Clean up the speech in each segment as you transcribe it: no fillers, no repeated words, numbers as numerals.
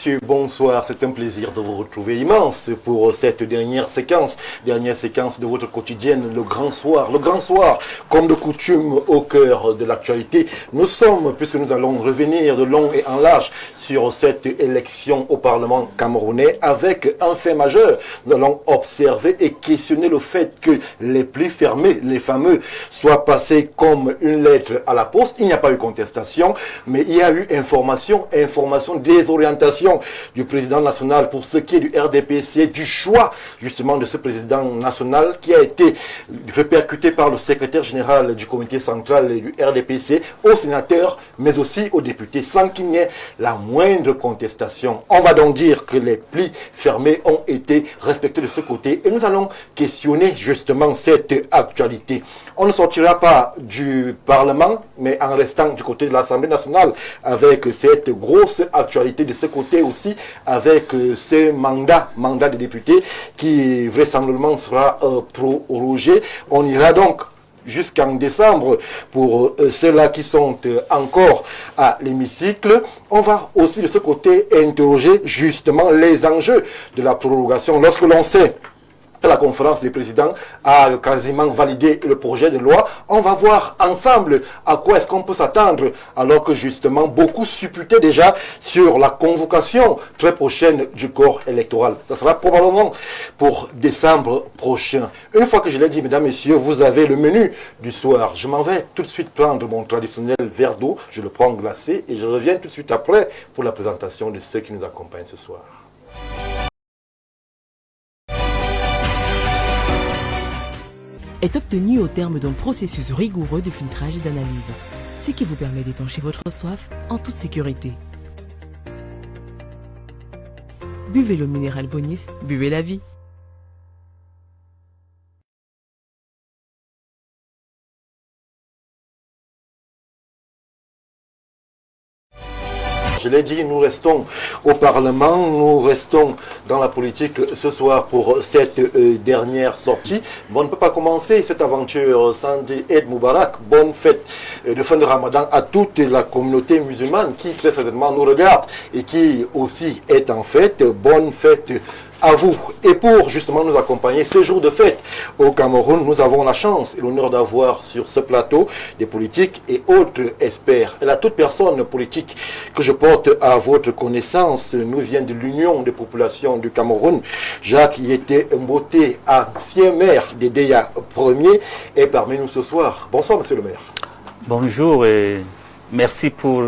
messieurs, bonsoir. C'est un plaisir de vous retrouver immense pour cette dernière séquence de votre quotidienne, le grand soir. Le grand soir, comme de coutume, au cœur de l'actualité. Nous sommes, puisque nous allons revenir de long et en large sur cette élection au Parlement camerounais avec un fait majeur. Nous allons observer et questionner le fait que les plis fermés, les fameux, soient passés comme une lettre à la poste. Il n'y a pas eu contestation, mais il y a eu information, des orientations du président national pour ce qui est du RDPC, du choix justement de ce président national qui a été répercuté par le secrétaire général du comité central du RDPC aux sénateurs, mais aussi aux députés, sans qu'il n'y ait la moindre contestation. On va donc dire que les plis fermés ont été respectés de ce côté et nous allons questionner justement cette actualité. On ne sortira pas du Parlement, mais en restant du côté de l'Assemblée nationale avec cette grosse actualité de ce côté aussi, avec ce mandat des députés qui vraisemblablement sera prorogé. On ira donc jusqu'en décembre pour ceux-là qui sont encore à l'hémicycle. On va aussi de ce côté interroger justement les enjeux de la prorogation. Lorsque l'on sait que la conférence des présidents a quasiment validé le projet de loi, on va voir ensemble à quoi est-ce qu'on peut s'attendre, alors que justement beaucoup supputaient déjà sur la convocation très prochaine du corps électoral. Ça sera probablement pour décembre prochain. Une fois que je l'ai dit, mesdames, messieurs, vous avez le menu du soir. Je m'en vais tout de suite prendre mon traditionnel verre d'eau, je le prends glacé et je reviens tout de suite après pour la présentation de ceux qui nous accompagnent ce soir. Est obtenu au terme d'un processus rigoureux de filtrage et d'analyse, ce qui vous permet d'étancher votre soif en toute sécurité. Buvez l'eau minérale Bonis, buvez la vie. Je l'ai dit, nous restons au Parlement, nous restons dans la politique ce soir pour cette dernière sortie. Bon, on ne peut pas commencer cette aventure sans dire Eid Moubarak, bonne fête de fin de Ramadan à toute la communauté musulmane qui très certainement nous regarde et qui aussi est en fête. Bonne fête à vous. Et pour justement nous accompagner ce jour de fête au Cameroun, nous avons la chance et l'honneur d'avoir sur ce plateau des politiques et autres experts. Et là, toute personne politique que je porte à votre connaissance nous vient de l'Union des populations du Cameroun. Jacques Yété Mboté, ancien maire d'Edéa 1er, est parmi nous ce soir. Bonsoir, monsieur le maire. Bonjour et merci pour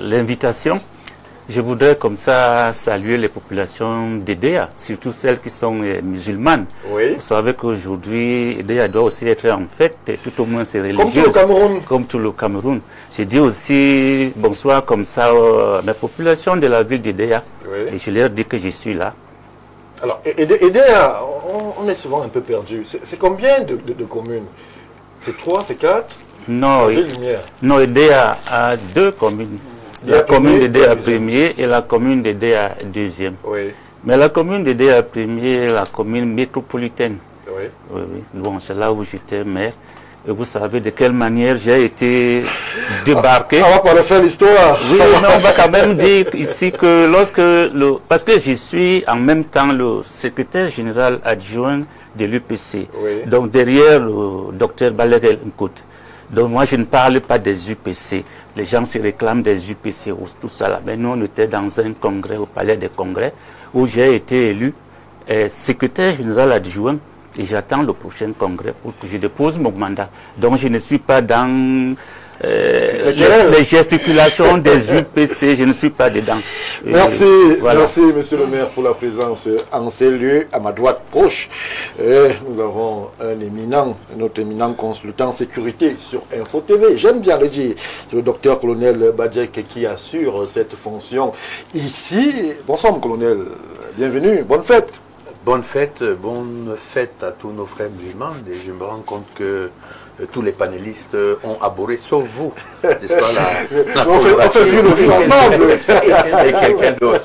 l'invitation. Je voudrais comme ça saluer les populations d'Edéa, surtout celles qui sont musulmanes. Oui. Vous savez qu'aujourd'hui, Edéa doit aussi être en fête, tout au moins c'est religieux. Comme tout le Cameroun. Comme tout le Cameroun. Je dis aussi bonsoir comme ça à la population de la ville d'Edéa. Oui. Et je leur dis que je suis là. Alors, Edéa, on est souvent un peu perdu. C'est combien de communes? C'est 3, c'est 4? Non, non, Edéa a 2 communes. La commune d'Edéa 1er et la commune d'Edéa 2e. Oui. Mais la commune d'Edéa 1er est la commune métropolitaine. Oui. Oui, oui. Bon, c'est là où j'étais maire. Et vous savez de quelle manière j'ai été débarqué. On va pas refaire l'histoire. Oui, mais on va quand même dire ici que parce que je suis en même temps le secrétaire général adjoint de l'UPC. Oui. Donc derrière le docteur Balerel Nkout. Donc moi je ne parle pas des UPC. Les gens se réclament des UPC ou tout ça là. Mais nous on était dans un congrès au palais des congrès où j'ai été élu secrétaire général adjoint et j'attends le prochain congrès pour que je dépose mon mandat. Donc je ne suis pas dans les gesticulations des UPC, je ne suis pas dedans. Merci, voilà. Merci monsieur le maire pour la présence en ces lieux. À ma droite proche, nous avons notre éminent consultant sécurité sur Info TV. J'aime bien le dire. C'est le docteur colonel Badjek qui assure cette fonction ici. Bonsoir mon colonel, bienvenue, bonne fête. Bonne fête à tous nos frères musulmans. Et je me rends compte que tous les panélistes ont abhorré, sauf vous, n'est-ce pas, on fait vivre ensemble. Et quelqu'un d'autre.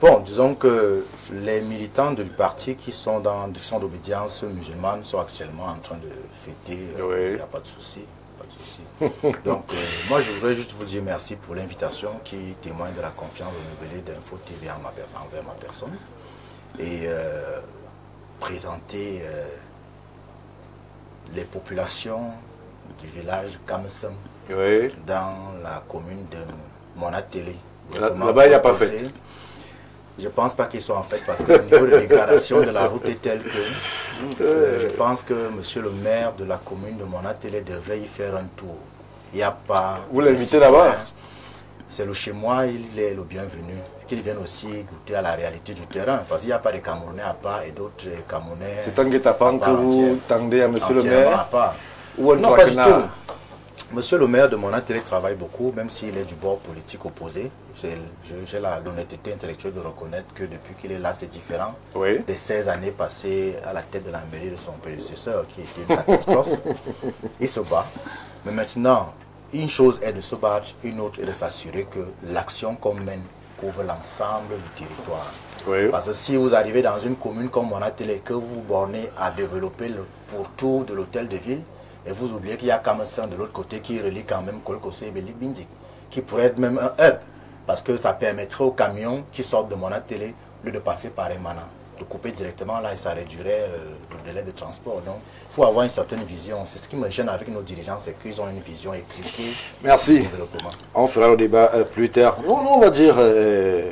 Bon, disons que les militants du parti qui sont dans direction d'obédience musulmane sont actuellement en train de fêter. Il n'y a pas de souci. Donc, moi, je voudrais juste vous dire merci pour l'invitation qui témoigne de la confiance renouvelée d'Info TV envers ma personne. Et présenter les populations du village Kamsem dans la commune de Monatélé. Là-bas, il n'y a pas fait. Je ne pense pas qu'ils soient en fait parce que le niveau de dégradation de la route est tel que je pense que monsieur le maire de la commune de Monatélé devrait y faire un tour. Il n'y a pas... Vous l'invitez là-bas? C'est le chez moi, il est le bienvenu. Qu'il vienne aussi goûter à la réalité du terrain. Parce qu'il n'y a pas de Camerounais à part et d'autres Camerounais. C'est un guet-apens que vous tendez à monsieur le maire à part. Ou non, pas du tout. Monsieur le maire de Monatélé travaille beaucoup, même s'il est du bord politique opposé. J'ai l'honnêteté intellectuelle de reconnaître que depuis qu'il est là, c'est différent des 16 années passées à la tête de la mairie de son prédécesseur, qui était une catastrophe. Il se bat. Mais maintenant, une chose est de se battre, une autre est de s'assurer que l'action qu'on mène couvre l'ensemble du territoire. Parce que si vous arrivez dans une commune comme Monatélé, que vous vous bornez à développer le pourtour de l'hôtel de ville, et vous oubliez qu'il y a Kamsem de l'autre côté qui relie quand même Kolkose et Belik Bindik, qui pourrait être même un hub, parce que ça permettrait aux camions qui sortent de Monatélé, au lieu de passer par Emana, de couper directement là et ça réduirait le délai de transport. Donc il faut avoir une certaine vision. C'est ce qui me gêne avec nos dirigeants, c'est qu'ils ont une vision étriquée. Merci. Du développement. On fera le débat plus tard. Non, on va dire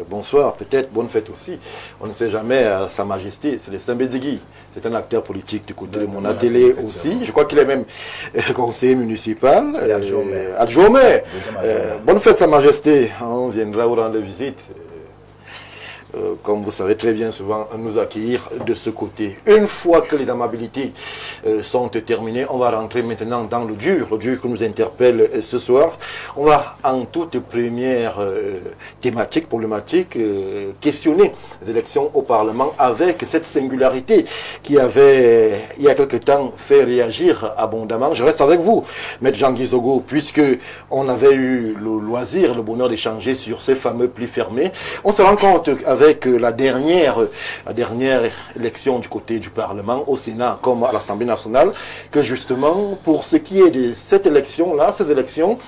bonsoir, peut-être bonne fête aussi. On ne sait jamais, Sa Majesté, c'est le Saint-Bédigui. C'est un acteur politique du côté de Monatélé aussi. Je crois qu'il est même conseiller municipal. Adjoint au maire. Bonne fête, Sa Majesté. On viendra vous rendre visite. Comme vous savez très bien, souvent nous accueillir de ce côté. Une fois que les amabilités sont terminées, on va rentrer maintenant dans le dur que nous interpelle ce soir. On va en toute première problématique, questionner les élections au Parlement avec cette singularité qui avait, il y a quelque temps, fait réagir abondamment. Je reste avec vous, Maître Jean Guizogo, puisque on avait eu le loisir, le bonheur d'échanger sur ces fameux plis fermés. On se rend compte avec la dernière élection du côté du Parlement, au Sénat comme à l'Assemblée nationale, que justement, pour ce qui est de cette élection-là, ces élections,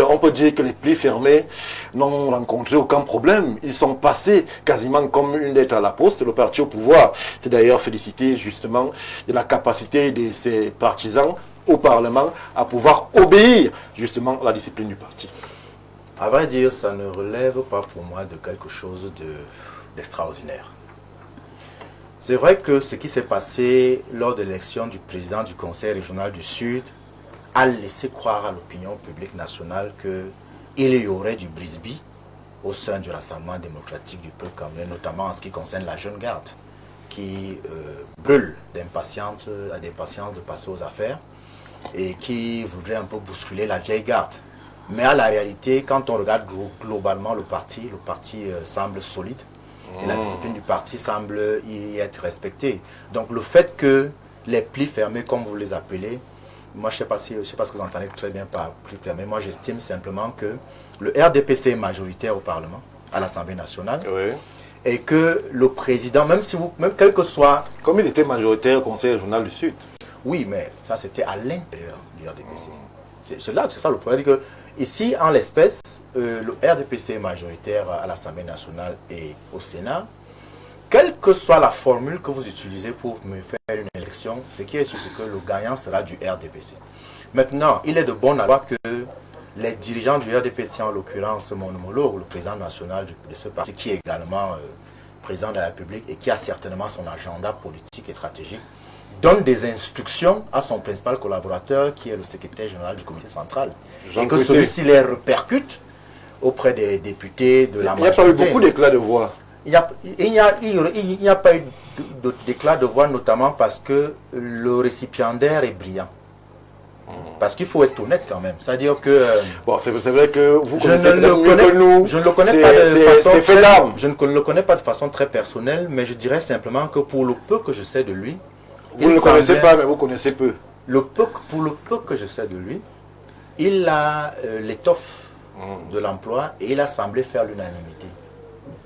on peut dire que les plis fermés n'ont rencontré aucun problème. Ils sont passés quasiment comme une lettre à la poste. Le parti au pouvoir s'est d'ailleurs félicité justement de la capacité de ses partisans au Parlement à pouvoir obéir justement à la discipline du parti. À vrai dire, ça ne relève pas pour moi de quelque chose d'extraordinaire. C'est vrai que ce qui s'est passé lors de l'élection du président du Conseil régional du Sud a laissé croire à l'opinion publique nationale qu'il y aurait du brisbee au sein du Rassemblement démocratique du peuple camerounais, notamment en ce qui concerne la jeune garde, qui brûle d'impatience de passer aux affaires et qui voudrait un peu bousculer la vieille garde. Mais à la réalité, quand on regarde globalement le parti semble solide et la discipline du parti semble y être respectée. Donc le fait que les plis fermés, comme vous les appelez, moi je ne sais pas ce que vous entendez très bien par plis fermés, moi j'estime simplement que le RDPC est majoritaire au Parlement, à l'Assemblée nationale, et que le président, même quel que soit... Comme il était majoritaire au Conseil régional du Sud. Oui, mais ça c'était à l'intérieur du RDPC. C'est ça le problème. Que ici, en l'espèce, le RDPC est majoritaire à l'Assemblée nationale et au Sénat. Quelle que soit la formule que vous utilisez pour me faire une élection, ce qui est sûr, c'est que le gagnant sera du RDPC. Maintenant, il est de bonne loi que les dirigeants du RDPC, en l'occurrence mon homologue, le président national de ce parti, qui est également président de la République et qui a certainement son agenda politique et stratégique, donne des instructions à son principal collaborateur, qui est le secrétaire général du comité central. Et que celui-ci les répercute auprès des députés de la majorité. Il n'y a pas eu beaucoup d'éclats de voix. Il n'y a pas eu d'éclat de voix, notamment parce que le récipiendaire est brillant. Parce qu'il faut être honnête quand même. C'est-à-dire que... Bon, c'est vrai que vous connaissez mieux que nous. Je ne le connais pas de façon... Je ne le connais pas de façon très personnelle, mais je dirais simplement que pour le peu que je sais de lui... Vous ne le connaissez pas, mais vous connaissez peu. Pour le peu que je sais de lui, il a l'étoffe de l'emploi et il a semblé faire l'unanimité.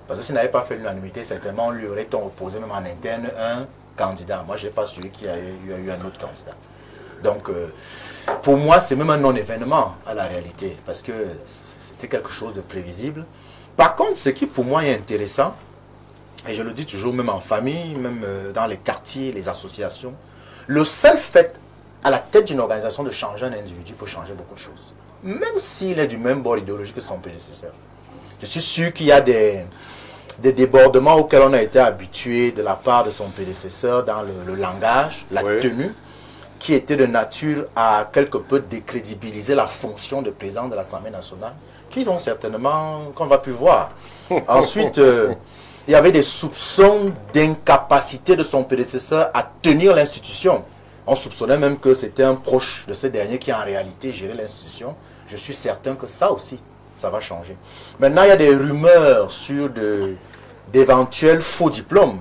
Parce que s'il n'avait pas fait l'unanimité, certainement on lui aurait opposé même en interne un candidat. Moi, je n'ai pas su qu'il y a eu un autre candidat. Donc, pour moi, c'est même un non-événement à la réalité, parce que c'est quelque chose de prévisible. Par contre, ce qui pour moi est intéressant, et je le dis toujours même en famille, même dans les quartiers, les associations, le seul fait à la tête d'une organisation de changer un individu peut changer beaucoup de choses. Même s'il est du même bord idéologique que son prédécesseur. Je suis sûr qu'il y a des débordements auxquels on a été habitué de la part de son prédécesseur dans le langage, la tenue, qui était de nature à quelque peu décrédibiliser la fonction de président de l'Assemblée nationale, qui vont certainement, qu'on va plus voir. Ensuite, il y avait des soupçons d'incapacité de son prédécesseur à tenir l'institution. On soupçonnait même que c'était un proche de ce dernier qui en réalité gérait l'institution. Je suis certain que ça aussi, ça va changer. Maintenant, il y a des rumeurs sur d'éventuels faux diplômes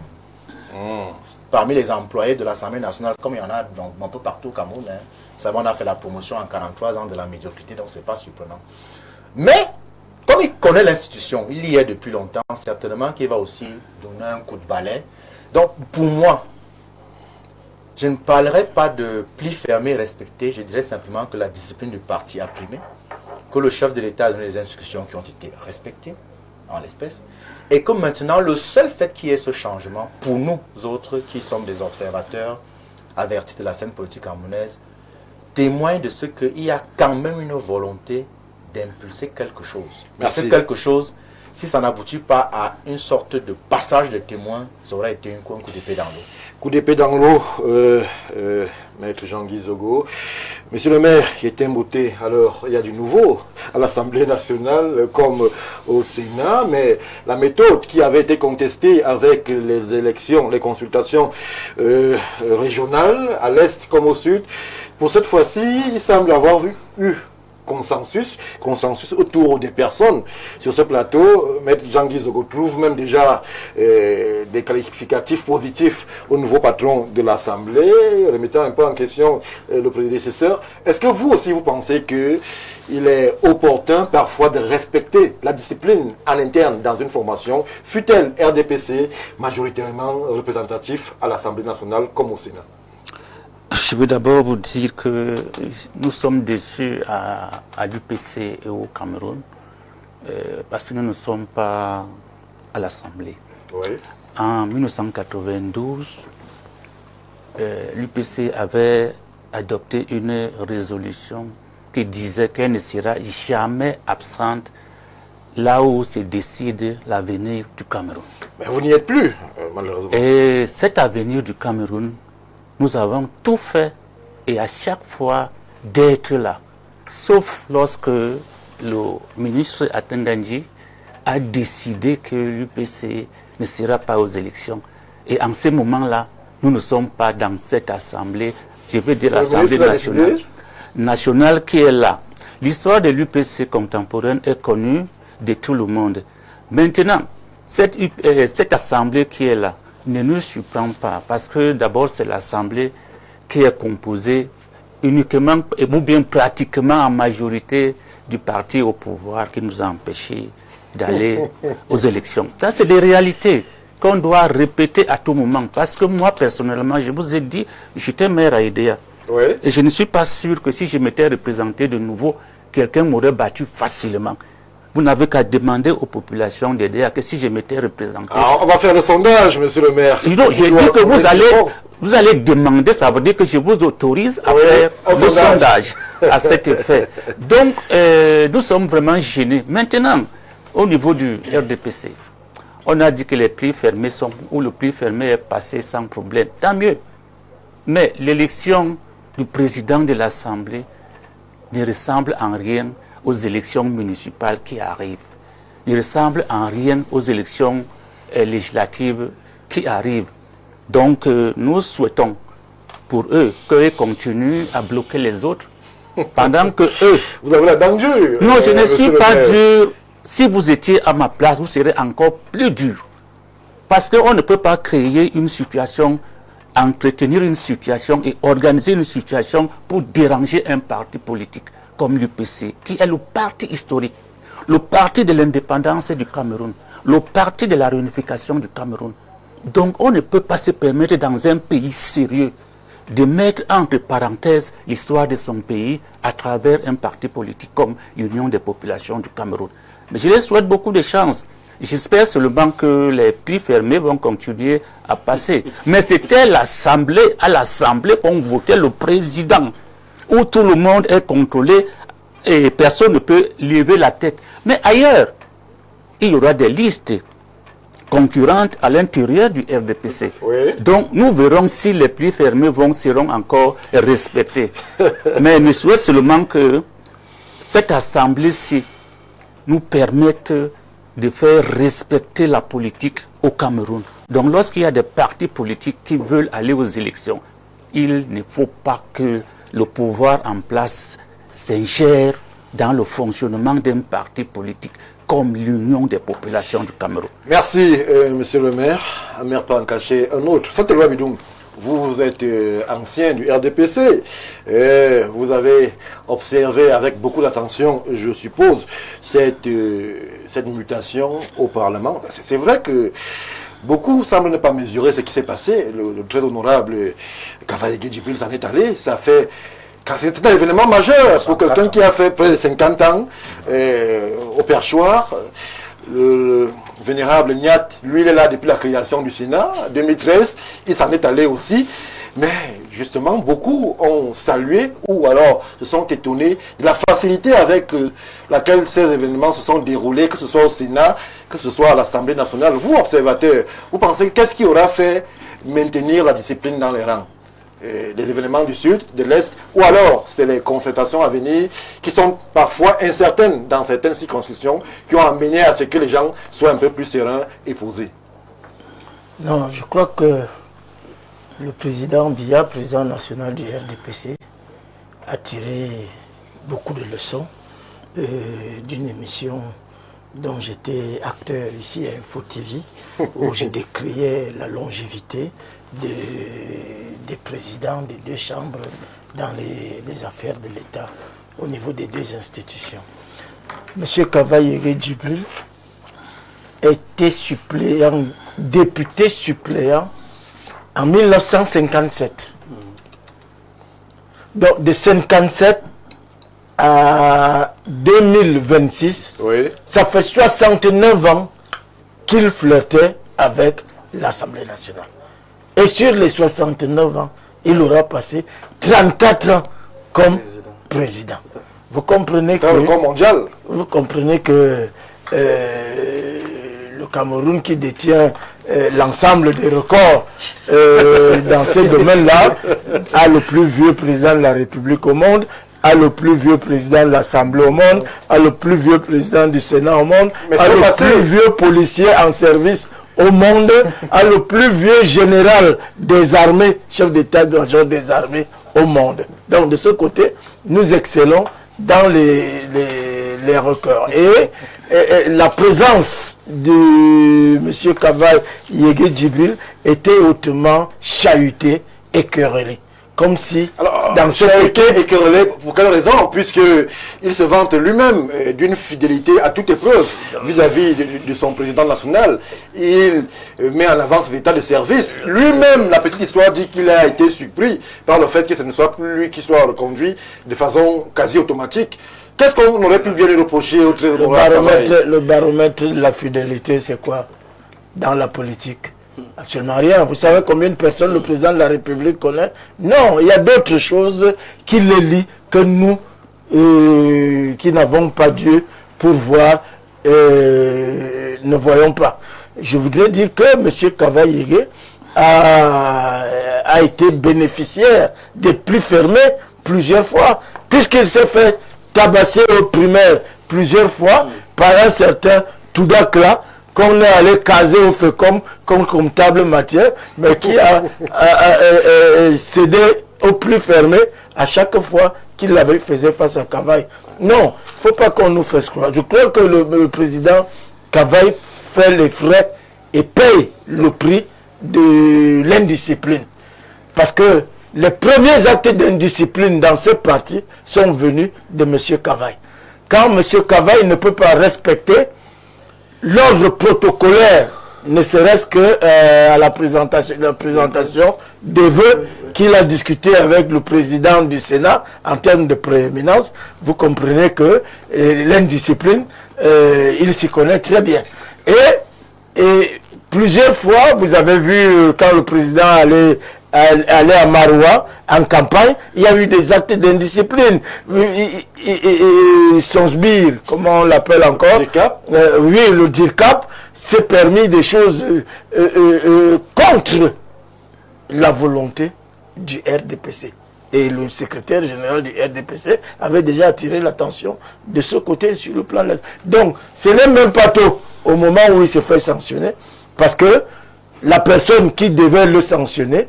parmi les employés de l'Assemblée nationale, comme il y en a donc, un peu partout au Cameroun. Hein. Ça va, on a fait la promotion en 43 ans de la médiocrité, donc ce n'est pas surprenant. Mais, comme il connaît l'institution, il y est depuis longtemps, certainement qu'il va aussi donner un coup de balai. Donc, pour moi, je ne parlerai pas de pli fermé et respecté, je dirais simplement que la discipline du parti a primé, que le chef de l'État a donné des instructions qui ont été respectées, en l'espèce, et que maintenant, le seul fait qu'il y ait ce changement, pour nous autres qui sommes des observateurs avertis de la scène politique camerounaise, témoigne de ce qu'il y a quand même une volonté d'impulser quelque chose. Merci. C'est quelque chose, si ça n'aboutit pas à une sorte de passage de témoin, ça aurait été un coup d'épée dans l'eau. Coup d'épée dans l'eau, Maître Jean-Guy Zogo. Monsieur le maire, qui est imbouté, alors il y a du nouveau à l'Assemblée nationale comme au Sénat, mais la méthode qui avait été contestée avec les élections, les consultations régionales, à l'Est comme au Sud, pour cette fois-ci, il semble y avoir eu consensus autour des personnes sur ce plateau. Maître Jean-Guy Zogo trouve même déjà des qualificatifs positifs au nouveau patron de l'Assemblée, remettant un peu en question le prédécesseur. Est-ce que vous aussi vous pensez qu'il est opportun parfois de respecter la discipline à l'interne dans une formation, fut-elle RDPC, majoritairement représentatif à l'Assemblée nationale comme au Sénat? Je veux d'abord vous dire que nous sommes déçus à l'UPC et au Cameroun parce que nous ne sommes pas à l'Assemblée. Oui. En 1992, l'UPC avait adopté une résolution qui disait qu'elle ne sera jamais absente là où se décide l'avenir du Cameroun. Mais vous n'y êtes plus, malheureusement. Et cet avenir du Cameroun, nous avons tout fait et à chaque fois d'être là, sauf lorsque le ministre Atengandji a décidé que l'UPC ne sera pas aux élections. Et en ce moment-là, nous ne sommes pas dans cette assemblée, je veux dire l'Assemblée nationale qui est là. L'histoire de l'UPC contemporaine est connue de tout le monde. Maintenant, cette assemblée qui est là, ne nous surprend pas, parce que d'abord c'est l'Assemblée qui est composée uniquement, ou bien pratiquement en majorité du parti au pouvoir qui nous a empêchés d'aller aux élections. Ça c'est des réalités qu'on doit répéter à tout moment, parce que moi personnellement, je vous ai dit, j'étais maire à Idéa, et je ne suis pas sûr que si je m'étais représenté de nouveau, quelqu'un m'aurait battu facilement. Vous n'avez qu'à demander aux populations d'aider que si je m'étais représenté. Alors, on va faire le sondage, monsieur le maire. J'ai dit que vous allez demander, ça veut dire que je vous autorise à faire le sondage à cet effet. Donc, nous sommes vraiment gênés. Maintenant, au niveau du RDPC, on a dit que les plis fermés sont, ou le pli fermé est passé sans problème. Tant mieux. Mais l'élection du président de l'Assemblée ne ressemble en rien aux élections municipales qui arrivent, ne ressemble en rien aux élections législatives qui arrivent. Donc nous souhaitons pour eux qu'eux continuent à bloquer les autres pendant que eux... Vous avez la dent dure. Non, je ne suis pas dur. Si vous étiez à ma place, vous serez encore plus dur. Parce qu'on ne peut pas créer une situation, entretenir une situation et organiser une situation pour déranger un parti politique comme l'UPC, qui est le parti historique, le parti de l'indépendance du Cameroun, le parti de la réunification du Cameroun. Donc on ne peut pas se permettre dans un pays sérieux de mettre entre parenthèses l'histoire de son pays à travers un parti politique comme l'Union des populations du Cameroun. Mais je les souhaite beaucoup de chance. J'espère seulement que les prix fermés vont continuer à passer. Mais c'était à l'Assemblée qu'on votait le président, où tout le monde est contrôlé et personne ne peut lever la tête. Mais ailleurs, il y aura des listes concurrentes à l'intérieur du RDPC. Oui. Donc nous verrons si les prix fermés seront encore respectés. Mais je souhaite seulement que cette assemblée-ci nous permette de faire respecter la politique au Cameroun. Donc lorsqu'il y a des partis politiques qui veulent aller aux élections, il ne faut pas que le pouvoir en place s'ingère dans le fonctionnement d'un parti politique comme l'Union des populations du Cameroun. Merci, monsieur le maire. Un maire pas en cacher un autre. Santelwa Bidoum, vous êtes ancien du RDPC. Vous avez observé avec beaucoup d'attention, je suppose, cette mutation au Parlement. C'est vrai que beaucoup semblent ne pas mesurer ce qui s'est passé. Le très honorable Kavaye Djibril s'en est allé. Ça fait... C'est un événement majeur pour quelqu'un qui a fait près de 50 ans au perchoir. Le vénérable Niat, lui, il est là depuis la création du Sénat, 2013. Il s'en est allé aussi. Mais justement, beaucoup ont salué ou alors se sont étonnés de la facilité avec laquelle ces événements se sont déroulés, que ce soit au Sénat, que ce soit à l'Assemblée nationale. Vous, observateurs, vous pensez qu'est-ce qui aura fait maintenir la discipline dans les rangs? Les événements du Sud, de l'Est, ou alors c'est les concertations à venir qui sont parfois incertaines dans certaines circonscriptions, qui ont amené à ce que les gens soient un peu plus sereins et posés. Non, je crois que le président Biya, président national du RDPC, a tiré beaucoup de leçons d'une émission dont j'étais acteur ici à Info TV, où j'ai décrié la longévité des présidents des deux chambres dans les affaires de l'État au niveau des deux institutions. M. Kavaye Djibril était suppléant, député suppléant en 1957. Donc de 1957 à 2026, Oui. ça fait 69 ans qu'il flirtait avec l'Assemblée nationale. Et sur les 69 ans, il aura passé 34 ans comme président. Vous comprenez Dans le corps mondial. Vous comprenez que le Cameroun qui détient l'ensemble des records dans ce domaine-là a le plus vieux président de la République au monde, a le plus vieux président de l'Assemblée au monde, a le plus vieux président du Sénat au monde, a le plus vieux policier en service au monde, a le plus vieux général des armées, chef d'état-major des armées au monde. Donc de ce côté, nous excellons dans les records. Et la présence de M. Kavaye Djibril était hautement chahutée et querellée. Comme si, alors, dans ce et querellé, pour quelle raison? Puisqu'il se vante lui-même d'une fidélité à toute épreuve vis-à-vis de son président national. Il met en avant cet état de service. Lui-même, la petite histoire dit qu'il a été surpris par le fait que ce ne soit plus lui qui soit reconduit de façon quasi automatique. Qu'est-ce qu'on aurait pu bien lui reprocher au très honorable Kavaye? Le baromètre de la fidélité, c'est quoi dans la politique? Absolument rien. Vous savez combien de personnes le président de la République connaît? Non, il y a d'autres choses qui le lient que nous, qui n'avons pas Dieu pour voir, ne voyons pas. Je voudrais dire que M. Kavaye a été bénéficiaire des plus fermés plusieurs fois, puisqu'il s'est fait tabasser au primaire plusieurs fois par un certain Toudakla, qu'on est allé caser au FECOM comme comptable matière, mais qui a cédé au plus fermé à chaque fois qu'il faisait face à Kavaye. Non, il ne faut pas qu'on nous fasse croire. Je crois que le président Kavaye fait les frais et paye le prix de l'indiscipline. Parce que les premiers actes d'indiscipline dans ce parti sont venus de M. Kavaye. Quand M. Kavaye ne peut pas respecter l'ordre protocolaire, ne serait-ce que à la présentation des vœux qu'il a discuté avec le président du Sénat en termes de prééminence, vous comprenez que l'indiscipline, il s'y connaît très bien. Et plusieurs fois, vous avez vu quand le président allait à Maroua en campagne, il y a eu des actes d'indiscipline. Son sbire, comment on l'appelle encore, oui, le DIRCAP s'est permis des choses contre la volonté du RDPC. Et le secrétaire général du RDPC avait déjà attiré l'attention de ce côté sur le plan. Donc, ce n'est même pas tôt au moment où il se fait sanctionner, parce que la personne qui devait le sanctionner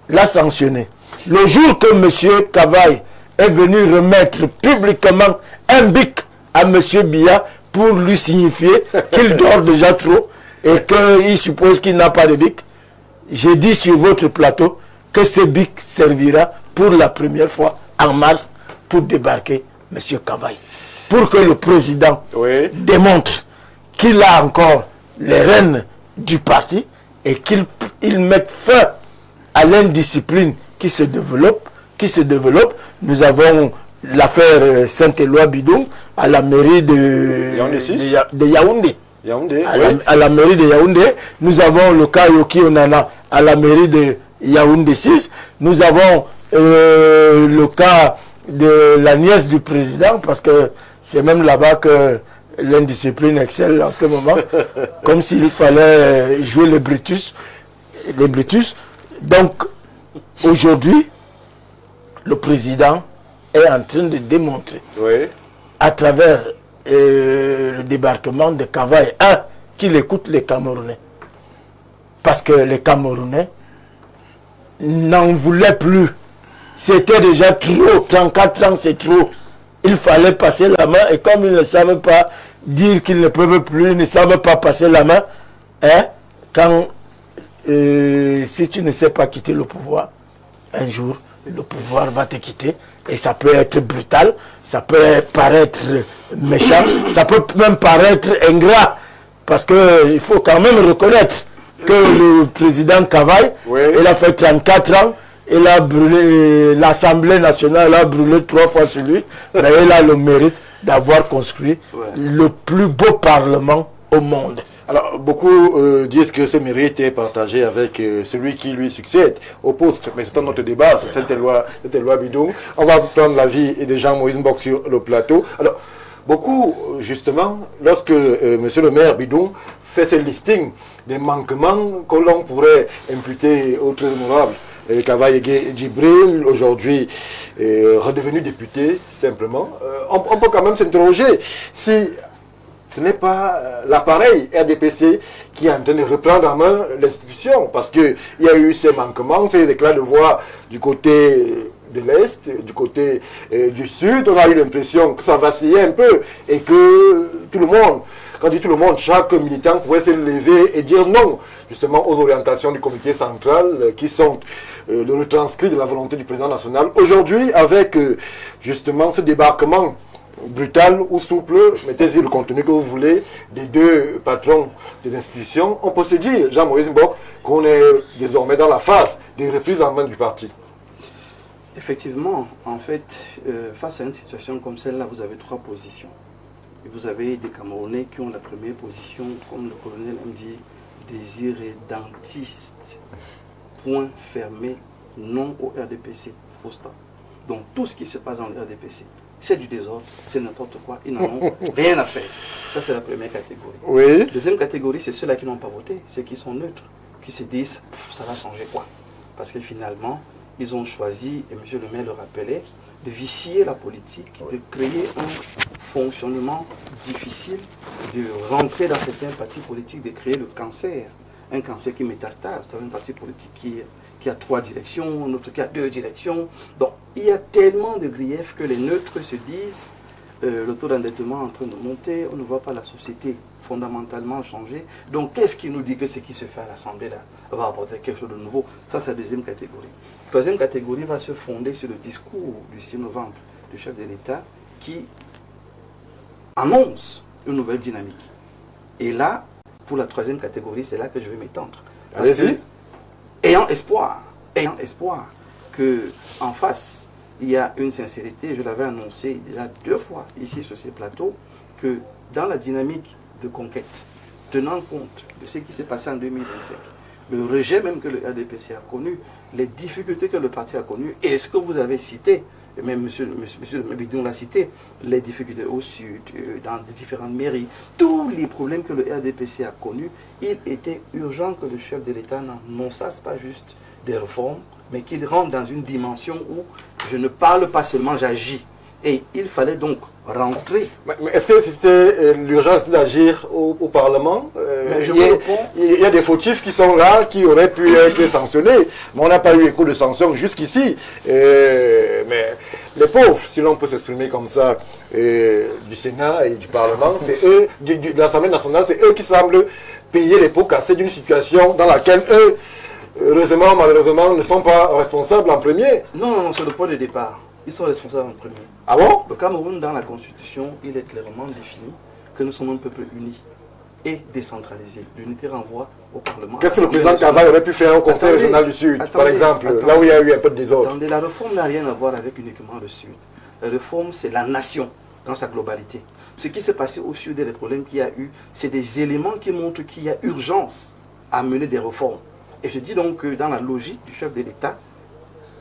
l'a sanctionné. Le jour que M. Cavaille est venu remettre publiquement un bic à M. Biya pour lui signifier qu'il dort déjà trop et qu'il suppose qu'il n'a pas de bic, j'ai dit sur votre plateau que ce bic servira pour la première fois en mars pour débarquer M. Cavaille. Pour que le président démontre qu'il a encore les rênes du parti et qu'il mette fin à l'indiscipline qui se développe. Nous avons l'affaire Saint-Éloi Bidon à la mairie de Yaoundé. À la mairie de Yaoundé. Nous avons le cas Yoki Onana à la mairie de Yaoundé 6. Nous avons le cas de la nièce du président, parce que c'est même là-bas que l'indiscipline excelle en ce moment, comme s'il fallait jouer les Brutus. Donc, aujourd'hui, le président est en train de démontrer, à travers le débarquement de Cavaille, qu'il écoute les Camerounais. Parce que les Camerounais n'en voulaient plus. C'était déjà trop, 34 ans c'est trop. Il fallait passer la main, et comme ils ne savent pas dire qu'ils ne peuvent plus, ils ne savent pas passer la main, quand si tu ne sais pas quitter le pouvoir, un jour, le pouvoir va te quitter. Et ça peut être brutal, ça peut paraître méchant, ça peut même paraître ingrat. Parce qu'il faut quand même reconnaître que le président Cavaille, il a fait 34 ans, il a brûlé, l'Assemblée nationale a brûlé 3 fois sur lui, mais il a le mérite d'avoir construit le plus beau parlement au monde. Alors, beaucoup disent que ce mérite est partagé avec celui qui lui succède au poste. Mais c'est un autre débat, c'est cette loi Bidon. On va prendre l'avis de Jean-Moïse Mbok sur le plateau. Alors, beaucoup, justement, lorsque monsieur le maire Bidon fait ce listing des manquements que l'on pourrait imputer au très honorable Cavaille Djibril, aujourd'hui redevenu député, simplement, on peut quand même s'interroger si ce n'est pas l'appareil RDPC qui est en train de reprendre en main l'institution, parce qu'il y a eu ces manquements, ces éclats de voix du côté de l'Est, du côté du Sud. On a eu l'impression que ça vacillait un peu et que tout le monde, quand je dis tout le monde, chaque militant pouvait se lever et dire non, justement, aux orientations du comité central qui sont le retranscrit de la volonté du président national. Aujourd'hui, avec justement ce débarquement brutal ou souple, mettez-y le contenu que vous voulez, des deux patrons des institutions, on peut se dire, Jean-Moïse Mbok, qu'on est désormais dans la phase de reprise en main du parti. Effectivement, en fait, face à une situation comme celle-là, vous avez 3 positions. Et vous avez des Camerounais qui ont la première position, comme le colonel aime dire, des irrédentistes. Point fermé, non au RDPC, faux stop. Donc tout ce qui se passe dans le RDPC, c'est du désordre, c'est n'importe quoi, ils n'en ont rien à faire. Ça, c'est la première catégorie. Oui. Deuxième catégorie, c'est ceux-là qui n'ont pas voté, ceux qui sont neutres, qui se disent, ça va changer quoi? Parce que finalement, ils ont choisi, et M. le maire le rappelait, de vicier la politique, de créer un fonctionnement difficile, de rentrer dans certains partis politiques, de créer le cancer, un cancer qui métastase. C'est un parti politique qui a 3 directions, un autre qui a 2 directions. Donc, il y a tellement de griefs que les neutres se disent, le taux d'endettement est en train de monter, on ne voit pas la société fondamentalement changer. Donc, qu'est-ce qui nous dit que ce qui se fait à l'Assemblée là va apporter quelque chose de nouveau? Ça, c'est la deuxième catégorie. La troisième catégorie va se fonder sur le discours du 6 novembre du chef de l'État qui annonce une nouvelle dynamique. Et là, pour la troisième catégorie, c'est là que je vais m'étendre. Allez-y. Ayant espoir qu'en face, il y a une sincérité, je l'avais annoncé déjà 2 fois ici sur ce plateau, que dans la dynamique de conquête, tenant compte de ce qui s'est passé en 2025, le rejet même que le RDPC a connu, les difficultés que le parti a connues, et ce que vous avez cité, et même M. Mabidou l'a cité, les difficultés au sud, dans les différentes mairies, tous les problèmes que le RDPC a connus, il était urgent que le chef de l'État n'annonçasse pas juste des réformes, mais qu'il rentre dans une dimension où je ne parle pas seulement, j'agis. Et il fallait donc rentrer. Mais est-ce que c'était l'urgence d'agir au Parlement? Il y a des fautifs qui sont là, qui auraient pu être sanctionnés, mais on n'a pas eu écho de sanctions jusqu'ici. Mais les pauvres, si l'on peut s'exprimer comme ça, du Sénat et du Parlement, c'est eux, de l'Assemblée nationale, c'est eux qui semblent payer les pots cassés d'une situation dans laquelle eux, heureusement, malheureusement, ne sont pas responsables en premier. Non, c'est le point de départ. Ils sont responsables en premier. Ah bon? Le Cameroun, dans la Constitution, il est clairement défini que nous sommes un peuple uni et décentralisé. L'unité renvoie au Parlement. Qu'est-ce que le président Cavall aurait pu faire au Conseil régional du Sud, par exemple, là où il y a eu un peu de désordre? Attendez, la réforme n'a rien à voir avec uniquement le Sud. La réforme, c'est la nation dans sa globalité. Ce qui s'est passé au Sud et les problèmes qu'il y a eu, c'est des éléments qui montrent qu'il y a urgence à mener des réformes. Et je dis donc que dans la logique du chef de l'État,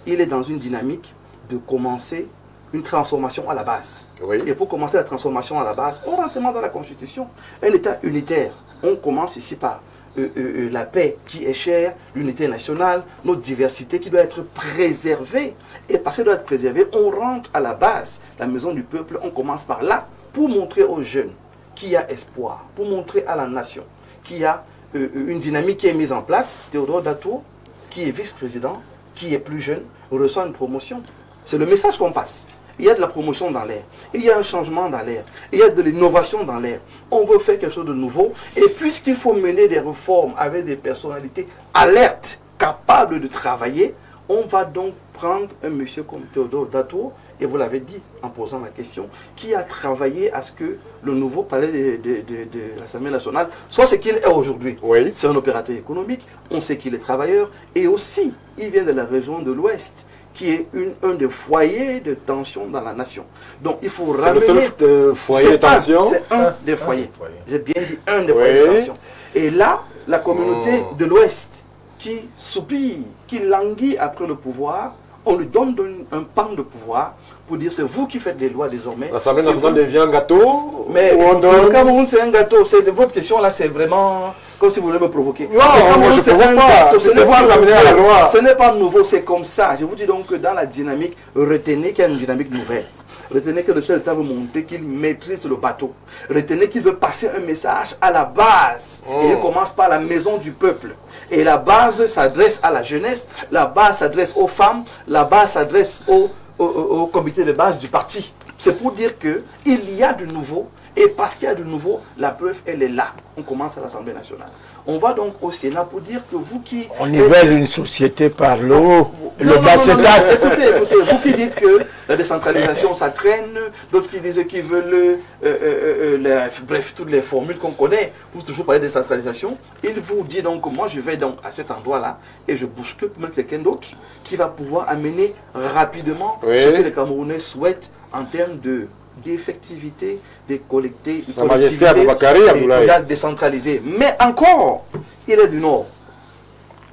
il est dans une dynamique de commencer une transformation à la base. Oui. Et pour commencer la transformation à la base, on rentre seulement dans la Constitution. Un État unitaire, on commence ici par la paix qui est chère, l'unité nationale, notre diversité qui doit être préservée. Et parce qu'elle doit être préservée, on rentre à la base, la maison du peuple, on commence par là, pour montrer aux jeunes qu'il y a espoir, pour montrer à la nation qu'il y a une dynamique qui est mise en place. Théodore Dato, qui est vice-président, qui est plus jeune, reçoit une promotion. C'est le message qu'on passe. Il y a de la promotion dans l'air. Il y a un changement dans l'air. Il y a de l'innovation dans l'air. On veut faire quelque chose de nouveau. Et puisqu'il faut mener des réformes avec des personnalités alertes, capables de travailler, on va donc prendre un monsieur comme Théodore Dato, et vous l'avez dit en posant la question, qui a travaillé à ce que le nouveau palais de l'Assemblée nationale soit ce qu'il est aujourd'hui. Oui. C'est un opérateur économique, on sait qu'il est travailleur, et aussi, il vient de la région de l'Ouest, qui est un des foyers de tension dans la nation. Donc il faut ramener... C'est le seul foyer de tension? C'est un des foyers. J'ai bien dit un des foyers de tension. Et là, la communauté de l'Ouest qui soupire, qui languit après le pouvoir, on lui donne un pan de pouvoir pour dire c'est vous qui faites les lois désormais. L'Assemblée nationale devient un gâteau? Mais le Cameroun c'est un gâteau. Votre question là c'est vraiment comme si vous voulez me provoquer. Non, moi je ne provoque pas. Ce n'est pas nouveau, c'est comme ça. Je vous dis donc que dans la dynamique, retenez qu'il y a une dynamique nouvelle. Retenez que le chef d'État veut monter, qu'il maîtrise le bateau. Retenez qu'il veut passer un message à la base. Et il commence par la maison du peuple. Et la base s'adresse à la jeunesse, la base s'adresse aux femmes, la base s'adresse au comité de base du parti. C'est pour dire qu'il y a du nouveau. Et parce qu'il y a du nouveau, la preuve, elle est là. On commence à l'Assemblée nationale. On va donc au Sénat pour dire que vous qui... On nivelle une société par le haut. Le bas se tasse. Écoutez, vous qui dites que la décentralisation, ça traîne, d'autres qui disent qu'ils veulent... bref, toutes les formules qu'on connaît pour toujours parler de décentralisation. Il vous dit donc, moi je vais donc à cet endroit-là et je bouscule pour mettre quelqu'un d'autre qui va pouvoir amener rapidement ce que les Camerounais souhaitent en termes d'effectivité des collectivités décentralisées. Mais encore, il est du Nord.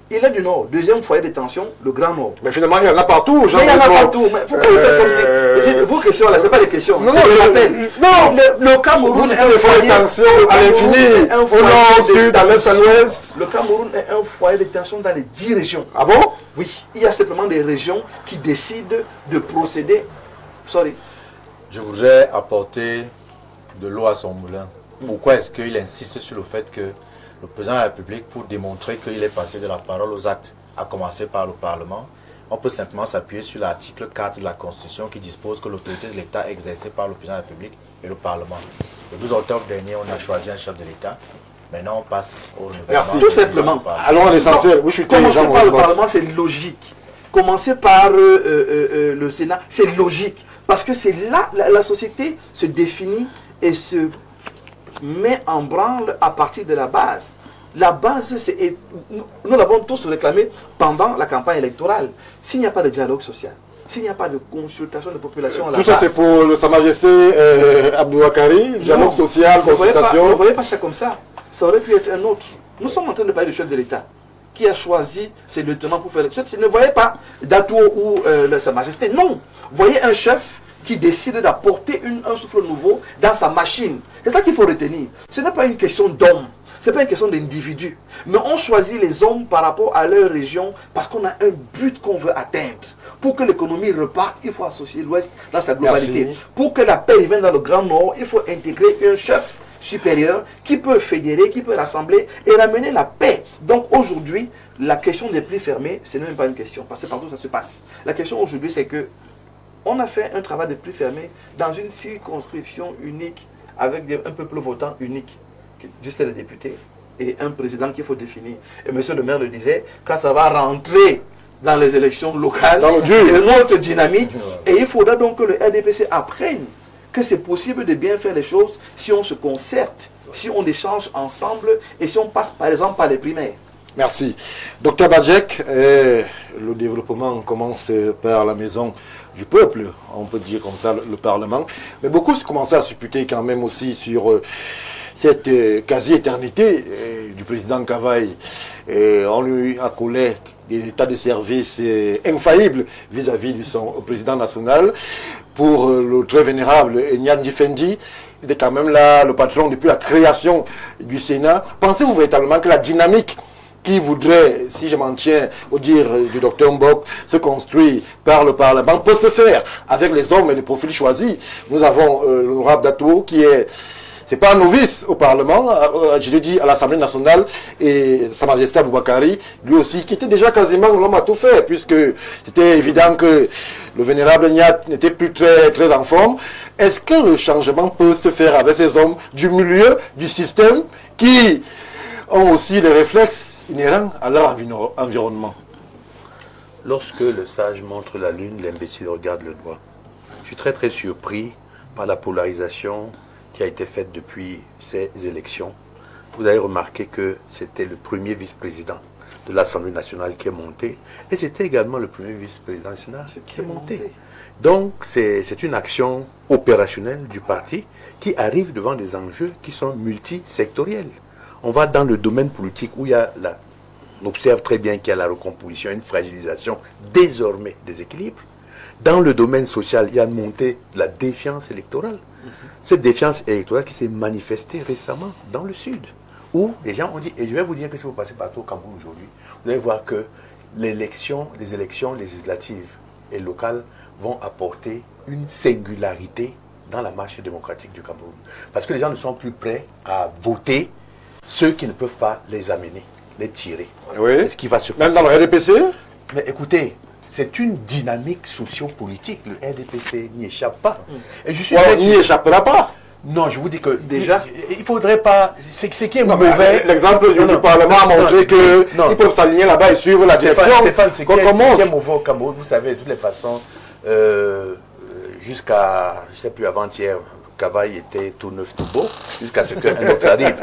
Il est du Nord. Deuxième foyer de tension, le Grand Nord. Mais finalement, il y en a partout. Mais il y en a partout. Mais pourquoi vous faites comme si... Vos questions là, ce n'est pas des questions. Non, le Cameroun est un foyer de tension à l'infini. Au nord, au sud, à l'est, à l'ouest. Le Cameroun est un foyer de tension dans les 10 régions. Ah bon? Oui. Il y a simplement des régions qui décident de procéder... Je voudrais apporter de l'eau à son moulin. Pourquoi est-ce qu'il insiste sur le fait que le président de la République, pour démontrer qu'il est passé de la parole aux actes, à commencer par le Parlement, on peut simplement s'appuyer sur l'article 4 de la Constitution qui dispose que l'autorité de l'État est exercée par le président de la République et le Parlement. Le 12 octobre dernier, on a choisi un chef de l'État. Maintenant, on passe au renouvellement. Merci. Tout simplement. Allons à l'essentiel. Commencer par le Parlement, c'est logique. Commencer par le Sénat, c'est logique. Parce que c'est là, la société se définit et se met en branle à partir de la base. La base, nous l'avons tous réclamé pendant la campagne électorale. S'il n'y a pas de dialogue social, s'il n'y a pas de consultation de population à la Tout base... ça, c'est pour Sa Majesté Abdoubakari, dialogue social, consultation... Ne voyez pas ça comme ça. Ça aurait pu être un autre. Nous sommes en train de parler du chef de l'État qui a choisi ses lieutenants pour faire... Ne voyez pas Dato ou Sa Majesté. Non. Voyez un chef qui décide d'apporter un souffle nouveau dans sa machine. C'est ça qu'il faut retenir. Ce n'est pas une question d'homme. Ce n'est pas une question d'individu. Mais on choisit les hommes par rapport à leur région parce qu'on a un but qu'on veut atteindre. Pour que l'économie reparte, il faut associer l'Ouest dans sa globalité. Merci. Pour que la paix revienne dans le Grand Nord, il faut intégrer un chef supérieur qui peut fédérer, qui peut rassembler et ramener la paix. Donc aujourd'hui, la question des prix fermés, ce n'est même pas une question, parce que partout ça se passe. La question aujourd'hui, c'est que on a fait un travail de prix fermé dans une circonscription unique, avec un peuple votant unique, juste les députés, et un président qu'il faut définir. Et monsieur le maire le disait, quand ça va rentrer dans les élections locales, c'est une autre dynamique, et il faudra donc que le RDPC apprenne que c'est possible de bien faire les choses si on se concerte, si on échange ensemble, et si on passe par exemple par les primaires. Merci. Docteur Badjek, le développement commence par la maison du peuple, on peut dire comme ça, le Parlement. Mais beaucoup se commencent à supputer quand même aussi sur cette quasi-éternité du président Kavaï. On lui a collé des états de service infaillibles vis-à-vis de son président national. Pour le très vénérable Nyandi Fendi, il est quand même là, le patron depuis la création du Sénat. Pensez-vous véritablement que la dynamique qui voudrait, si je m'en tiens au dire du docteur Mbok, se construire par le Parlement, peut se faire avec les hommes et les profils choisis. Nous avons l'honorable Dato qui est, c'est pas un novice au Parlement, je l'ai dit à l'Assemblée nationale, et Sa Majesté Abdoubakari, lui aussi, qui était déjà quasiment l'homme à tout faire, puisque c'était évident que le vénérable Nyat n'était plus très en forme. Est-ce que le changement peut se faire avec ces hommes du milieu, du système, qui ont aussi les réflexes inhérents à leur environnement? Lorsque le sage montre la lune, l'imbécile regarde le doigt. Je suis très surpris par la polarisation qui a été faite depuis ces élections. Vous avez remarqué que c'était le premier vice-président de l'Assemblée nationale qui est monté, et c'était également le premier vice-président du Sénat qui est monté. Donc c'est une action opérationnelle du parti qui arrive devant des enjeux qui sont multisectoriels. On va dans le domaine politique où il y a on observe très bien qu'il y a la recomposition, une fragilisation désormais des équilibres. Dans le domaine social, il y a une montée de la défiance électorale. Cette défiance électorale qui s'est manifestée récemment dans le Sud, où les gens ont dit, et je vais vous dire que si vous passez partout au Cameroun aujourd'hui, vous allez voir que les élections législatives et locales vont apporter une singularité dans la marche démocratique du Cameroun. Parce que les gens ne sont plus prêts à voter ceux qui ne peuvent pas les amener, les tirer. Oui. Ce qui va se passer. Même dans le RDPC? Mais écoutez, c'est une dynamique socio-politique. Le RDPC n'y échappe pas. Et je suis n'y échappera pas. Non, je vous dis que déjà, il ne faudrait pas... Ce qui est non, mauvais... L'exemple du Parlement a montré qu'ils peuvent s'aligner là-bas et suivre la direction. Stéphane, ce qui est mauvais au Cameroun, vous savez, de toutes les façons, jusqu'à, je ne sais plus, avant-hier, Kavaï était tout neuf, tout beau, jusqu'à ce qu'un autre arrive.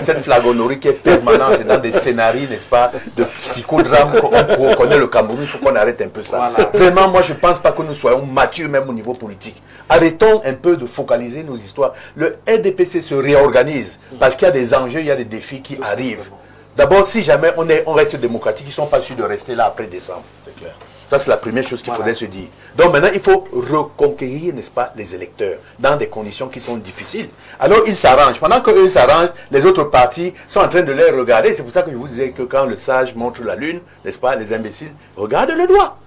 Cette flagonnerie qui est permanente dans des scénarios, n'est-ce pas, de psychodrame qu'on connaît le Cameroun, il faut qu'on arrête un peu ça. Voilà. Vraiment, moi, je ne pense pas que nous soyons matures même au niveau politique. Arrêtons un peu de focaliser nos histoires. Le RDPC se réorganise parce qu'il y a des enjeux, il y a des défis qui arrivent. D'abord, si jamais on reste démocratique, ils ne sont pas sûrs de rester là après décembre. C'est clair. Ça, c'est la première chose qu'il faudrait se dire. Donc maintenant, il faut reconquérir, n'est-ce pas, les électeurs dans des conditions qui sont difficiles. Alors, ils s'arrangent. Pendant qu'eux s'arrangent, les autres partis sont en train de les regarder. C'est pour ça que je vous disais que quand le sage montre la lune, n'est-ce pas, les imbéciles regardent le doigt.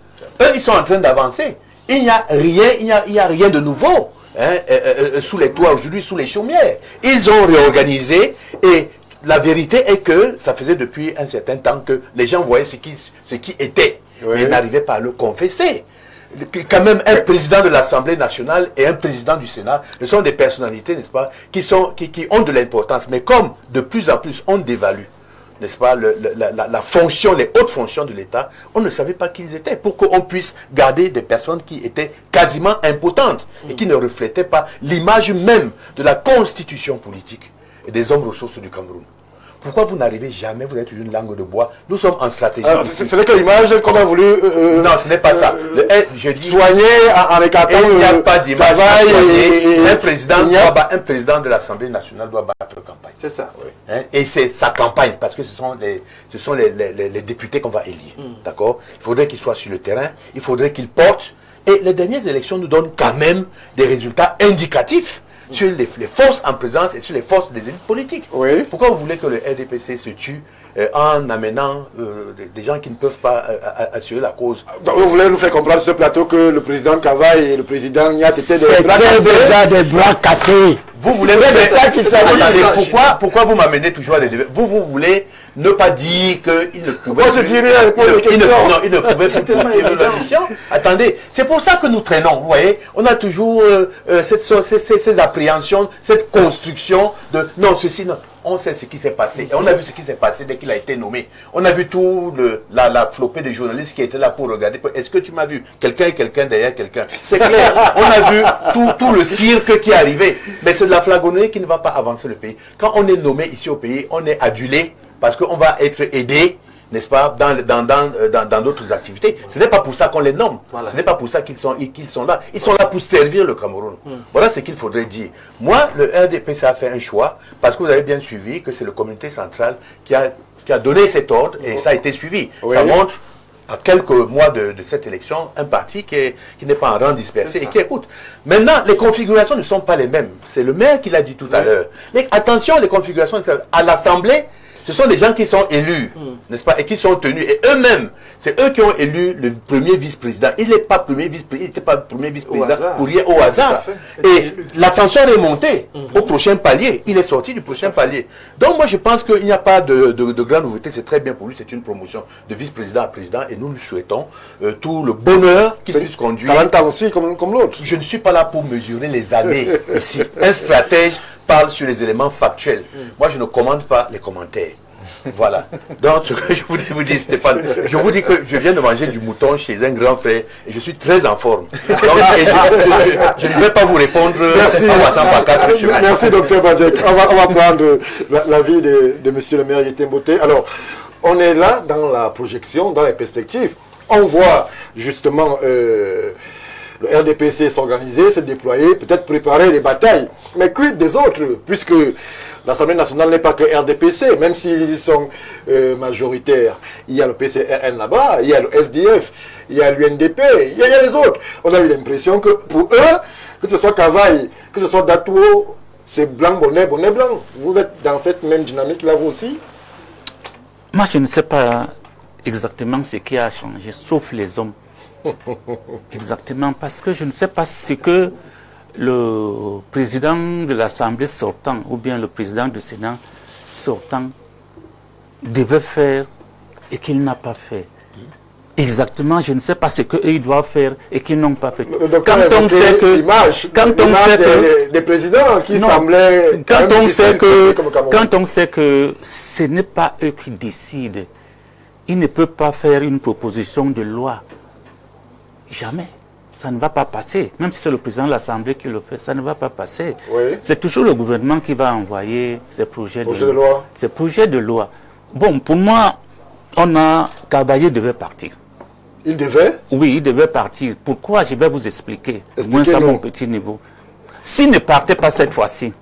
Eux, ils sont en train d'avancer. Il n'y a rien de nouveau sous les toits aujourd'hui, sous les chaumières. Ils ont réorganisé et la vérité est que ça faisait depuis un certain temps que les gens voyaient ce qui était. Oui. Mais n'arrivaient pas à le confesser. Quand même, un président de l'Assemblée nationale et un président du Sénat, ce sont des personnalités, n'est-ce pas, qui ont de l'importance. Mais comme de plus en plus on dévalue, n'est-ce pas, la fonction, les hautes fonctions de l'État, on ne savait pas qui ils étaient, pour qu'on puisse garder des personnes qui étaient quasiment impotentes et qui ne reflétaient pas l'image même de la constitution politique. des hommes ressources du Cameroun. Pourquoi vous n'arrivez jamais, vous êtes une langue de bois? Nous sommes en stratégie. Ce n'est que l'image qu'on a voulu... non, ce n'est pas ça. Je dis, soigner en écartant il n'y a pas d'image à soigner. Un président de l'Assemblée nationale doit battre campagne. C'est ça. Oui. Hein? Et c'est sa campagne, parce que ce sont les députés qu'on va élire. D'accord? Il faudrait qu'ils soient sur le terrain, il faudrait qu'ils portent. Et les dernières élections nous donnent quand même des résultats indicatifs sur les forces en présence et sur les forces des élites politiques. Oui. Pourquoi vous voulez que le RDPC se tue en amenant des gens qui ne peuvent pas assurer la cause? Donc vous voulez nous faire comprendre sur ce plateau que le président Kavaï et le président Niat étaient des bras déjà des bras cassés. Vous voulez ça qui s'appelle. Pourquoi vous m'amenez toujours à des débats? Vous voulez ne pas dire qu'il ne pouvait Moi, je dirais il ne pouvait plus poursuivre la mission. Attendez, c'est pour ça que nous traînons, vous voyez. On a toujours ces appréhensions, cette construction de non, ceci, non. On sait ce qui s'est passé. Et on a vu ce qui s'est passé dès qu'il a été nommé. On a vu tout la flopée de journalistes qui étaient là pour regarder. Est-ce que tu m'as vu? Quelqu'un et quelqu'un derrière quelqu'un. C'est clair. On a vu tout le cirque qui est arrivé. Mais c'est de la flagonnerie qui ne va pas avancer le pays. Quand on est nommé ici au pays, on est adulé parce qu'on va être aidé, n'est-ce pas, dans d'autres activités. Ce n'est pas pour ça qu'on les nomme. Voilà. Ce n'est pas pour ça qu'ils sont là. Ils sont là pour servir le Cameroun. Voilà ce qu'il faudrait dire. Moi, le RDPC a fait un choix, parce que vous avez bien suivi que c'est le comité central qui a donné cet ordre, et ça a été suivi. Oui. Ça montre, à quelques mois de cette élection, un parti qui n'est pas en rang dispersé et qui écoute. Maintenant, les configurations ne sont pas les mêmes. C'est le maire qui l'a dit tout à l'heure. Attention, les configurations à l'Assemblée, ce sont des gens qui sont élus, n'est-ce pas, et qui sont tenus. Et eux-mêmes, c'est eux qui ont élu le premier vice-président. Il n'est pas premier vice-président, il n'était pas premier vice-président pour rien au hasard. Et l'ascenseur est monté au prochain palier. Il est sorti du prochain palier. Donc moi, je pense qu'il n'y a pas de grande nouveauté. C'est très bien pour lui. C'est une promotion de vice-président à président. Et nous lui souhaitons tout le bonheur qu'il puisse conduire. 40 ans aussi, comme l'autre. Je ne suis pas là pour mesurer les années ici. Un stratège parle sur les éléments factuels. Moi, je ne commande pas les commentaires. Voilà. Donc, ce que je vous dis, Stéphane, je vous dis que je viens de manger du mouton chez un grand frère et je suis très en forme. Donc, je ne vais pas vous répondre en passant par 4 chevaux. Merci, docteur Badjek. On va prendre l'avis de monsieur le maire Yetim Boté. Alors, on est là dans la projection, dans les perspectives. On voit justement le RDPC s'organiser, se déployer, peut-être préparer les batailles. Mais quid des autres, puisque l'Assemblée nationale n'est pas que RDPC, même s'ils sont majoritaires. Il y a le PCRN là-bas, il y a le SDF, il y a l'UNDP, il y a les autres. On a eu l'impression que pour eux, que ce soit Kavaï, que ce soit Datuo, c'est blanc, bonnet, bonnet blanc. Vous êtes dans cette même dynamique-là, vous aussi? Moi, je ne sais pas exactement ce qui a changé, sauf les hommes. Exactement, parce que je ne sais pas ce que le président de l'Assemblée sortant ou bien le président du Sénat sortant devait faire et qu'il n'a pas fait. Exactement, je ne sais pas ce qu'eux doivent faire et qu'ils n'ont pas fait. Quand on sait que des présidents qui semblaient quand on sait que ce n'est pas eux qui décident, ils ne peuvent pas faire une proposition de loi. Jamais. Ça ne va pas passer. Même si c'est le président de l'Assemblée qui le fait, ça ne va pas passer. Oui. C'est toujours le gouvernement qui va envoyer ces projets de loi. Ces projets de loi. Bon, pour moi, Kavaï devait partir. Il devait? Oui, il devait partir. Pourquoi? Je vais vous expliquer. Moins à mon petit niveau. S'il ne partait pas cette fois-ci,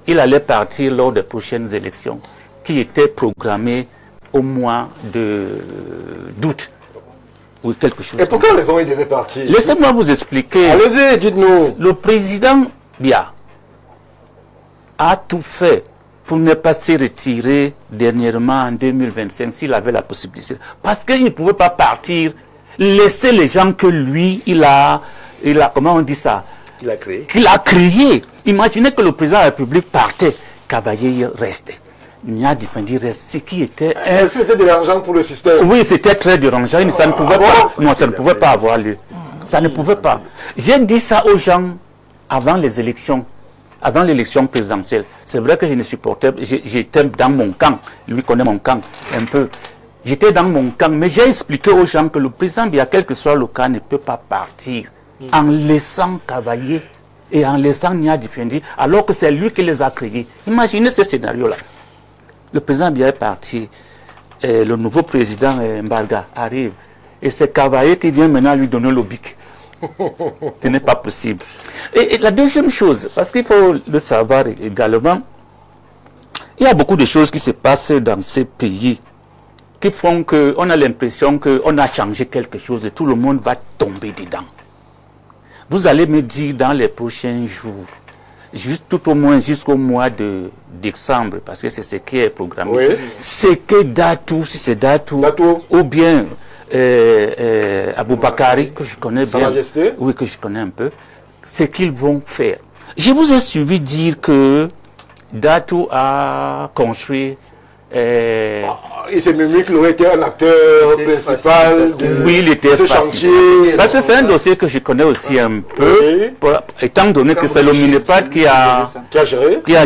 il allait partir lors des prochaines élections qui étaient programmées au mois d'août. Oui, quelque chose. Et pour quelle raison il devait partir? Laissez-moi vous expliquer. Allez-y, dites-nous. Le président Biya a tout fait pour ne pas se retirer dernièrement en 2025 s'il avait la possibilité. Parce qu'il ne pouvait pas partir, laisser les gens que lui, il a comment on dit ça? Il a créé. Qu'il a créé. Imaginez que le président de la République partait, Kavaï restait. Nia Difendi reste, ce qui était... Est-ce que c'était dérangeant pour le système? Oui, c'était très dérangeant. Ça ne pouvait pas. Non, ça ne pouvait pas avoir lieu. Ça ne pouvait pas. J'ai dit ça aux gens avant les élections, avant l'élection présidentielle. C'est vrai que je ne supportais pas. J'étais dans mon camp. Lui connaît mon camp un peu. J'étais dans mon camp, mais j'ai expliqué aux gens que le président, bien quel que soit le cas, ne peut pas partir en laissant Kavaï et en laissant Nia Difendi, alors que c'est lui qui les a créés. Imaginez ce scénario-là. Le président Biya est parti, et le nouveau président Mbarga arrive, et c'est Cavaillé qui vient maintenant lui donner le bic. Ce n'est pas possible. Et la deuxième chose, parce qu'il faut le savoir également, il y a beaucoup de choses qui se passent dans ces pays qui font qu'on a l'impression qu'on a changé quelque chose et tout le monde va tomber dedans. Vous allez me dire dans les prochains jours, juste tout au moins jusqu'au mois de décembre, parce que c'est ce qui est programmé, oui. C'est que Datou, si c'est Datou, ou bien Aboubakari, que je connais bien, oui, que je connais un peu, ce qu'ils vont faire. Je vous ai suivi dire que Datou a construit... il s'est même qu'il aurait été un acteur principal de ce chantier. Parce que c'est un dossier que je connais aussi un peu, étant donné que c'est le Minepad qui a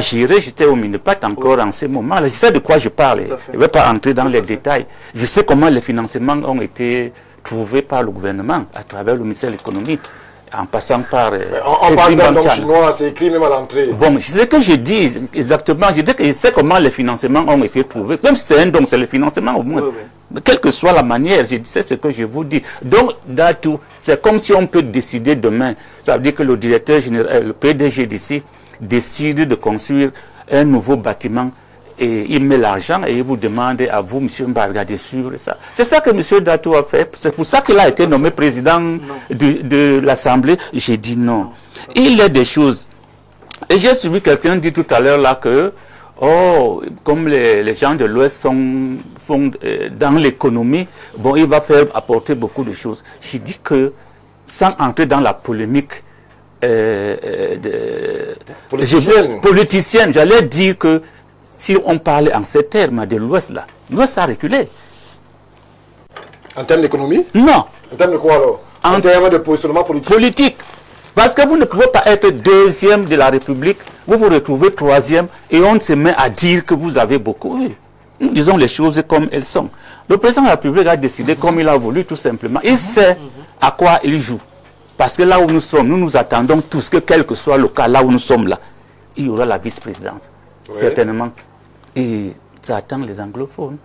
géré. J'étais au Minepad encore en ce moment. Je sais de quoi je parle. Je ne vais pas entrer dans les détails. Je sais comment les financements ont été trouvés par le gouvernement à travers le ministère de l'économie, en passant par... on parle d'un nom chinois, c'est écrit même à l'entrée. Bon, c'est ce que je dis exactement. Je dis que je sais comment les financements ont été trouvés. Même si c'est un don, c'est le financement au moins. Mais quelle que soit la manière, je sais ce que je vous dis. Donc, Datou, c'est comme si on peut décider demain. Ça veut dire que le directeur général, le PDG d'ici, décide de construire un nouveau bâtiment. Et il met l'argent et il vous demande à vous, M. Mbarga, de suivre ça. C'est ça que M. Datou a fait. C'est pour ça qu'il a été nommé président de l'Assemblée. J'ai dit non. Il y a des choses. Et j'ai suivi quelqu'un dire tout à l'heure là que, comme les gens de l'Ouest font dans l'économie, bon, il va faire apporter beaucoup de choses. J'ai dit que, sans entrer dans la polémique politicienne, j'allais dire que si on parlait en ces termes de l'Ouest, là, l'Ouest a reculé. En termes d'économie? Non. En termes de quoi alors? En termes de positionnement politique? Politique. Parce que vous ne pouvez pas être deuxième de la République, vous vous retrouvez troisième et on se met à dire que vous avez beaucoup. Oui. Nous disons les choses comme elles sont. Le président de la République a décidé comme il a voulu, tout simplement. Il sait à quoi il joue. Parce que là où nous sommes, nous nous attendons tous que quel que soit le cas, là où nous sommes là, il y aura la vice-présidence. Oui. Certainement. Et ça attend les anglophones.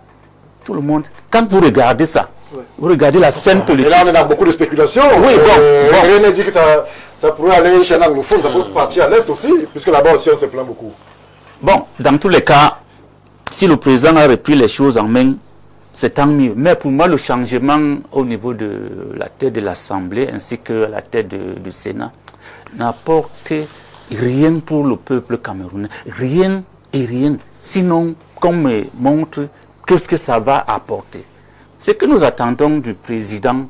Tout le monde. Quand vous regardez ça, vous regardez la scène politique. Et là, on est dans beaucoup de spéculations. Oui, bon. Rien ne dit que ça pourrait aller chez l'anglophone, ça pourrait partir à l'Est aussi, puisque là-bas aussi, on se plaint beaucoup. Bon, dans tous les cas, si le président a repris les choses en main, c'est tant mieux. Mais pour moi, le changement au niveau de la tête de l'Assemblée ainsi que la tête du Sénat n'apporte rien pour le peuple camerounais. Rien et rien. Sinon, qu'on me montre qu'est-ce que ça va apporter. Ce que nous attendons du président,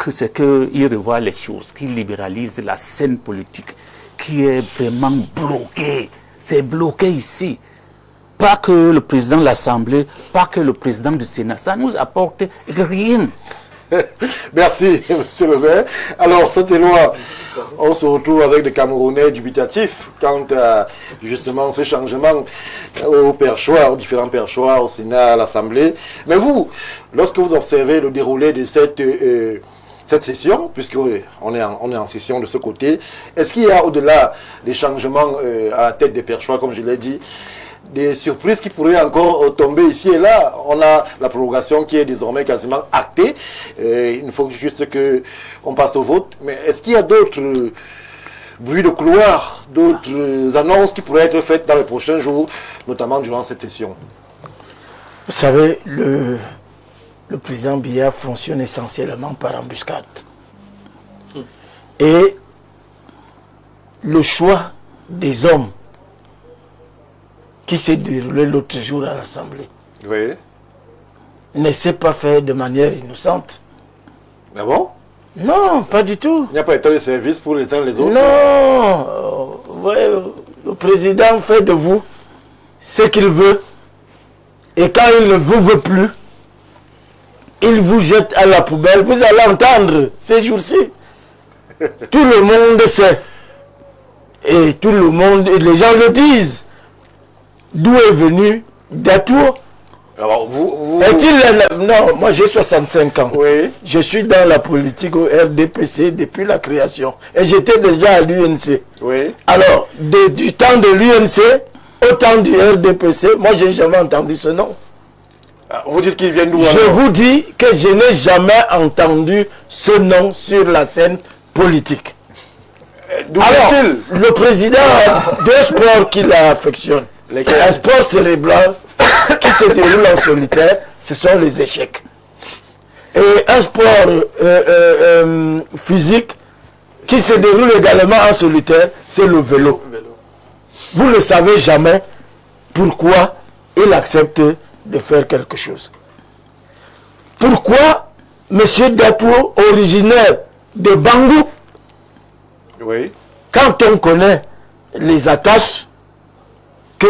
c'est qu'il revoie les choses, qu'il libéralise la scène politique qui est vraiment bloquée. C'est bloqué ici. Pas que le président de l'Assemblée, pas que le président du Sénat. Ça nous apporte rien. Merci, M. le maire. Alors, cette loi, on se retrouve avec des Camerounais dubitatifs quant à justement ce changement aux perchoirs, aux différents perchoirs, au Sénat, à l'Assemblée. Mais vous, lorsque vous observez le déroulé de cette session, puisqu'on est en session de ce côté, est-ce qu'il y a au-delà des changements à la tête des perchoirs, comme je l'ai dit, des surprises qui pourraient encore tomber ici et là? On a la prorogation qui est désormais quasiment actée. Il faut juste qu'on passe au vote. Mais est-ce qu'il y a d'autres bruits de couloir, d'autres annonces qui pourraient être faites dans les prochains jours, notamment durant cette session? Vous savez, le président Biya fonctionne essentiellement par embuscade. Et le choix des hommes qui s'est déroulé l'autre jour à l'Assemblée ne s'est pas fait de manière innocente. Ah bon? Non, pas du tout. Il n'y a pas état de service pour les uns et les autres? Non. Le président fait de vous ce qu'il veut. Et quand il ne vous veut plus, il vous jette à la poubelle. Vous allez entendre ces jours-ci. Tout le monde sait. Et tout le monde, les gens le disent. D'où est venu Datou? Alors, Non, moi j'ai 65 ans. Oui. Je suis dans la politique au RDPC depuis la création. Et j'étais déjà à l'UNC. Oui. Alors, du temps de l'UNC au temps du RDPC, moi j'ai jamais entendu ce nom. Vous dites qu'il vient d'où? Je vous dis que je n'ai jamais entendu ce nom sur la scène politique. D'où Alors, vient-il? le président a deux sports qu'il affectionne. Un sport cérébral qui se déroule en solitaire, ce sont les échecs. Et un sport physique qui se déroule également en solitaire, c'est le vélo. Vous ne savez jamais pourquoi il accepte de faire quelque chose. Pourquoi M. Datou, originaire de Bangou, Oui. quand on connaît les attaches que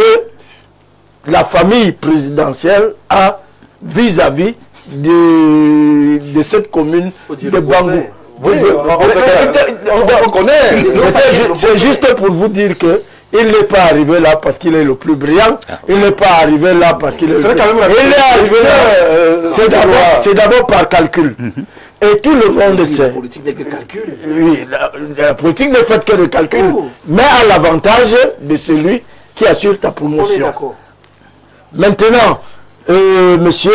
la famille présidentielle a vis-à-vis de cette commune de Bangou. Oui, on connaît. C'est juste pour vous dire que il n'est pas arrivé là parce qu'il est le plus brillant. Il n'est pas arrivé là parce qu'il est le plus... Il est arrivé là. C'est d'abord par calcul. Et tout le monde sait. La politique n'est que calcul. Oui, la politique n'est faite que de calcul. Mais à l'avantage de celui qui assure ta On est promotion. d'accord. Maintenant, monsieur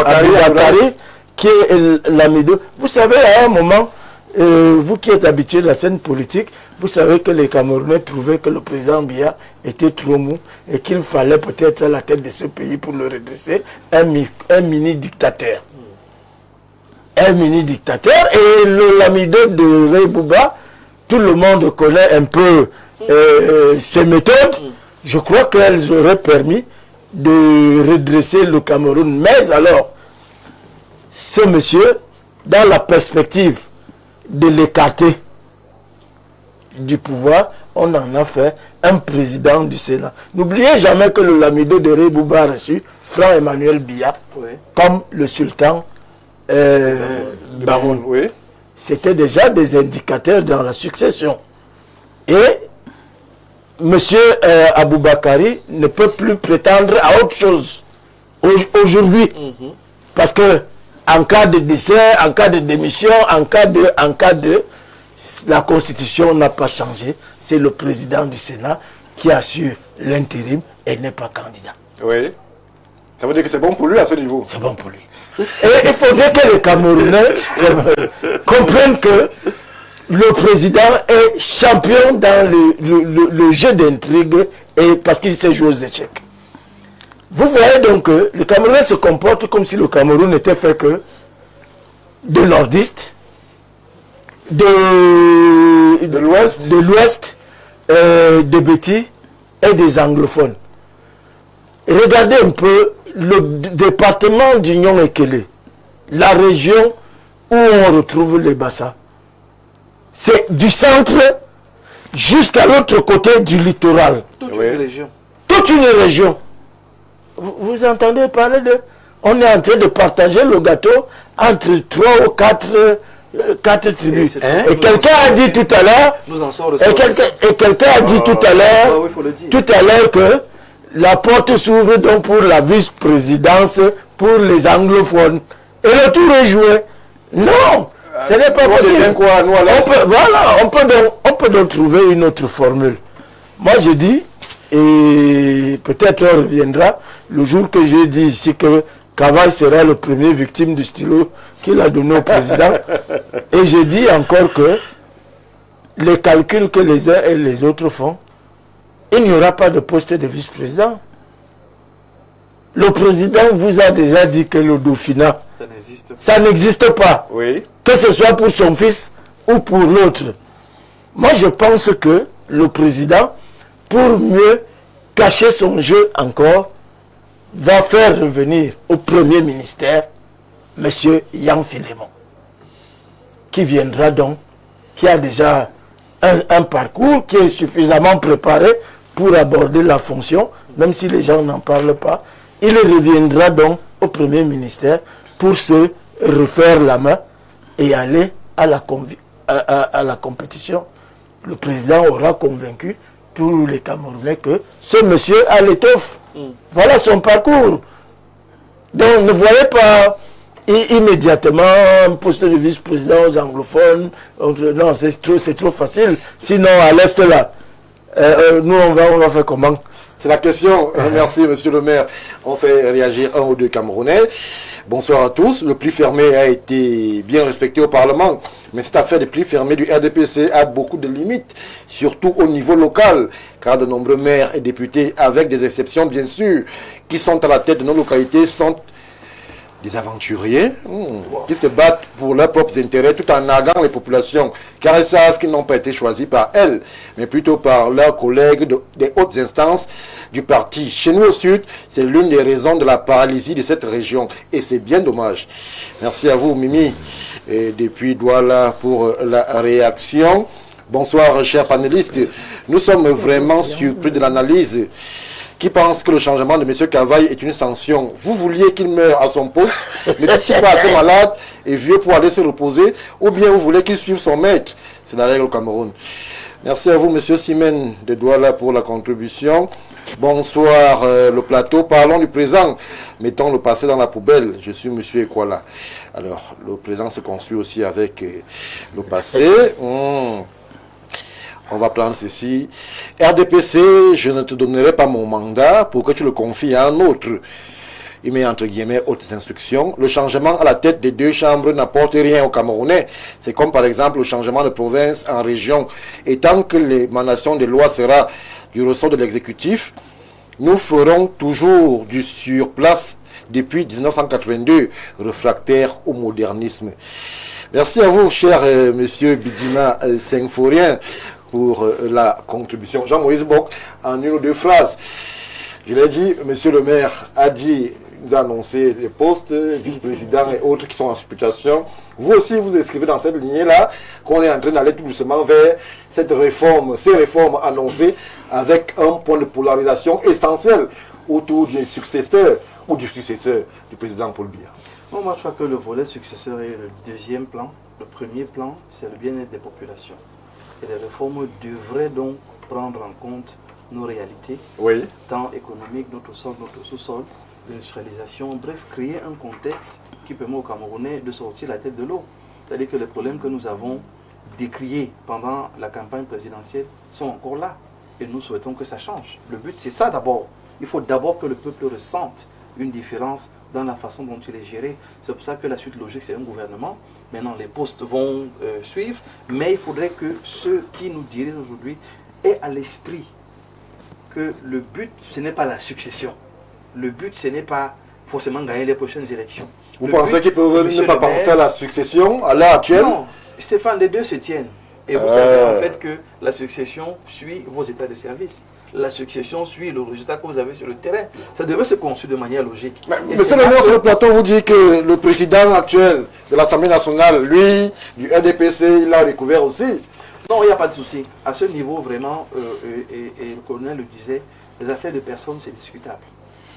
Aboubakari, qui est l'ami de... Vous savez, à un moment, vous qui êtes habitué de la scène politique, vous savez que les Camerounais trouvaient que le président Biya était trop mou et qu'il fallait peut-être à la tête de ce pays pour le redresser un mini-dictateur. Un mini-dictateur. Et l'amido de Rey Bouba, tout le monde connaît un peu ses méthodes. Je crois qu'elles auraient permis de redresser le Cameroun. Mais alors, ce monsieur, dans la perspective de l'écarter du pouvoir, on en a fait un président du Sénat. N'oubliez jamais que le lamido de Rey Bouba a reçu Franck-Emmanuel Biya comme le sultan Baroun. Oui. C'était déjà des indicateurs dans la succession. Et M. Aboubakari ne peut plus prétendre à autre chose aujourd'hui. Parce que en cas de décès, en cas de démission, en cas de la Constitution n'a pas changé. C'est le président du Sénat qui assure l'intérim et n'est pas candidat. Oui. Ça veut dire que c'est bon pour lui à ce niveau. C'est bon pour lui. Et il faudrait que les Camerounais comprennent que le président est champion dans le jeu d'intrigue et parce qu'il sait jouer aux échecs. Vous voyez donc que les Camerounais se comportent comme si le Cameroun n'était fait que de nordistes, de l'ouest, des Bétis et des anglophones. Et regardez un peu le département d'Union Ekele, la région où on retrouve les Bassa. C'est du centre jusqu'à l'autre côté du littoral. Toute une région. Toute une région. Vous entendez parler de... On est en train de partager le gâteau entre 3 ou 4 tribus. Et quelqu'un a dit tout à l'heure... Et quelqu'un a dit tout à l'heure que la porte s'ouvre donc pour la vice-présidence pour les anglophones. Et le tour est joué. Non, ce n'est pas possible. On peut donc trouver une autre formule. Moi je dis, et peut-être on reviendra, le jour que j'ai dit ici que Kavaï sera le premier victime du stylo qu'il a donné au président. Et je dis encore que les calculs que les uns et les autres font, il n'y aura pas de poste de vice-président. Le président vous a déjà dit que le Dauphinat, ça n'existe pas. Oui. Que ce soit pour son fils ou pour l'autre. Moi, je pense que le président, pour mieux cacher son jeu encore, va faire revenir au premier ministère M. Yan Filemon, qui viendra donc, qui a déjà un parcours, qui est suffisamment préparé pour aborder la fonction, même si les gens n'en parlent pas. Il reviendra donc au premier ministère pour se refaire la main et aller à la compétition. Le président aura convaincu tous les Camerounais que ce monsieur a l'étoffe. Voilà son parcours. Donc ne voyez pas immédiatement un poste de vice-président aux anglophones. Non, c'est trop facile. Sinon, à l'Est là, nous on va faire comment? C'est la question. Merci, monsieur le maire. On fait réagir un ou deux Camerounais. Bonsoir à tous. Le pli fermé a été bien respecté au Parlement, mais cette affaire de pli fermé du RDPC a beaucoup de limites, surtout au niveau local, car de nombreux maires et députés, avec des exceptions bien sûr, qui sont à la tête de nos localités, sont des aventuriers qui se battent pour leurs propres intérêts tout en narguant les populations, car ils savent qu'ils n'ont pas été choisis par elles, mais plutôt par leurs collègues des hautes instances du parti. Chez nous au Sud, c'est l'une des raisons de la paralysie de cette région, et c'est bien dommage. Merci à vous, Mimi, et depuis Douala pour la réaction. Bonsoir, chers panélistes. Nous sommes vraiment surpris de l'analyse qui pense que le changement de M. Cavaille est une sanction. Vous vouliez qu'il meure à son poste, n'était-il pas assez malade et vieux pour aller se reposer, ou bien vous voulez qu'il suive son maître? C'est la règle au Cameroun. Merci à vous, M. Simen de Douala, pour la contribution. Bonsoir, le plateau. Parlons du présent. Mettons le passé dans la poubelle. Je suis M. Ekwala. Alors, le présent se construit aussi avec le passé. On va prendre ceci. RDPC, je ne te donnerai pas mon mandat pour que tu le confies à un autre. Il met entre guillemets hautes instructions. Le changement à la tête des deux chambres n'apporte rien aux Camerounais. C'est comme par exemple le changement de province en région. Et tant que l'émanation des lois sera du ressort de l'exécutif, nous ferons toujours du surplace depuis 1982, réfractaire au modernisme. Merci à vous, cher monsieur Bidima Senforien, pour la contribution. Jean-Moïse Bock, en une ou deux phrases. Je l'ai dit, monsieur le maire a dit, nous a annoncé les postes, vice-présidents et autres qui sont en supputation. Vous aussi, vous inscrivez dans cette lignée-là, qu'on est en train d'aller tout doucement vers cette réforme, ces réformes annoncées, avec un point de polarisation essentiel autour des successeurs ou du successeur du président Paul Biya. Bon, moi, je crois que le volet successeur est le deuxième plan. Le premier plan, c'est le bien-être des populations. Et les réformes devraient donc prendre en compte nos réalités, tant économiques, notre sol, notre sous-sol, l'industrialisation, bref, créer un contexte qui permet aux Camerounais de sortir la tête de l'eau. C'est-à-dire que les problèmes que nous avons décriés pendant la campagne présidentielle sont encore là. Et nous souhaitons que ça change. Le but, c'est ça d'abord. Il faut d'abord que le peuple ressente une différence dans la façon dont il est géré. C'est pour ça que la suite logique, c'est un gouvernement. Maintenant, les postes vont suivre, mais il faudrait que ceux qui nous dirigent aujourd'hui aient à l'esprit que le but, ce n'est pas la succession. Le but, ce n'est pas forcément gagner les prochaines élections. Vous pensez qu'ils peuvent ne pas penser à la succession à l'heure actuelle? Non, Stéphane, les deux se tiennent. Et vous savez en fait que la succession suit vos états de service. La succession suit le résultat que vous avez sur le terrain. Ça devait se construire de manière logique. Monsieur le maire, sur le plateau, vous dit que le président actuel de l'Assemblée nationale, lui, du RDPC, il l'a découvert aussi. Non, il n'y a pas de souci. À ce niveau, vraiment, et le colonel le disait, les affaires de personnes, c'est discutable.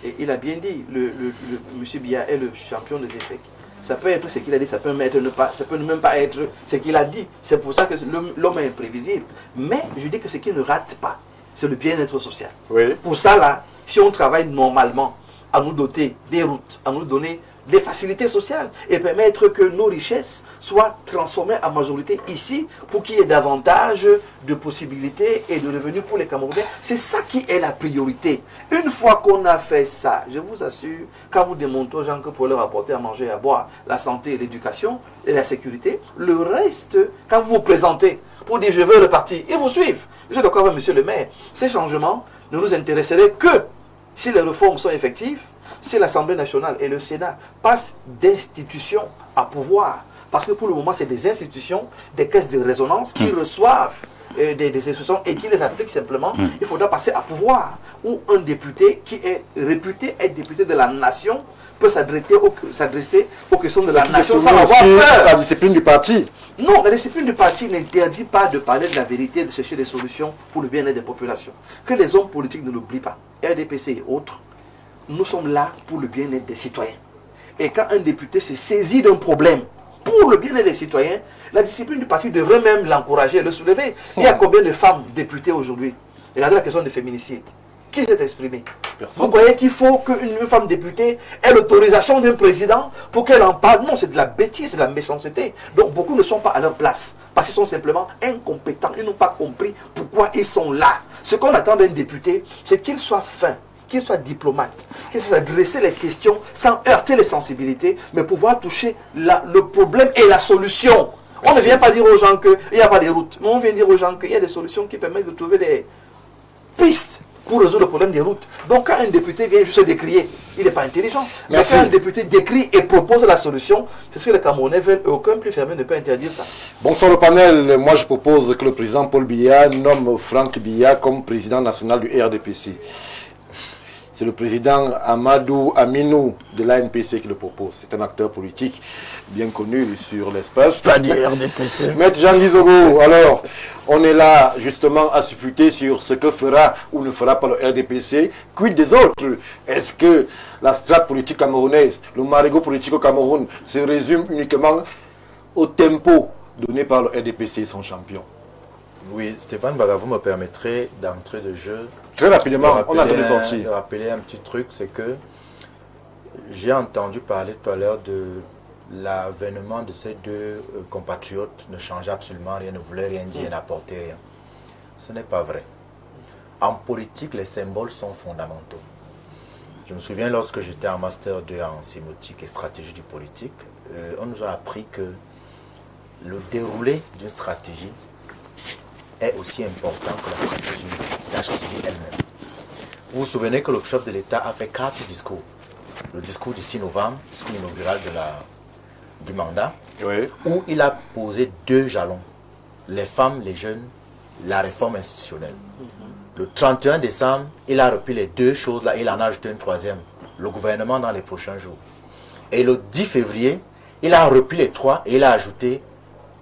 Et il a bien dit, M. Biya est le champion des échecs. Ça peut être ce qu'il a dit, ça peut ne même pas être ce qu'il a dit. C'est pour ça que l'homme est imprévisible. Mais je dis que ce qui ne rate pas, c'est le bien-être social. Oui. Pour ça, là, si on travaille normalement à nous doter des routes, à nous donner des facilités sociales et permettre que nos richesses soient transformées en majorité ici pour qu'il y ait davantage de possibilités et de revenus pour les Camerounais. C'est ça qui est la priorité. Une fois qu'on a fait ça, je vous assure, quand vous démontrez aux gens que pour leur apporter à manger et à boire, la santé, l'éducation et la sécurité, le reste, quand vous vous présentez pour dire je veux repartir, ils vous suivent. Je suis d'accord avec monsieur le maire. Ces changements ne nous intéresseraient que si les réformes sont effectives, si l'Assemblée nationale et le Sénat passent d'institutions à pouvoir. Parce que pour le moment, c'est des institutions, des caisses de résonance qui reçoivent des institutions et qui les appliquent simplement. Il faudra passer à pouvoir. Où un député qui est réputé être député de la nation peut s'adresser aux questions de la nation sans avoir peur. La discipline du parti. Non, la discipline du parti n'interdit pas de parler de la vérité, de chercher des solutions pour le bien-être des populations. Que les hommes politiques ne l'oublient pas. RDPC et autres, nous sommes là pour le bien-être des citoyens. Et quand un député se saisit d'un problème pour le bien-être des citoyens, la discipline du parti devrait même l'encourager, le soulever. Il y a combien de femmes députées aujourd'hui? Regardez la question des féminicides. Qui s'est exprimé? Personne. Vous croyez qu'il faut qu'une femme députée ait l'autorisation d'un président pour qu'elle en parle? Non, c'est de la bêtise, c'est de la méchanceté. Donc beaucoup ne sont pas à leur place parce qu'ils sont simplement incompétents. Ils n'ont pas compris pourquoi ils sont là. Ce qu'on attend d'un député, c'est qu'il soit fin, qu'il soit diplomate, qu'il soit adresser les questions sans heurter les sensibilités, mais pouvoir toucher le problème et la solution. On ne vient pas dire aux gens qu'il n'y a pas de route, mais on vient dire aux gens qu'il y a des solutions qui permettent de trouver des pistes pour résoudre le problème des routes. Donc quand un député vient juste décrier, il n'est pas intelligent. Mais Merci. quand un député décrit et propose la solution, c'est ce que les Camerounais veulent et aucun plus fermé ne peut interdire ça. Bonsoir le panel. Moi, je propose que le président Paul Biya nomme Franck Biya comme président national du RDPC. C'est le président Amadou Aminou de l'ANPC qui le propose. C'est un acteur politique bien connu sur l'espace. Pas du RDPC. Maître Jean-Guy Zogo, alors, on est là justement à supputer sur ce que fera ou ne fera pas le RDPC. Quid des autres? Est-ce que la strate politique camerounaise, le marigot politique au Cameroun se résume uniquement au tempo donné par le RDPC et son champion? Oui, Stéphane Baga, vous me permettrez d'entrer de jeu. Très rapidement, on a de sortir. rappeler un petit truc, c'est que j'ai entendu parler tout à l'heure de l'avènement de ces deux compatriotes ne changeait absolument rien, ne voulait rien dire, n'apportait rien. Ce n'est pas vrai. En politique, les symboles sont fondamentaux. Je me souviens lorsque j'étais en Master 2 en sémiotique et stratégie du politique, on nous a appris que le déroulé d'une stratégie est aussi important que la stratégie elle-même. Vous vous souvenez que le chef de l'État a fait 4 discours. Le discours du 6 novembre, discours inaugural du mandat, Oui. où il a posé 2 jalons. Les femmes, les jeunes, la réforme institutionnelle. Le 31 décembre, il a repris les 2 choses-là, il en a ajouté une 3e, le gouvernement dans les prochains jours. Et le 10 février, il a repris les 3 et il a ajouté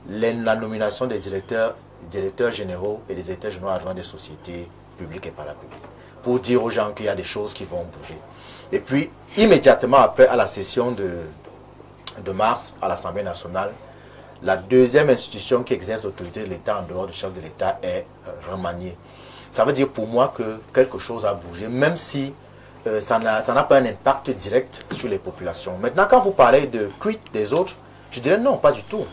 la nomination des directeurs généraux et des directeurs généraux adjoints des sociétés publiques et parapubliques, pour dire aux gens qu'il y a des choses qui vont bouger. Et puis, immédiatement après, à la session de mars, à l'Assemblée nationale, la 2e institution qui exerce l'autorité de l'État en dehors du chef de l'État est remaniée. Ça veut dire pour moi que quelque chose a bougé, même si ça n'a pas un impact direct sur les populations. Maintenant, quand vous parlez de quid des autres, je dirais non, pas du tout.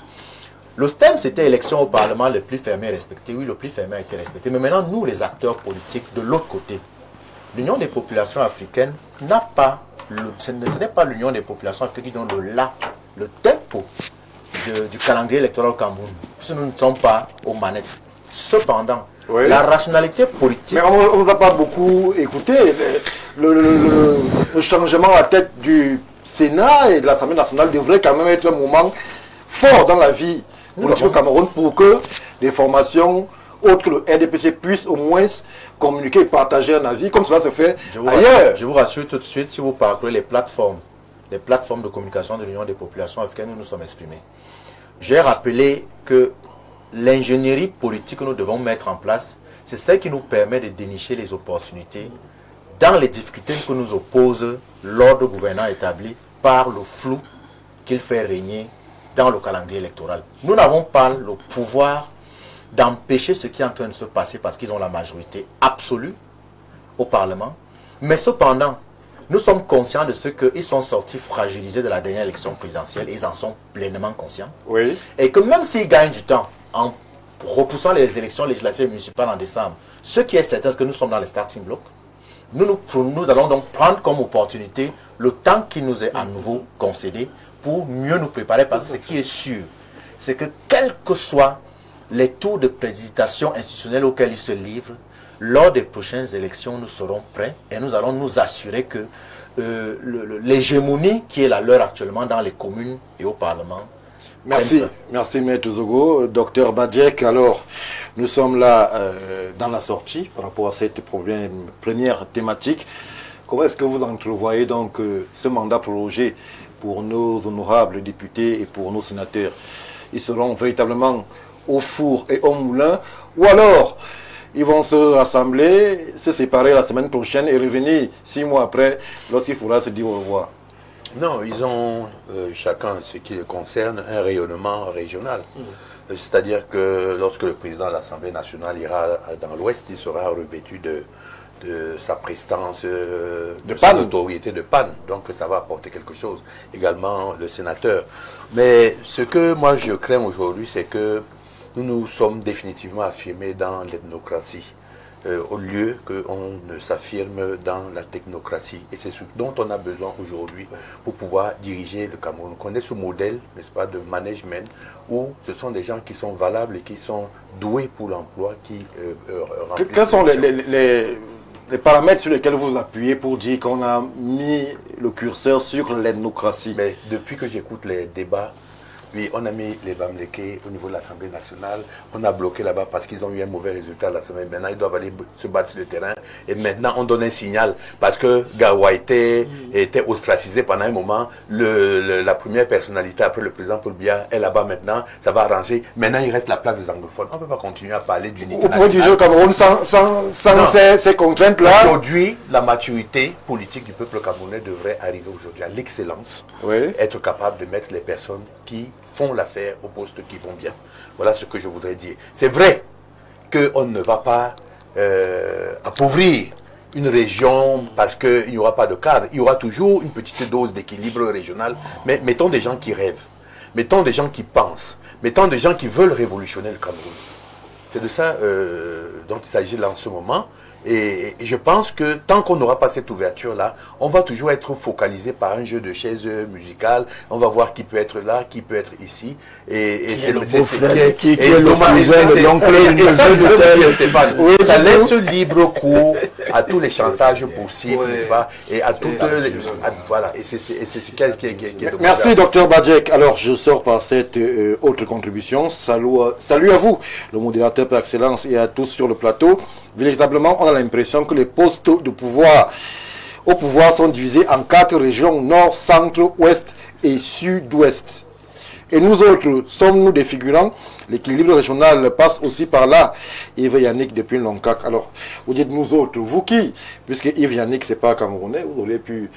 Le thème, c'était élection au Parlement le plus fermé et respecté. Oui, le plus fermé a été respecté. Mais maintenant, nous, les acteurs politiques, de l'autre côté, l'Union des populations africaines n'a pas, ce n'est pas l'Union des populations africaines qui donne le tempo du calendrier électoral au Cameroun. Puisque nous ne sommes pas aux manettes. Cependant, Oui. la rationalité politique... Mais on ne vous a pas beaucoup écouté. Le changement à la tête du Sénat et de l'Assemblée nationale devrait quand même être un moment fort dans la vie politique au Cameroun pour que les formations autres que le RDPC puissent au moins communiquer et partager un avis, comme cela se fait ailleurs. Je vous rassure tout de suite, si vous parcourez les plateformes de communication de l'Union des populations africaines, nous nous sommes exprimés. J'ai rappelé que l'ingénierie politique que nous devons mettre en place, c'est celle qui nous permet de dénicher les opportunités dans les difficultés que nous oppose l'ordre gouvernant établi par le flou qu'il fait régner dans le calendrier électoral. Nous n'avons pas le pouvoir d'empêcher ce qui est en train de se passer parce qu'ils ont la majorité absolue au Parlement. Mais cependant, nous sommes conscients de ce qu'ils sont sortis fragilisés de la dernière élection présidentielle. Ils en sont pleinement conscients. Oui. Et que même s'ils gagnent du temps en repoussant les élections législatives et municipales en décembre, ce qui est certain, c'est que nous sommes dans les starting blocks. Nous allons donc prendre comme opportunité le temps qui nous est à nouveau concédé pour mieux nous préparer, parce que ce qui est sûr, c'est que quels que soient les tours de précipitation institutionnelle auxquels ils se livrent, lors des prochaines élections, nous serons prêts et nous allons nous assurer que l'hégémonie qui est la leur actuellement dans les communes et au Parlement. Merci, merci Maître Zogo. Docteur Badiek, alors nous sommes là dans la sortie par rapport à cette première thématique. Comment est-ce que vous entrevoyez donc ce mandat prolongé pour nos honorables députés et pour nos sénateurs? Ils seront véritablement au four et au moulin, ou alors ils vont se rassembler, se séparer la semaine prochaine et revenir 6 mois après lorsqu'il faudra se dire au revoir? Non, ils ont chacun, ce qui les concerne, un rayonnement régional. C'est-à-dire que lorsque le président de l'Assemblée nationale ira dans l'Ouest, il sera revêtu de sa prestance, de son autorité de panne. Donc ça va apporter quelque chose. Également le sénateur. Mais ce que moi je crains aujourd'hui, c'est que nous nous sommes définitivement affirmés dans l'ethnocratie. Au lieu qu'on ne s'affirme dans la technocratie. Et c'est ce dont on a besoin aujourd'hui pour pouvoir diriger le Cameroun. On connaît ce modèle, n'est-ce pas, de management où ce sont des gens qui sont valables et qui sont doués pour l'emploi, qui remplissent. Quels sont les paramètres sur lesquels vous appuyez pour dire qu'on a mis le curseur sur l'ethnocratie? Mais depuis que j'écoute les débats, oui, on a mis les Bamlékés au niveau de l'Assemblée nationale. On a bloqué là-bas parce qu'ils ont eu un mauvais résultat à l'Assemblée. Maintenant, ils doivent aller se battre sur le terrain. Et maintenant, on donne un signal parce que Gawa était ostracisé pendant un moment. La première personnalité après le président Paul Biya est là-bas maintenant. Ça va arranger. Maintenant, il reste la place des anglophones. On ne peut pas continuer à parler d'unité. Vous pouvez diriger le Cameroun sans ces contraintes-là? Aujourd'hui, la maturité politique du peuple camerounais devrait arriver aujourd'hui à l'excellence. Oui. Être capable de mettre les personnes qui font l'affaire au poste qui vont bien. Voilà ce que je voudrais dire. C'est vrai qu'on ne va pas appauvrir une région parce qu'il n'y aura pas de cadre. Il y aura toujours une petite dose d'équilibre régional. Mais mettons des gens qui rêvent. Mettons des gens qui pensent. Mettons des gens qui veulent révolutionner le Cameroun. C'est de ça dont il s'agit là en ce moment. Et je pense que tant qu'on n'aura pas cette ouverture-là, on va toujours être focalisé par un jeu de chaises musicales. On va voir qui peut être là, qui peut être ici. Et c'est le beau-frère qui est le cousin de l'oncle. Et ça, je veux vous dire, Stéphane, ça laisse libre cours à tous les chantages possibles, n'est-ce pas? Et à toutes les... Voilà, et c'est ce qui est... Merci, Dr Badjek. Alors, je sors par cette autre contribution. Salut à vous, le modérateur par excellence, et à tous sur le plateau. Véritablement, on a l'impression que les postes au pouvoir sont divisés en 4 régions, nord, centre, ouest et sud-ouest. Et nous autres, sommes-nous des figurants? L'équilibre régional passe aussi par là. Yves Yannick depuis Loncac. Alors, vous dites nous autres, vous qui? Puisque Yves Yannick, c'est pas camerounais, vous auriez pu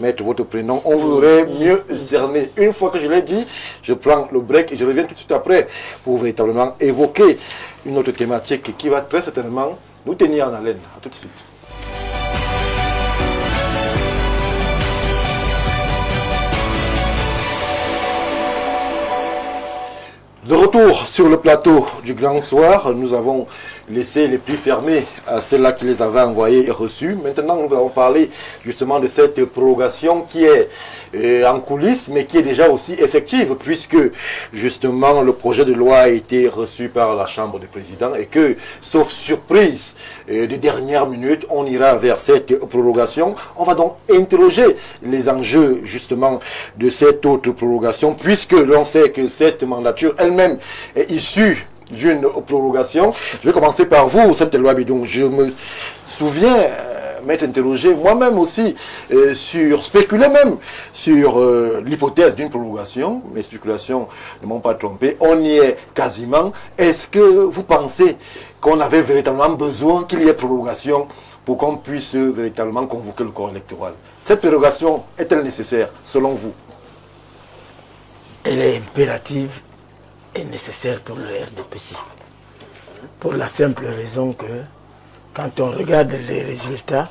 mettre votre prénom, on vous aurait mieux cerné. Une fois que je l'ai dit, je prends le break et je reviens tout de suite après pour véritablement évoquer une autre thématique qui va très certainement nous tenir en haleine. À tout de suite. De retour sur le plateau du Grand Soir, nous avons laissé les plis fermés à ceux-là qui les avaient envoyés et reçus. Maintenant, nous allons parler justement de cette prorogation qui est en coulisses, mais qui est déjà aussi effective, puisque justement le projet de loi a été reçu par la Chambre des présidents et que, sauf surprise des dernières minutes, on ira vers cette prorogation. On va donc interroger les enjeux justement de cette autre prorogation, puisque l'on sait que cette mandature elle-même est issue d'une prorogation. Je vais commencer par vous, Saint-Éloi Bidon. Je me souviens m'être interrogé moi-même aussi spéculer même sur l'hypothèse d'une prorogation. Mes spéculations ne m'ont pas trompé. On y est quasiment. Est-ce que vous pensez qu'on avait véritablement besoin qu'il y ait prorogation pour qu'on puisse véritablement convoquer le corps électoral? Cette prorogation est-elle nécessaire selon vous? Elle est impérative et nécessaire pour le RDPC. Pour la simple raison que quand on regarde les résultats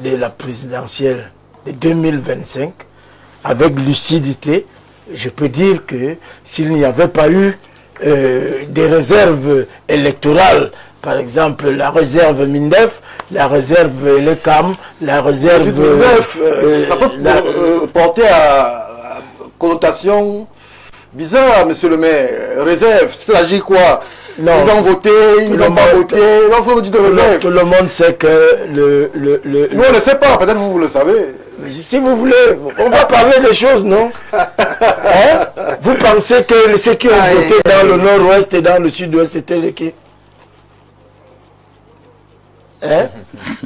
de la présidentielle de 2025, avec lucidité, je peux dire que s'il n'y avait pas eu des réserves électorales, par exemple la réserve MINDEF, la réserve LECAM, la réserve... MINDEF, ça peut porter à connotation bizarre, monsieur le maire. Réserve, il s'agit quoi? Non. Ils ont voté, ils n'ont pas voté. Non, faut me dire de réserve. Tout le monde sait que Nous, on ne sait pas, peut-être vous le savez. Si vous voulez, on va parler des choses, non? Hein? Vous pensez que ceux qui ont voté dans le nord-ouest et dans le sud-ouest, c'était lesquels? Hein?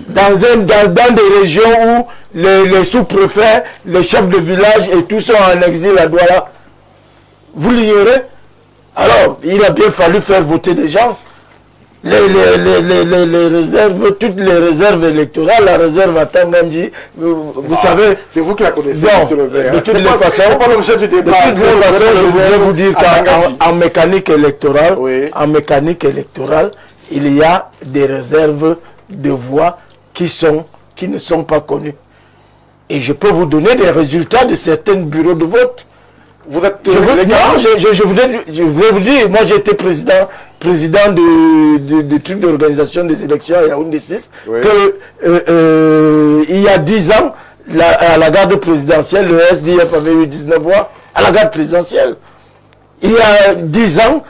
Dans des régions où les sous-préfets, les chefs de village et tous sont en exil à Douala. Vous l'ignorez? Alors, il a bien fallu faire voter des gens. les réserves, toutes les réserves électorales, la réserve à Tangandji, vous savez... C'est vous qui la connaissez, Bon, monsieur le maire. de toutes les façons, je voudrais vous dire qu'en mécanique électorale, Oui. en mécanique électorale, il y a des réserves de voix qui ne sont pas connues. Et je peux vous donner des résultats de certains bureaux de vote. Vous êtes... Je voulais vous dire, moi j'ai été président du truc d'organisation des élections à Yaoundé 6, Oui. que il y a 10 ans, à la garde présidentielle, le SDF avait eu 19 voix à la garde présidentielle. Il y a 10 ans,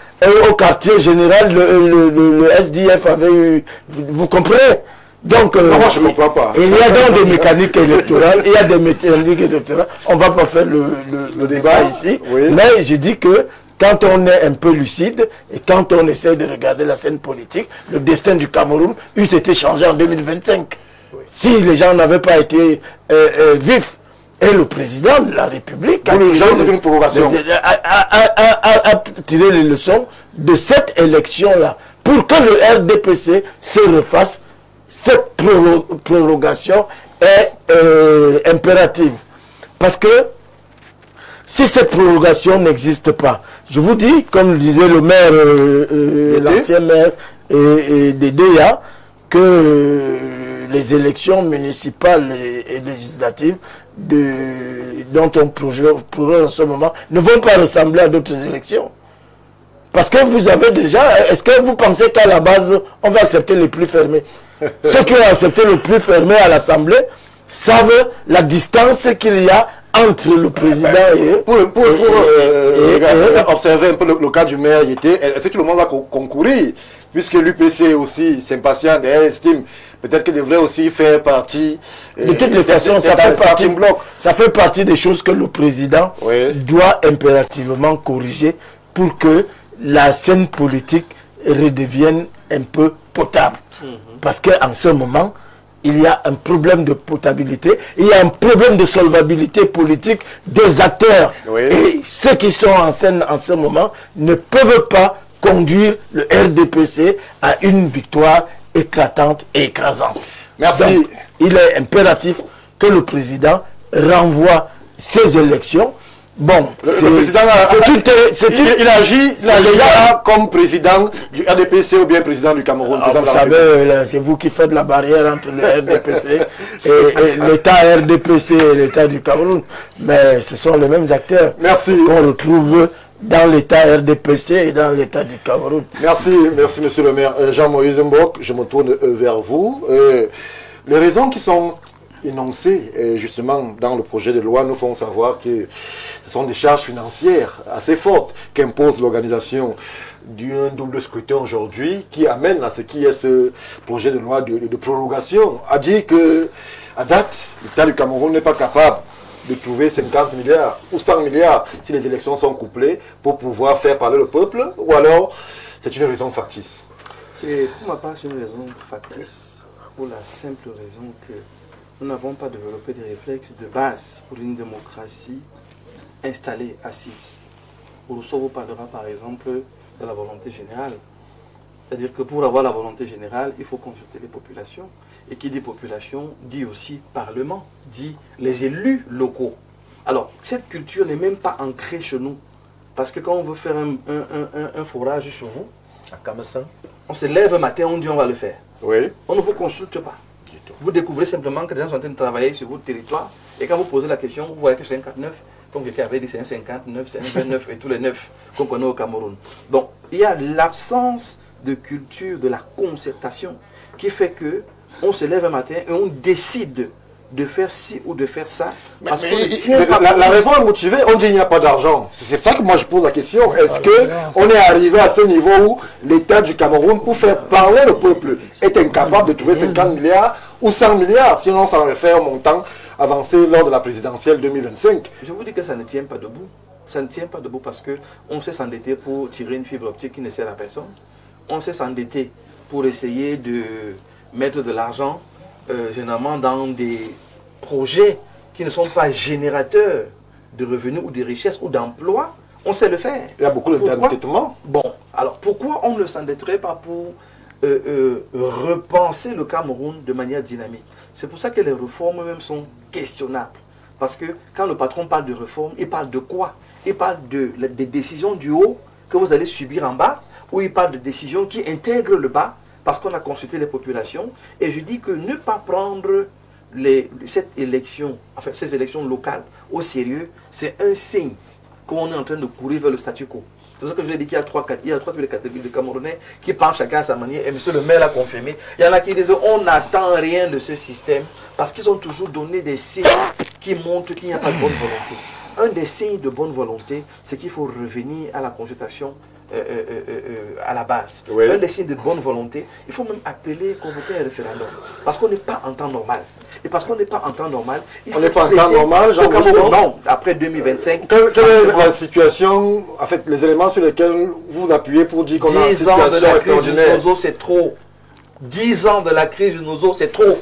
au quartier général, le SDF avait eu... Vous comprenez? Donc, moi, je ne comprends pas. Il y a donc des mécaniques électorales, il y a des mécaniques électorales. On ne va pas faire le débat ici, oui. mais je dis que quand on est un peu lucide et quand on essaie de regarder la scène politique, le destin du Cameroun eût été changé en 2025. Oui. Si les gens n'avaient pas été vifs. Et le président de la République a tiré les leçons de cette élection-là pour que le RDPC se refasse. Cette prolongation est impérative. Parce que si cette prolongation n'existe pas, je vous dis, comme le disait le maire, l'ancien maire des DEA, que les élections municipales et législatives dont on projette en ce moment ne vont pas ressembler à d'autres élections. Parce que vous avez déjà... Est-ce que vous pensez qu'à la base, on va accepter les plus fermés? Ceux qui ont accepté le plus fermé à l'Assemblée savent la distance qu'il y a entre le président et... Pour observer un peu le cas du maire, est-ce que tout le monde va concourir? Puisque l'UPC aussi s'impatiente et elle estime peut-être qu'elle devrait aussi faire partie... De toutes les façons, ça fait partie des choses que le président doit impérativement corriger pour que la scène politique redevienne un peu potable. Parce qu'en ce moment, il y a un problème de potabilité, il y a un problème de solvabilité politique des acteurs. Oui. Et ceux qui sont en scène en ce moment ne peuvent pas conduire le RDPC à une victoire éclatante et écrasante. Merci. Donc, il est impératif que le président renvoie ces élections. Bon, le président il agit comme président du RDPC ou bien président du Cameroun. Vous savez, c'est vous qui faites la barrière entre le RDPC et l'État RDPC et l'État du Cameroun. Mais ce sont les mêmes acteurs qu'on retrouve dans l'État RDPC et dans l'État du Cameroun. Merci monsieur le maire. Jean-Moïse Mbok, je me tourne vers vous. Les raisons qui sont énoncées justement dans le projet de loi nous font savoir que ce sont des charges financières assez fortes qu'impose l'organisation d'un double scrutin aujourd'hui qui amène à ce qui est ce projet de loi de prorogation. A dit que à date, l'État du Cameroun n'est pas capable de trouver 50 milliards ou 100 milliards si les élections sont couplées pour pouvoir faire parler le peuple, ou alors c'est une raison factice? Pour ma part, c'est une raison factice pour la simple raison que nous n'avons pas développé des réflexes de base pour une démocratie installée, assise. Rousseau vous parlera par exemple de la volonté générale. C'est-à-dire que pour avoir la volonté générale, il faut consulter les populations. Et qui dit population, dit aussi parlement, dit les élus locaux. Alors, cette culture n'est même pas ancrée chez nous. Parce que quand on veut faire un forage chez vous, à Kamassan, on se lève un matin, on dit on va le faire. Oui. On ne vous consulte pas. Vous découvrez simplement que des gens sont en train de travailler sur votre territoire et quand vous posez la question, vous voyez que c'est un 49, comme quelqu'un avait dit c'est un 59, c'est un 29 et tous les 9 qu'on connaît au Cameroun. Donc il y a l'absence de culture de la concertation qui fait que on se lève un matin et on décide de faire ci ou de faire ça. Parce la raison est motivée, on dit qu'il n'y a pas d'argent. C'est ça que moi je pose la question. Est-ce qu'on est arrivé à ce niveau où l'État du Cameroun, pour faire parler le peuple, est incapable de trouver 50 milliards ou 100 milliards, sinon ça va faire un montant avancé lors de la présidentielle 2025? Je vous dis que ça ne tient pas debout. Ça ne tient pas debout parce qu'on sait s'endetter pour tirer une fibre optique qui ne sert à personne. On sait s'endetter pour essayer de mettre de l'argent généralement dans des projets qui ne sont pas générateurs de revenus ou de richesses ou d'emplois. On sait le faire. Il y a beaucoup d'endettement. Bon, alors pourquoi on ne s'endetterait pas pour repenser le Cameroun de manière dynamique. C'est pour ça que les réformes même sont questionnables. Parce que quand le patron parle de réforme, il parle de quoi? Il parle des décisions du haut que vous allez subir en bas, ou il parle de décisions qui intègrent le bas, parce qu'on a consulté les populations. Et je dis que ne pas prendre cette élection, enfin ces élections locales au sérieux, c'est un signe qu'on est en train de courir vers le statu quo. C'est pour ça que je vous ai dit qu'il y a trois catégories de Camerounais qui pensent chacun à sa manière. Et M. le maire l'a confirmé. Il y en a qui disent on n'attend rien de ce système parce qu'ils ont toujours donné des signes qui montrent qu'il n'y a pas de bonne volonté. Un des signes de bonne volonté, c'est qu'il faut revenir à la consultation à la base. Oui. Un des signes de bonne volonté, il faut même appeler, convoquer un référendum. Parce qu'on n'est pas en temps normal. Et parce qu'on n'est pas en temps normal, il faut On n'est pas en traiter temps normal, Jean au Cameroun. Bouchon. Non, après 2025. Quelle est la situation, en fait, les éléments sur lesquels vous appuyez pour dire qu'on a une 10 ans de situation la crise du extraordinaire? Nozo, c'est trop. 10 ans de la crise du Nozo, c'est trop.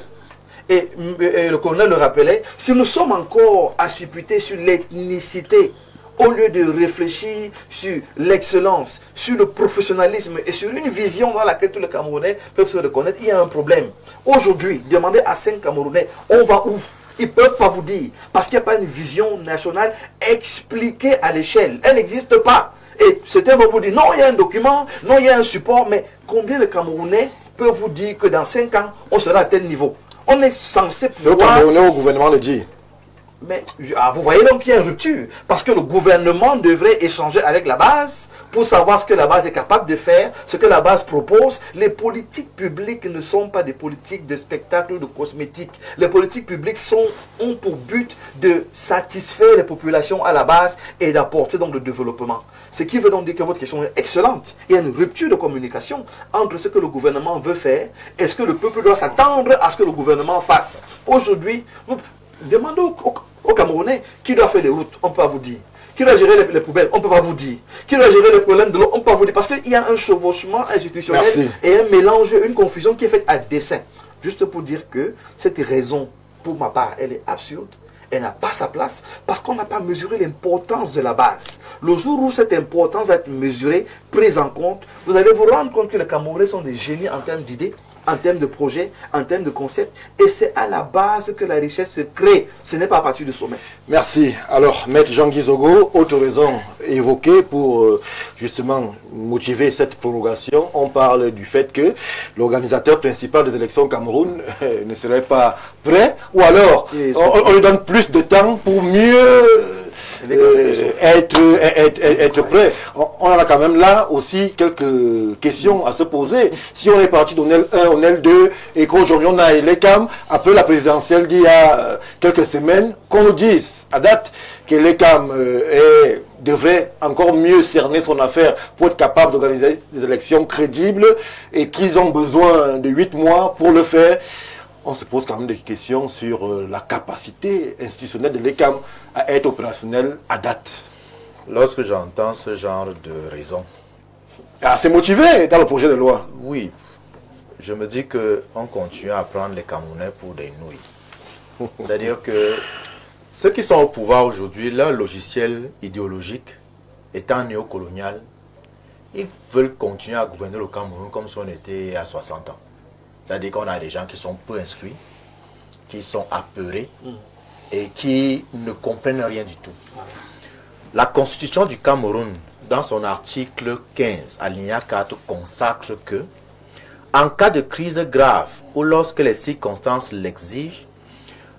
Et le colonel le rappelait, si nous sommes encore à supputer sur l'ethnicité, au lieu de réfléchir sur l'excellence, sur le professionnalisme et sur une vision dans laquelle tous les Camerounais peuvent se reconnaître, il y a un problème. Aujourd'hui, demandez à 5 Camerounais, on va où? Ils ne peuvent pas vous dire, parce qu'il n'y a pas une vision nationale expliquée à l'échelle. Elle n'existe pas. Et certains vont vous dire, non, il y a un document, non, il y a un support, mais combien de Camerounais peuvent vous dire que dans 5 ans, on sera à tel niveau? On est censé Le pouvoir... Camerounais au gouvernement le dit. Mais vous voyez donc qu'il y a une rupture. Parce que le gouvernement devrait échanger avec la base pour savoir ce que la base est capable de faire, ce que la base propose. Les politiques publiques ne sont pas des politiques de spectacle ou de cosmétiques. Les politiques publiques ont pour but de satisfaire les populations à la base et d'apporter donc le développement. Ce qui veut donc dire que votre question est excellente. Il y a une rupture de communication entre ce que le gouvernement veut faire et ce que le peuple doit s'attendre à ce que le gouvernement fasse. Aujourd'hui, vous demandez aux Camerounais qui doit faire les routes, on ne peut pas vous dire. Qui doit gérer les poubelles, on ne peut pas vous dire. Qui doit gérer les problèmes de l'eau, on ne peut pas vous dire. Parce qu'il y a un chevauchement institutionnel. Merci. Et un mélange, une confusion qui est faite à dessein. Juste pour dire que cette raison, pour ma part, elle est absurde. Elle n'a pas sa place parce qu'on n'a pas mesuré l'importance de la base. Le jour où cette importance va être mesurée, prise en compte, vous allez vous rendre compte que les Camerounais sont des génies en termes d'idées, en termes de projets, en termes de concepts. Et c'est à la base que la richesse se crée. Ce n'est pas à partir du sommet. Merci. Alors, Maître Jean-Guy Zogo, autre raison évoquée pour justement motiver cette prorogation, on parle du fait que l'organisateur principal des élections au Cameroun ne serait pas prêt, ou alors on lui donne plus de temps pour mieux être prêt. On a quand même là aussi quelques questions à se poser. Si on est parti d'ONEL 1, ONEL 2 et qu'aujourd'hui on a l'ECAM, après la présidentielle d'il y a quelques semaines, qu'on nous dise à date que l'ECAM devrait encore mieux cerner son affaire pour être capable d'organiser des élections crédibles et qu'ils ont besoin de 8 mois pour le faire. On se pose quand même des questions sur la capacité institutionnelle de l'ECAM à être opérationnel à date. Lorsque j'entends ce genre de raison, c'est motivé dans le projet de loi. Oui, je me dis qu'on continue à prendre les Camerounais pour des nouilles. C'est-à-dire que ceux qui sont au pouvoir aujourd'hui, leur logiciel idéologique étant néocolonial, ils veulent continuer à gouverner le Cameroun comme si on était à 60 ans. C'est-à-dire qu'on a des gens qui sont peu instruits, qui sont apeurés et qui ne comprennent rien du tout. La constitution du Cameroun, dans son article 15, alinéa 4, consacre que, en cas de crise grave ou lorsque les circonstances l'exigent,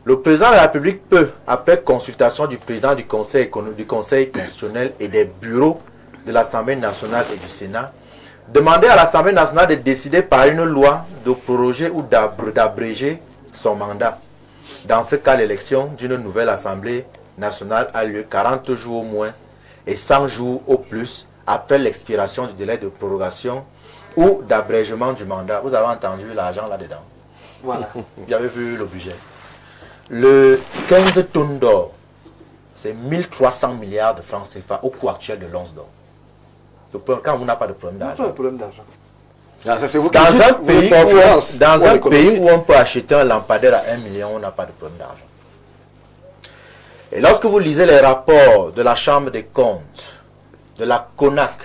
le président de la République peut, après consultation du président du Conseil constitutionnel et des bureaux de l'Assemblée nationale et du Sénat, demander à l'Assemblée nationale de décider par une loi de proroger ou d'abréger son mandat. Dans ce cas, l'élection d'une nouvelle Assemblée nationale a lieu 40 jours au moins et 100 jours au plus après l'expiration du délai de prorogation ou d'abrégement du mandat. Vous avez entendu l'argent là-dedans. Voilà. Vous avez vu le budget. Le 15 tonnes d'or, c'est 1300 milliards de francs CFA au coût actuel de l'once d'or. Quand on n'a pas de problème d'argent. Dans un pays où on peut acheter un lampadaire à 1 million, on n'a pas de problème d'argent. Et lorsque vous lisez les rapports de la Chambre des comptes, de la CONAC,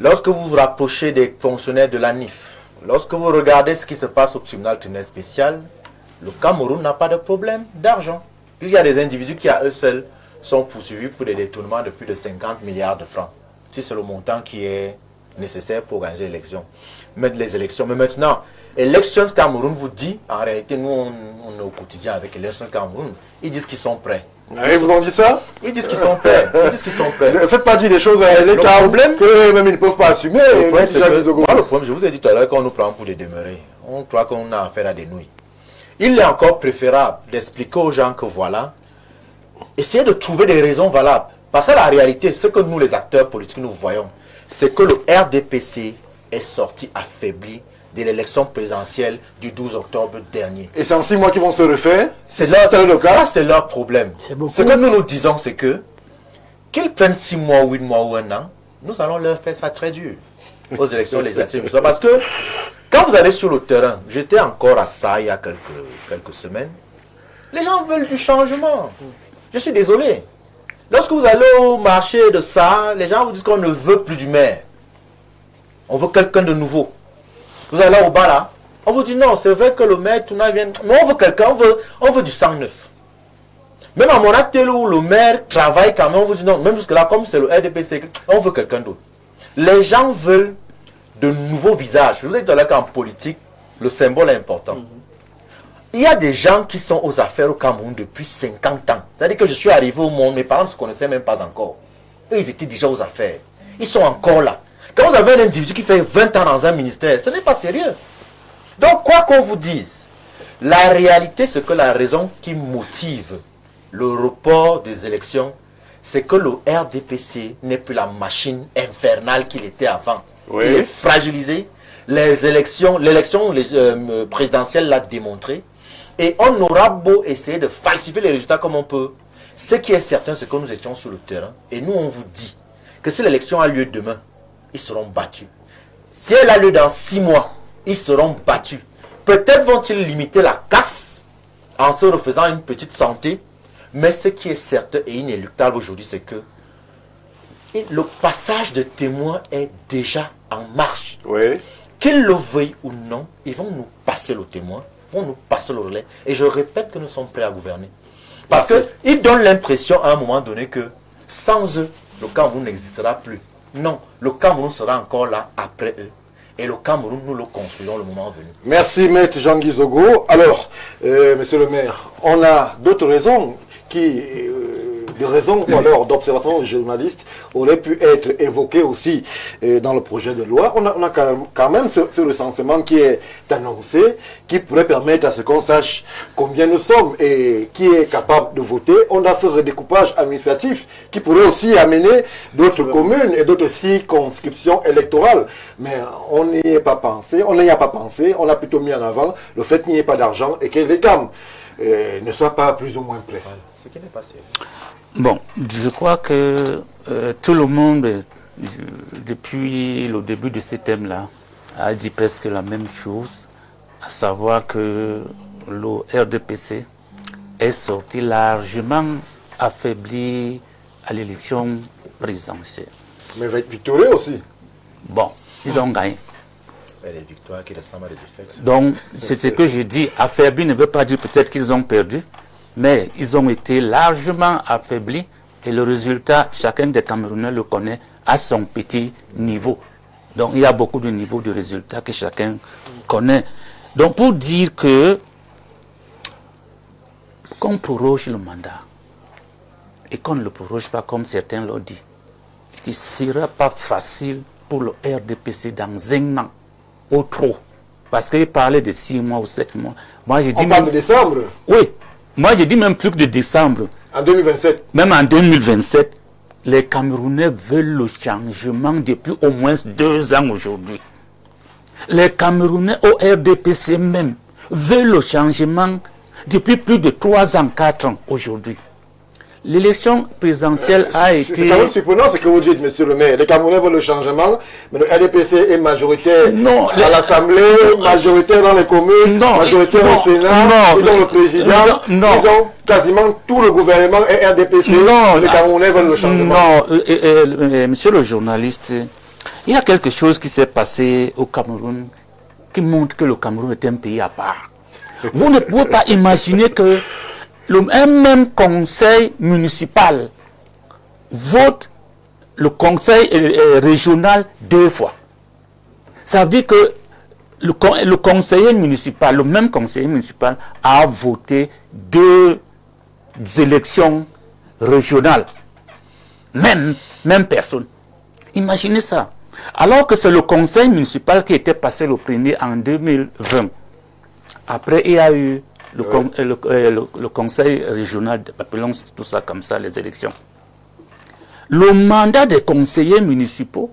Lorsque vous vous rapprochez des fonctionnaires de la NIF, lorsque vous regardez ce qui se passe au tribunal spécial, le Cameroun n'a pas de problème d'argent. Puisqu'il y a des individus qui, à eux seuls, sont poursuivis pour des détournements de plus de 50 milliards de francs. Si c'est le montant qui est nécessaire pour organiser les élections. Mais maintenant, Elections Cameroun vous dit, en réalité, nous, on est au quotidien avec Elections Cameroun, ils disent qu'ils sont prêts. Ils vous ont dit ça? Ils disent qu'ils sont prêts. Ils disent qu'ils sont prêts. Ne faites pas dire des choses à l'État problème que même ils ne peuvent pas assumer. Le problème, je vous ai dit tout à l'heure qu'on nous prend pour des demeurés. On croit qu'on a affaire à des nouilles. Il est encore préférable d'expliquer aux gens que voilà, essayez de trouver des raisons valables. Parce que la réalité, ce que nous, les acteurs politiques, nous voyons, c'est que le RDPC est sorti affaibli de l'élection présidentielle du 12 octobre dernier. Et c'est en 6 mois qu'ils vont se refaire. C'est leur problème. Ce que nous nous disons, c'est que qu'ils prennent 6 mois, 8 mois ou 1 an, nous allons leur faire ça très dur aux élections législatives. Parce que quand vous allez sur le terrain, j'étais encore à ça il y a quelques semaines, les gens veulent du changement. Je suis désolé. Lorsque vous allez au marché de ça, les gens vous disent qu'on ne veut plus du maire. On veut quelqu'un de nouveau. Vous allez au bar là, on vous dit non, c'est vrai que le maire tourna vient, mais on veut quelqu'un, on veut du sang neuf. Même à Monatel où le maire travaille quand même, on vous dit non, même jusque là, comme c'est le RDPC, on veut quelqu'un d'autre. Les gens veulent de nouveaux visages. Je vous ai dit tout à l'heure qu'en politique, le symbole est important. Il y a des gens qui sont aux affaires au Cameroun depuis 50 ans. C'est-à-dire que je suis arrivé au monde, mes parents ne se connaissaient même pas encore. Eux, ils étaient déjà aux affaires. Ils sont encore là. Quand vous avez un individu qui fait 20 ans dans un ministère, ce n'est pas sérieux. Donc, quoi qu'on vous dise, la réalité, c'est que la raison qui motive le report des élections, c'est que le RDPC n'est plus la machine infernale qu'il était avant. Oui. Il est fragilisé. L'élection présidentielle l'a démontré. Et on aura beau essayer de falsifier les résultats comme on peut. Ce qui est certain, c'est que nous étions sur le terrain. Et nous, on vous dit que si l'élection a lieu demain, ils seront battus. Si elle a lieu dans 6 mois, ils seront battus. Peut-être vont-ils limiter la casse en se refaisant une petite santé. Mais ce qui est certain et inéluctable aujourd'hui, c'est que le passage de témoins est déjà en marche. Oui. Qu'ils le veuillent ou non, ils vont nous passer le témoin, vont nous passer le relais. Et je répète que nous sommes prêts à gouverner. Parce qu'ils donnent l'impression à un moment donné que sans eux, le Cameroun n'existera plus. Non, le Cameroun sera encore là après eux. Et le Cameroun, nous le construirons le moment venu. Merci, Maître Jean-Guy Zogo. Alors, Monsieur le maire, on a d'autres raisons qui... des raisons ou alors d'observation des journalistes auraient pu être évoquées aussi dans le projet de loi. On a quand même ce recensement qui est annoncé, qui pourrait permettre à ce qu'on sache combien nous sommes et qui est capable de voter. On a ce redécoupage administratif qui pourrait aussi amener d'autres communes et d'autres circonscriptions électorales. Mais on n'y est pas pensé, on n'y a pas pensé, on a plutôt mis en avant le fait qu'il n'y ait pas d'argent et que les gammes ne soient pas plus ou moins prêts. Ce qui n'est pas sérieux. Bon, je crois que tout le monde, depuis le début de ce thème-là, a dit presque la même chose, à savoir que le RDPC est sorti largement affaibli à l'élection présidentielle. Mais victorieux aussi. Bon, ils ont gagné. Et les victoires qui ressemblent à des défaites. Donc, c'est ce que je dis. Affaibli ne veut pas dire peut-être qu'ils ont perdu. Mais ils ont été largement affaiblis et le résultat, chacun des Camerounais le connaît à son petit niveau. Donc il y a beaucoup de niveaux de résultats que chacun connaît. Donc pour dire que, qu'on proroge le mandat et qu'on ne le proroge pas comme certains l'ont dit, il ne sera pas facile pour le RDPC dans 1 an ou trop. Parce qu'il parlait de 6 mois ou 7 mois. Moi, je dis on parle de décembre. Oui. Moi, je dis même plus que de décembre. En 2027. Même en 2027, les Camerounais veulent le changement depuis au moins 2 ans aujourd'hui. Les Camerounais au RDPC même veulent le changement depuis plus de 3 ans, 4 ans aujourd'hui. L'élection présidentielle a été... C'est quand même surprenant ce que vous dites, monsieur le maire. Les Camerounais veulent le changement, mais le RDPC est majoritaire à l'Assemblée, majoritaire dans les communes, majoritaire au Sénat, ils ont le président, ils ont quasiment tout le gouvernement et RDPC. Les Camerounais veulent le changement. Non, monsieur le journaliste, Il y a quelque chose qui s'est passé au Cameroun qui montre que le Cameroun est un pays à part. Vous ne pouvez pas imaginer que un même conseil municipal vote le conseil régional 2 fois. Ça veut dire que le conseiller municipal, le même conseiller municipal a voté 2 élections régionales. Même personne. Imaginez ça. Alors que c'est le conseil municipal qui était passé le premier en 2020. Après, il y a eu le conseil régional, appelons tout ça comme ça, les élections. Le mandat des conseillers municipaux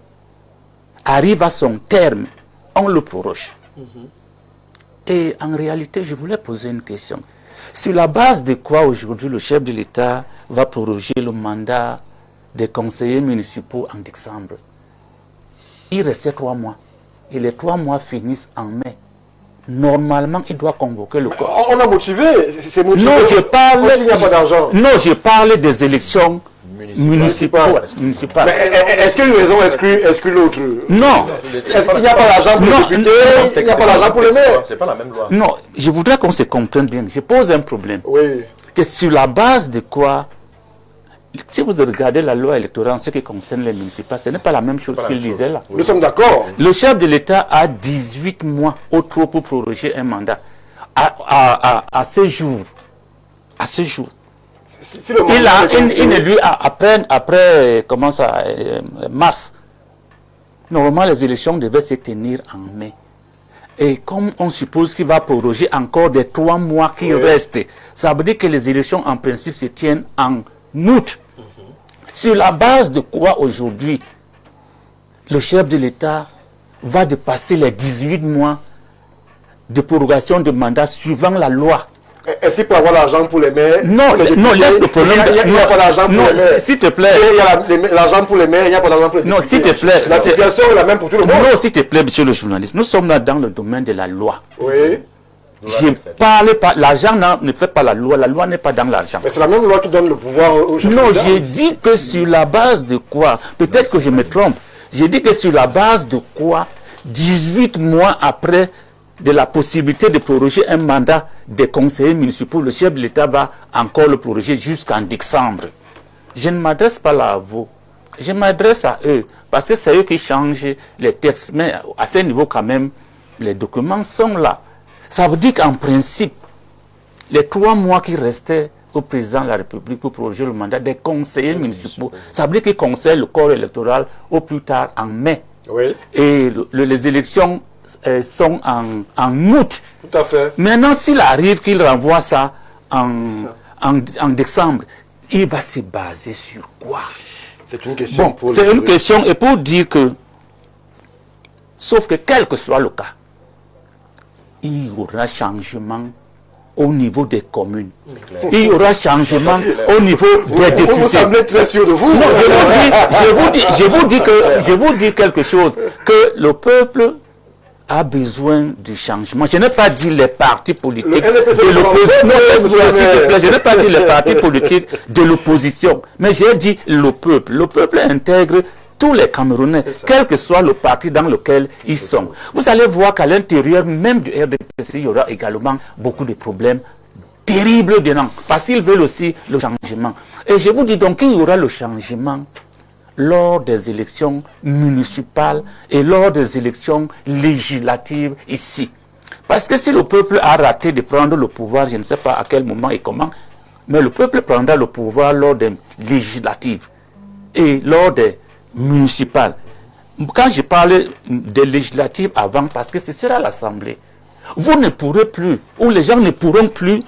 arrive à son terme. On le proroge. Et en réalité, je voulais poser une question. Sur la base de quoi aujourd'hui le chef de l'État va proroger le mandat des conseillers municipaux en décembre? Il restait 3 mois. Et les 3 mois finissent en mai. Normalement, il doit convoquer le corps. On a motivé, c'est motivé. Non, je parle. Il n'y a pas d'argent. Non, je parle des élections municipales. Mais est-ce qu'une raison exclut l'autre? Non. Est-ce qu'il n'y a pas d'argent pour les députés? Il n'y a pas d'argent pour les maires? C'est pas la même loi. Non, je voudrais qu'on se comprenne bien. Je pose un problème. Oui. Que sur la base de quoi, si vous regardez la loi électorale en ce qui concerne les municipales, ce n'est pas la même chose qu'il disait là. Nous sommes d'accord. Le chef de l'État a 18 mois au trop pour proroger un mandat. À ce jour. À ce jour. Si le mandat Il est élu après comment ça, mars. Normalement, les élections devaient se tenir en mai. Et comme on suppose qu'il va proroger encore des 3 mois qui restent, ça veut dire que les élections en principe se tiennent en août. Sur la base de quoi aujourd'hui le chef de l'État va dépasser les 18 mois de prorogation de mandat suivant la loi? Est-ce qu'il peut avoir l'argent pour les maires? Non, laisse le problème. Il n'y a pas d'argent pour les maires. S'il te plaît. Il y a l'argent pour les maires, il n'y a pas d'argent pour les députés. Non, s'il te plaît. La situation est la même pour tout le monde. Non, s'il te plaît, monsieur le journaliste. Nous sommes là dans le domaine de la loi. Oui. Je parle pas. L'argent ne fait pas la loi n'est pas dans l'argent. Mais c'est la même loi qui donne le pouvoir aux chefs. Non, j'ai dit que sur la base de quoi, peut-être que je me trompe, j'ai dit que sur la base de quoi, 18 mois après de la possibilité de proroger un mandat des conseillers municipaux, le chef de l'État va encore le proroger jusqu'en décembre. Je ne m'adresse pas là à vous. Je m'adresse à eux, parce que c'est eux qui changent les textes. Mais à ce niveau, quand même, les documents sont là. Ça veut dire qu'en principe, les 3 mois qui restaient au président de la République pour proroger le mandat des conseillers municipaux, ça veut dire qu'ils conseillent le corps électoral au plus tard en mai. Oui. Et les élections sont en août. Tout à fait. Maintenant, s'il arrive qu'il renvoie ça en décembre, il va se baser sur quoi? C'est une question. Bon, c'est une question, et pour dire que, sauf que quel que soit le cas, il y aura changement au niveau des communes. Il y aura changement au niveau des députés. Vous semblez très sûr de vous. Non, je vous dis quelque chose, que le peuple a besoin du changement. Je n'ai pas dit les partis politiques de l'opposition. Je n'ai pas dit les partis politiques de l'opposition, mais j'ai dit le peuple. Le peuple intègre tous les Camerounais, quel que soit le parti dans lequel ils sont. Vous allez voir qu'à l'intérieur même du RDPC, il y aura également beaucoup de problèmes terribles dedans, parce qu'ils veulent aussi le changement. Et je vous dis donc qu'il y aura le changement lors des élections municipales et lors des élections législatives ici. Parce que si le peuple a raté de prendre le pouvoir, je ne sais pas à quel moment et comment, mais le peuple prendra le pouvoir lors des législatives et lors des municipales. Quand je parlais des législatives avant, parce que ce sera l'Assemblée, vous ne pourrez plus, ou les gens ne pourront plus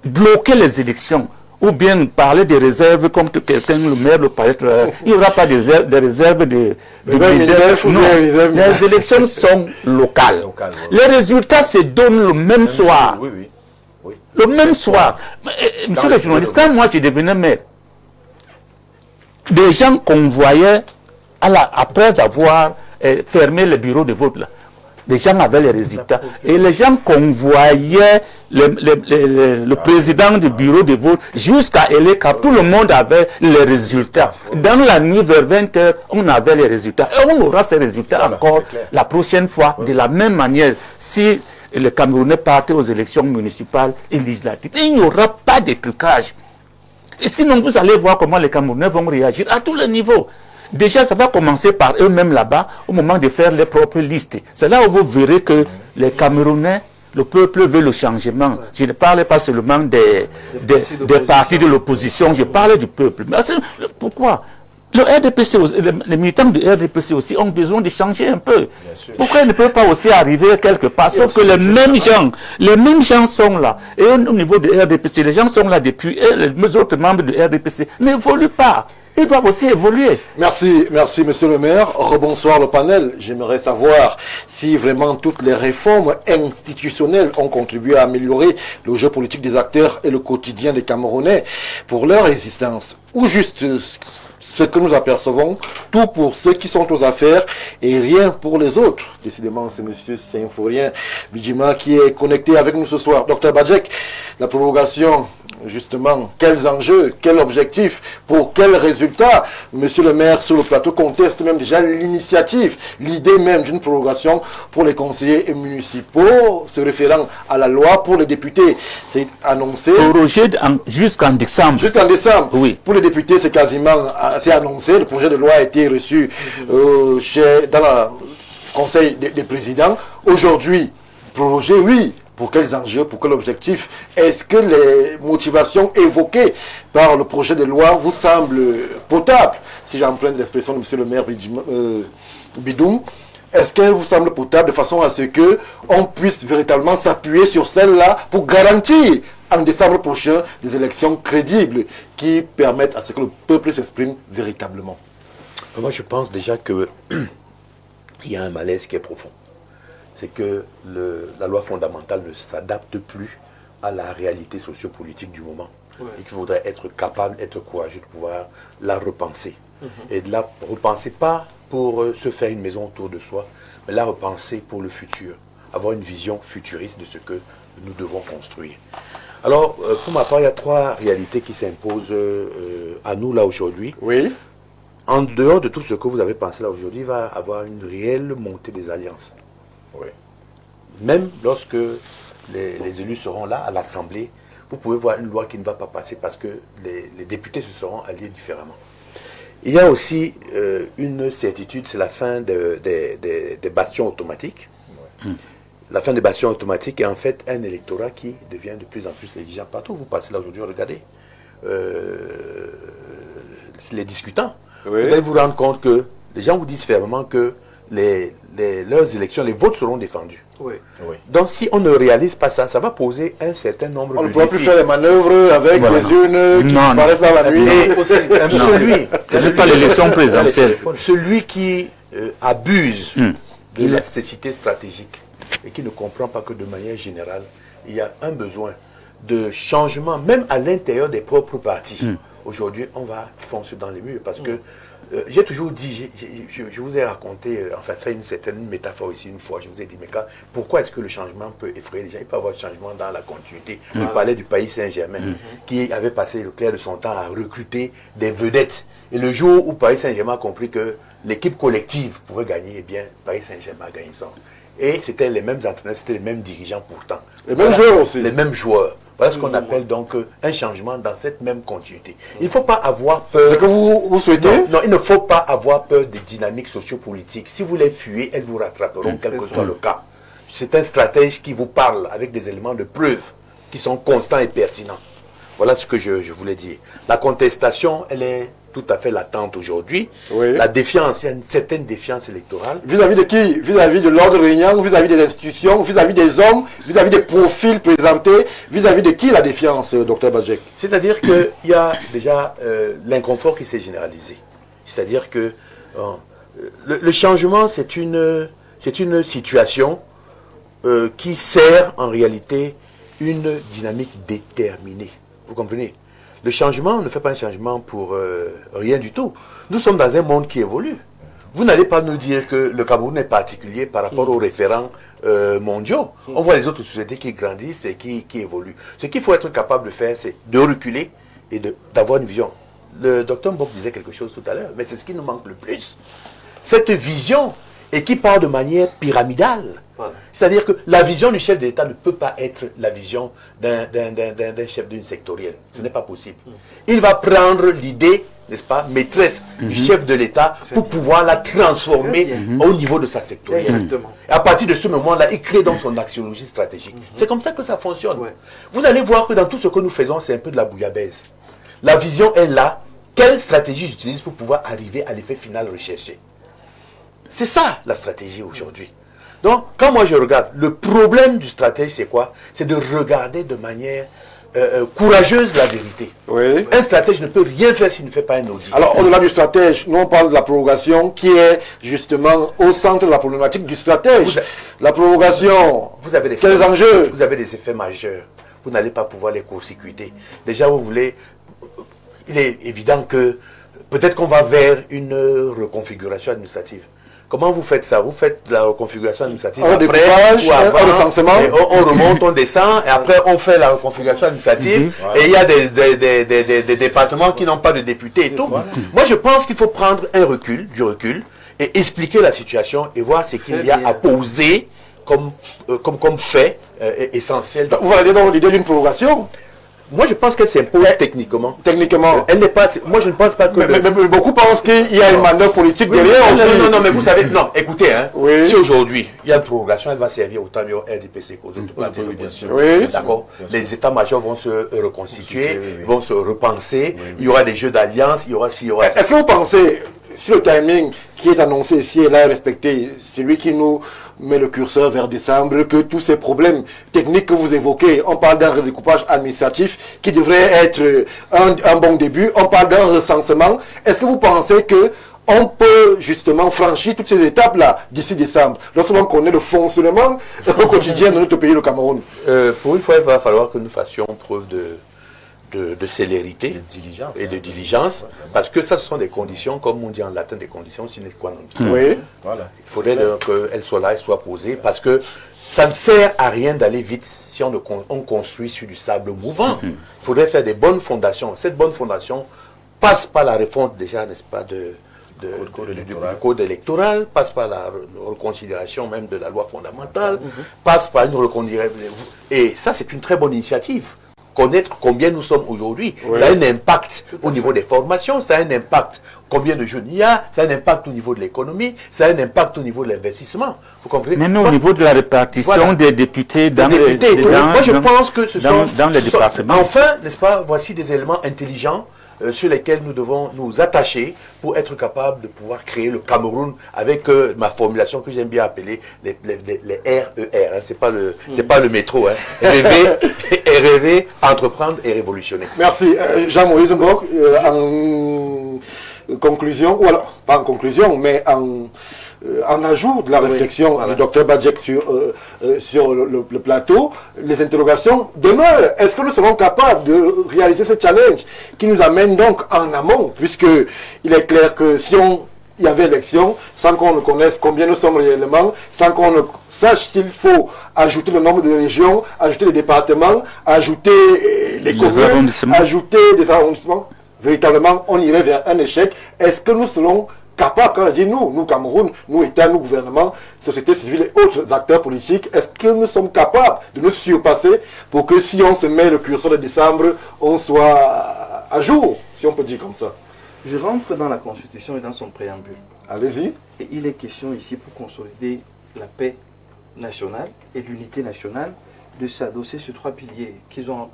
bloquer les élections, ou bien parler des réserves comme quelqu'un, le maire, le palais. Il n'y aura pas des réserves de les élections sont locales. Les résultats se donnent le même soir. Oui. Le même soir. Monsieur le journaliste, quand moi je devenais maire, des gens convoyaient après avoir fermé le bureau de vote là. les gens avaient les résultats. Et les gens convoyaient le président du bureau de vote jusqu'à Élé, car tout le monde avait les résultats. Dans la nuit vers 20h, on avait les résultats. Et on aura ces résultats encore la prochaine fois, de la même manière. Si les Camerounais partaient aux élections municipales et législatives, il n'y aura pas de trucage. Et sinon, vous allez voir comment les Camerounais vont réagir à tous les niveaux. Déjà, ça va commencer par eux-mêmes là-bas, au moment de faire les propres listes. C'est là où vous verrez que les Camerounais, le peuple veut le changement. Je ne parle pas seulement des partis de l'opposition, je parle du peuple. Mais pourquoi? Le RDPC, les militants du RDPC aussi ont besoin de changer un peu. Pourquoi ils ne peuvent pas aussi arriver quelque part? Sauf que les mêmes gens sont là. Et au niveau du RDPC, les gens sont là depuis, et les autres membres du RDPC n'évoluent pas. Ils doivent aussi évoluer. Merci, monsieur le maire. Rebonsoir le panel. J'aimerais savoir si vraiment toutes les réformes institutionnelles ont contribué à améliorer le jeu politique des acteurs et le quotidien des Camerounais pour leur existence. Ou juste ce que nous apercevons, tout pour ceux qui sont aux affaires et rien pour les autres. Décidément, c'est monsieur Symphorien Bijima qui est connecté avec nous ce soir. Docteur Badjek, la prorogation, justement, quels enjeux, quel objectif, pour quels résultats? Monsieur le maire sur le plateau conteste même déjà l'initiative, l'idée même d'une prorogation pour les conseillers municipaux se référant à la loi pour les députés. C'est annoncé. Prorogé jusqu'en décembre. Jusqu'en décembre. Oui. Pour les députés, c'est quasiment c'est annoncé. Le projet de loi a été reçu dans le Conseil des présidents. Aujourd'hui, prorogé, oui. Pour quels enjeux, pour quel objectif? Est-ce que les motivations évoquées par le projet de loi vous semblent potables? Si j'emprunte l'expression de monsieur le maire Bidoum, est-ce qu'elle vous semble potable de façon à ce qu'on puisse véritablement s'appuyer sur celle-là pour garantir en décembre prochain des élections crédibles qui permettent à ce que le peuple s'exprime véritablement? Moi, je pense déjà qu'il y a un malaise qui est profond. C'est que la loi fondamentale ne s'adapte plus à la réalité sociopolitique du moment. Et qu'il faudrait être capable, être courageux de pouvoir la repenser. Et de la repenser pas pour se faire une maison autour de soi, mais la repenser pour le futur. Avoir une vision futuriste de ce que nous devons construire. Alors, pour ma part, il y a trois réalités qui s'imposent à nous là aujourd'hui. Oui. En dehors de tout ce que vous avez pensé là aujourd'hui, il va y avoir une réelle montée des alliances. Oui. Même lorsque les élus seront là à l'Assemblée, vous pouvez voir une loi qui ne va pas passer parce que les députés se seront alliés différemment. Il y a aussi une certitude, c'est la fin des bastions automatiques. Oui. La fin des bastions automatiques est en fait un électorat qui devient de plus en plus exigeant. Partout où vous passez là aujourd'hui, regardez les discutants. Oui. Vous allez vous rendre compte que les gens vous disent fermement que leurs élections, les votes seront défendus. Oui. Oui. Donc si on ne réalise pas ça, ça va poser un certain nombre de défis. On ne pourra plus faire les manœuvres avec des urnes qui disparaissent dans la nuit. C'est pas l'élection présidentielle. Celui qui abuse de la nécessité stratégique et qui ne comprend pas que de manière générale, il y a un besoin de changement, même à l'intérieur des propres partis. Aujourd'hui, on va foncer dans les murs parce que j'ai toujours dit, je vous ai raconté, enfin fait une certaine métaphore ici une fois, je vous ai dit, mais pourquoi est-ce que le changement peut effrayer les gens? Il peut y avoir un changement dans la continuité. Je parlais du Paris Saint-Germain, qui avait passé le clair de son temps à recruter des vedettes. Et le jour où Paris Saint-Germain a compris que l'équipe collective pouvait gagner, eh bien, Paris Saint-Germain a gagné ça. Et c'était les mêmes entraîneurs, c'était les mêmes dirigeants pourtant. Les mêmes joueurs aussi. Les mêmes joueurs. Voilà ce qu'on appelle donc un changement dans cette même continuité. Il ne faut pas avoir peur... C'est ce que vous souhaitez? Non, il ne faut pas avoir peur des dynamiques sociopolitiques. Si vous les fuyez, elles vous rattraperont, quel que soit le cas. C'est un stratège qui vous parle avec des éléments de preuve qui sont constants et pertinents. Voilà ce que je voulais dire. La contestation, elle est tout à fait latente aujourd'hui. Oui. La défiance, il y a une certaine défiance électorale. Vis-à-vis de qui? Vis-à-vis de l'ordre régnant, vis-à-vis des institutions, vis-à-vis des hommes, vis-à-vis des profils présentés, vis-à-vis de qui la défiance, docteur Badjek? C'est-à-dire qu'il y a déjà l'inconfort qui s'est généralisé. C'est-à-dire que le changement, c'est une situation qui sert en réalité une dynamique déterminée. Vous comprenez? Le changement, on ne fait pas un changement pour rien du tout. Nous sommes dans un monde qui évolue. vous n'allez pas nous dire que le Cameroun est particulier par rapport aux référents mondiaux. On voit les autres sociétés qui grandissent et qui évoluent. Ce qu'il faut être capable de faire, c'est de reculer et d'avoir une vision. Le docteur Mbok disait quelque chose tout à l'heure, mais c'est ce qui nous manque le plus. Cette vision, et qui part de manière pyramidale. Voilà. C'est-à-dire que la vision du chef de l'État ne peut pas être la vision d'un chef d'une sectorielle. Ce n'est pas possible. Il va prendre l'idée, n'est-ce pas, maîtresse du chef de l'État pour pouvoir la transformer au niveau de sa sectorielle. Exactement. Et à partir de ce moment-là, il crée donc son axiologie stratégique. C'est comme ça que ça fonctionne. Ouais. Vous allez voir que dans tout ce que nous faisons, c'est un peu de la bouillabaisse. La vision est là. Quelle stratégie j'utilise pour pouvoir arriver à l'effet final recherché? C'est ça la stratégie aujourd'hui. Donc, quand moi je regarde, le problème du stratège, c'est quoi? C'est de regarder de manière courageuse la vérité. Oui. Un stratège ne peut rien faire s'il ne fait pas un audit. Alors, au-delà du stratège, nous on parle de la prorogation qui est justement au centre de la problématique du stratège. La prorogation, vous avez des quels enjeux? Vous avez des effets majeurs. Vous n'allez pas pouvoir les court-circuiter. Déjà, vous voulez... Il est évident que peut-être qu'on va vers une reconfiguration administrative. Comment vous faites ça? Vous faites la reconfiguration administrative après ou avant, un recensement. On remonte, on descend, et après on fait la reconfiguration administrative, et il y a des départements qui n'ont pas de députés et tout. Moi je pense qu'il faut prendre du recul, et expliquer la situation, et voir ce qu'il y a à poser comme fait essentiel. Vous validez donc l'idée d'une prorogation? Moi, je pense qu'elle s'impose techniquement. Techniquement. Elle n'est pas. Moi, je ne pense pas que. Mais beaucoup pensent qu'il y a une manœuvre politique derrière. Non, mais vous savez, non, écoutez, hein, si aujourd'hui, il y a une prorogation, elle va servir autant mieux RDPC qu'aux autres partis d'opposition. D'accord. Les états-majors vont se reconstituer, vont se repenser. Il y aura des jeux d'alliance, il y aura. Est-ce que vous pensez, si le timing qui est annoncé ici est là respecté, c'est lui qui nous met le curseur vers décembre, que tous ces problèmes techniques que vous évoquez, on parle d'un redécoupage administratif qui devrait être un bon début, on parle d'un recensement. Est-ce que vous pensez que on peut justement franchir toutes ces étapes-là d'ici décembre, lorsqu'on connaît le fonctionnement au quotidien de notre pays, le Cameroun? Pour une fois, il va falloir que nous fassions preuve de célérité et de diligence, parce que ça, ce sont des conditions, comme on dit en latin, des conditions sine qua non. Oui. Voilà. Il faudrait qu'elles soient là, elles soient posées, parce que ça ne sert à rien d'aller vite si on construit sur du sable mouvant. Il faudrait faire des bonnes fondations. Cette bonne fondation passe par la refonte déjà, n'est-ce pas, du code électoral, passe par la reconsidération même de la loi fondamentale, passe par une reconsidération. Et ça, c'est une très bonne initiative. Connaître combien nous sommes aujourd'hui, ça a un impact au niveau des formations, ça a un impact combien de jeunes il y a, ça a un impact au niveau de l'économie, ça a un impact au niveau de l'investissement. Vous comprenez? Même au niveau de la répartition des députés dans moi je pense que ce sont dans les départements. Enfin, n'est-ce pas, voici des éléments intelligents sur lesquels nous devons nous attacher pour être capables de pouvoir créer le Cameroun avec ma formulation que j'aime bien appeler les RER. Hein. C'est pas le métro. Hein. Rêver, entreprendre et révolutionner. Merci. Jean-Moïse Mbok, en conclusion, ou alors, pas en conclusion, mais en ajout de la réflexion du docteur Badjek sur le plateau, les interrogations demeurent. Est-ce que nous serons capables de réaliser ce challenge qui nous amène donc en amont, puisque il est clair que si il y avait élection, sans qu'on ne connaisse combien nous sommes réellement, sans qu'on ne sache s'il faut ajouter le nombre de régions, ajouter les départements, ajouter les communes, ajouter des arrondissements, véritablement on irait vers un échec. Est-ce que nous serons capables, quand je dis nous Cameroun, nous États, nous gouvernements, société civile et autres acteurs politiques, est-ce que nous sommes capables de nous surpasser pour que si on se met le curseur de décembre, on soit à jour, si on peut dire comme ça? Je rentre dans la Constitution et dans son préambule. Allez-y. Et il est question ici, pour consolider la paix nationale et l'unité nationale, de s'adosser sur 3 piliers qu'ils ont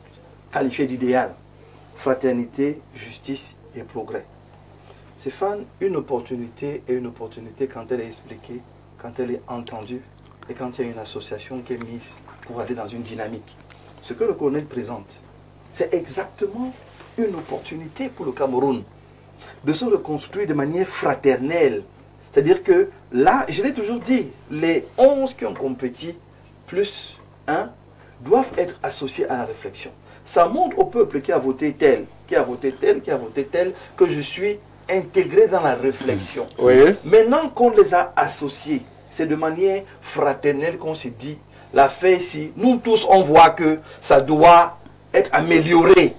qualifiés d'idéal. Fraternité, justice et progrès. C'est une opportunité quand elle est expliquée, quand elle est entendue et quand il y a une association qui est mise pour aller dans une dynamique. Ce que le colonel présente, c'est exactement une opportunité pour le Cameroun de se reconstruire de manière fraternelle. C'est-à-dire que là, je l'ai toujours dit, les 11 qui ont compétit, plus 1, doivent être associés à la réflexion. Ça montre au peuple qui a voté tel, qui a voté tel, qui a voté tel, que je suis intégrés dans la réflexion. Oui. Maintenant qu'on les a associés, c'est de manière fraternelle qu'on se dit, la fait ici, nous tous on voit que ça doit être amélioré.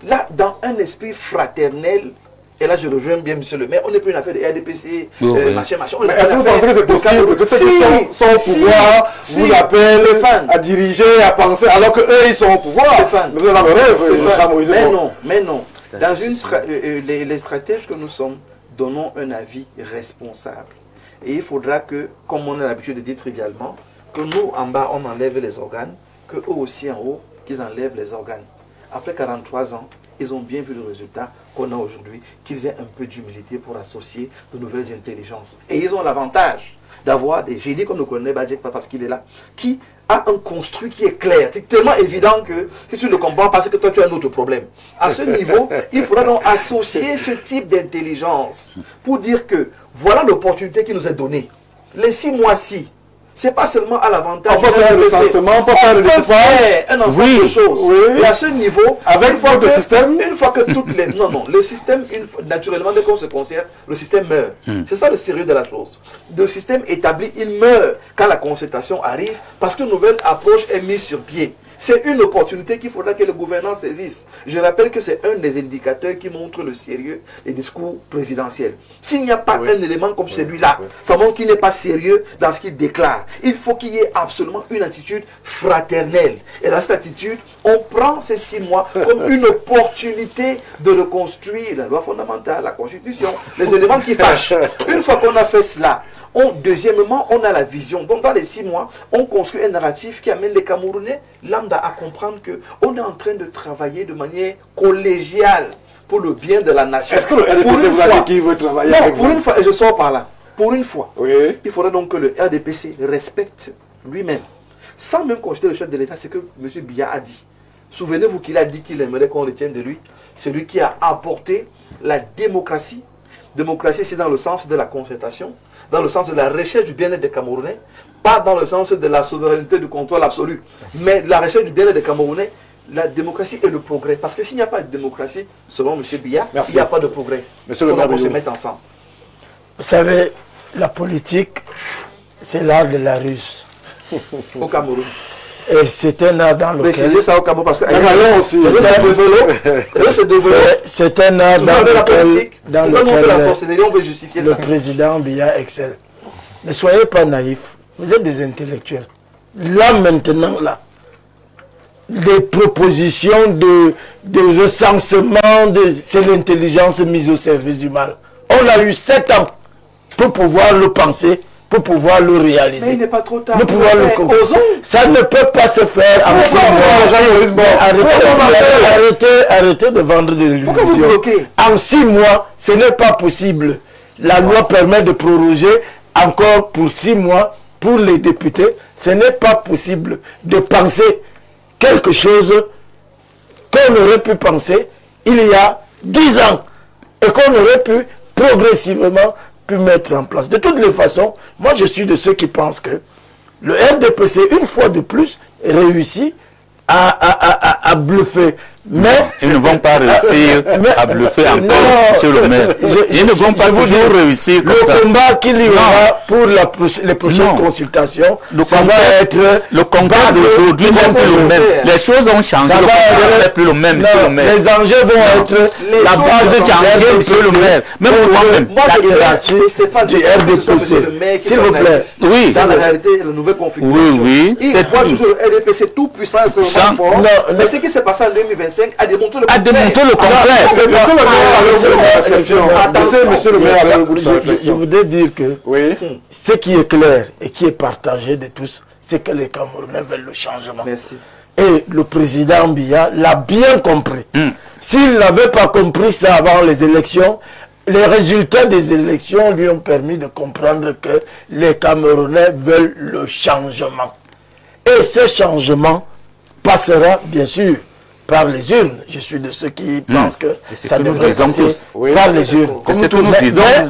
Là, dans un esprit fraternel, et là je rejoins bien monsieur le maire, on n'est plus une affaire de RDPC, machin. Mais est-ce que vous pensez que c'est possible que ceux qui sont au pouvoir vous appellent à diriger, à penser, alors qu'eux ils sont au pouvoir? Nous avons le rêve, mais non. Dans les stratèges que nous sommes, donnons un avis responsable. Et il faudra que, comme on a l'habitude de dire trivialement, que nous en bas on enlève les organes, que eux aussi en haut, qu'ils enlèvent les organes. Après 43 ans, ils ont bien vu le résultat qu'on a aujourd'hui, qu'ils aient un peu d'humilité pour associer de nouvelles intelligences. Et ils ont l'avantage d'avoir des génies comme nous connaissons Badjek, parce qu'il est là, qui a un construit qui est clair. C'est tellement évident que si tu ne comprends pas, c'est que toi tu as un autre problème. À ce niveau, il faudra donc associer ce type d'intelligence pour dire que voilà l'opportunité qui nous est donnée. Les 6 mois-ci, c'est pas seulement à l'avantage. On peut faire le recensement, on peut faire le découpage. Un ensemble de choses. Oui. Et à ce niveau, avec forme de système. Une fois que toutes les... Non, le système, naturellement, dès qu'on se concerte, le système meurt. C'est ça le sérieux de la chose. Le système établi, il meurt quand la concertation arrive, parce qu'une nouvelle approche est mise sur pied. C'est une opportunité qu'il faudra que le gouvernement saisisse. Je rappelle que c'est un des indicateurs qui montre le sérieux des discours présidentiels. S'il n'y a pas un élément comme celui-là, ça montre qu'il n'est pas sérieux dans ce qu'il déclare. Il faut qu'il y ait absolument une attitude fraternelle. Et dans cette attitude, on prend ces 6 mois comme une opportunité de reconstruire la loi fondamentale, la constitution, les éléments qui fâchent. Une fois qu'on a fait cela, deuxièmement, on a la vision. Donc dans les 6 mois, on construit un narratif qui amène les Camerounais lambda à comprendre qu'on est en train de travailler de manière collégiale pour le bien de la nation. Est-ce que le RDPC vous a dit qu'il veut travailler avec vous? Pour une fois, et je sors par là, pour une fois, il faudrait donc que le RDPC respecte lui-même. Sans même consulter le chef de l'État, c'est que M. Biya a dit. Souvenez-vous qu'il a dit qu'il aimerait qu'on retienne de lui, celui qui a apporté la démocratie. Démocratie, c'est dans le sens de la concertation, dans le sens de la recherche du bien-être des Camerounais, pas dans le sens de la souveraineté du contrôle absolu, mais la recherche du bien-être des Camerounais, la démocratie et le progrès. Parce que s'il n'y a pas de démocratie, selon M. Biya, il n'y a pas de progrès. Il faut qu'on se mette ensemble. Vous savez, la politique, c'est l'art de la ruse. Au Cameroun. Et c'est un art dans lequel... Précisez ça au Cameroun parce que... C'est un art dans lequel la sorcellerie, on veut justifier le président Biya excelle. Ne soyez pas naïfs. Vous êtes des intellectuels. Là, maintenant, là, des propositions de recensement, c'est l'intelligence mise au service du mal. On a eu 7 ans pour pouvoir le penser, pour pouvoir le réaliser. Mais il n'est pas trop tard. Ça ne peut pas se faire en 6 mois. Arrêtez de vendre des illusions. Pourquoi vous bloquez? En 6 mois, ce n'est pas possible. La loi permet de proroger encore pour 6 mois pour les députés. Ce n'est pas possible de penser quelque chose qu'on aurait pu penser il y a 10 ans et qu'on aurait pu progressivement mettre en place. De toutes les façons, moi je suis de ceux qui pensent que le RDPC, une fois de plus, réussit à bluffer. Mais ils ne vont pas réussir à bluffer encore sur le maire. Ils ne vont pas toujours réussir comme ça. Le combat qu'il y aura pour les prochaines consultations, ça va être... Le combat d'aujourd'hui n'est plus le même. Les choses ont changé. Le combat n'est plus le même, monsieur le maire. Les enjeux vont être la base changée, monsieur le maire. Même toi-même, la hiérarchie du RDPC. S'il vous plaît. Oui. Dans la réalité, la nouvelle configuration. Oui. Il voit toujours le RDPC tout puissant, extrêmement fort. Mais ce qui s'est passé en 2025 a démontré le contraire. Monsieur le maire, je voudrais dire que ce qui est clair et qui est partagé de tous, c'est que les Camerounais veulent le changement. Merci. Et le président Biya l'a bien compris. S'il n'avait pas compris ça avant les élections, les résultats des élections lui ont permis de comprendre que les Camerounais veulent le changement. Et ce changement passera, bien sûr, par les urnes. Je suis de ceux qui pensent que ça devrait passer par les urnes. C'est ce que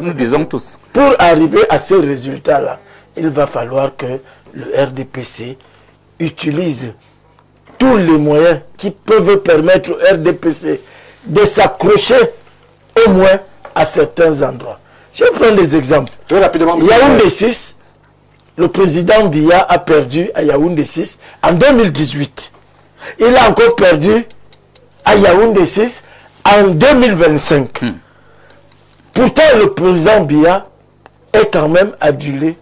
nous disons tous. Pour arriver à ce résultat-là, il va falloir que le RDPC utilise tous les moyens qui peuvent permettre au RDPC de s'accrocher au moins à certains endroits. Je vais prendre des exemples. Très rapidement, Yaoundé 6, le président Biya a perdu à Yaoundé 6 en 2018. Il a encore perdu à Yaoundé 6 en 2025. Pourtant, le président Biya est quand même adulé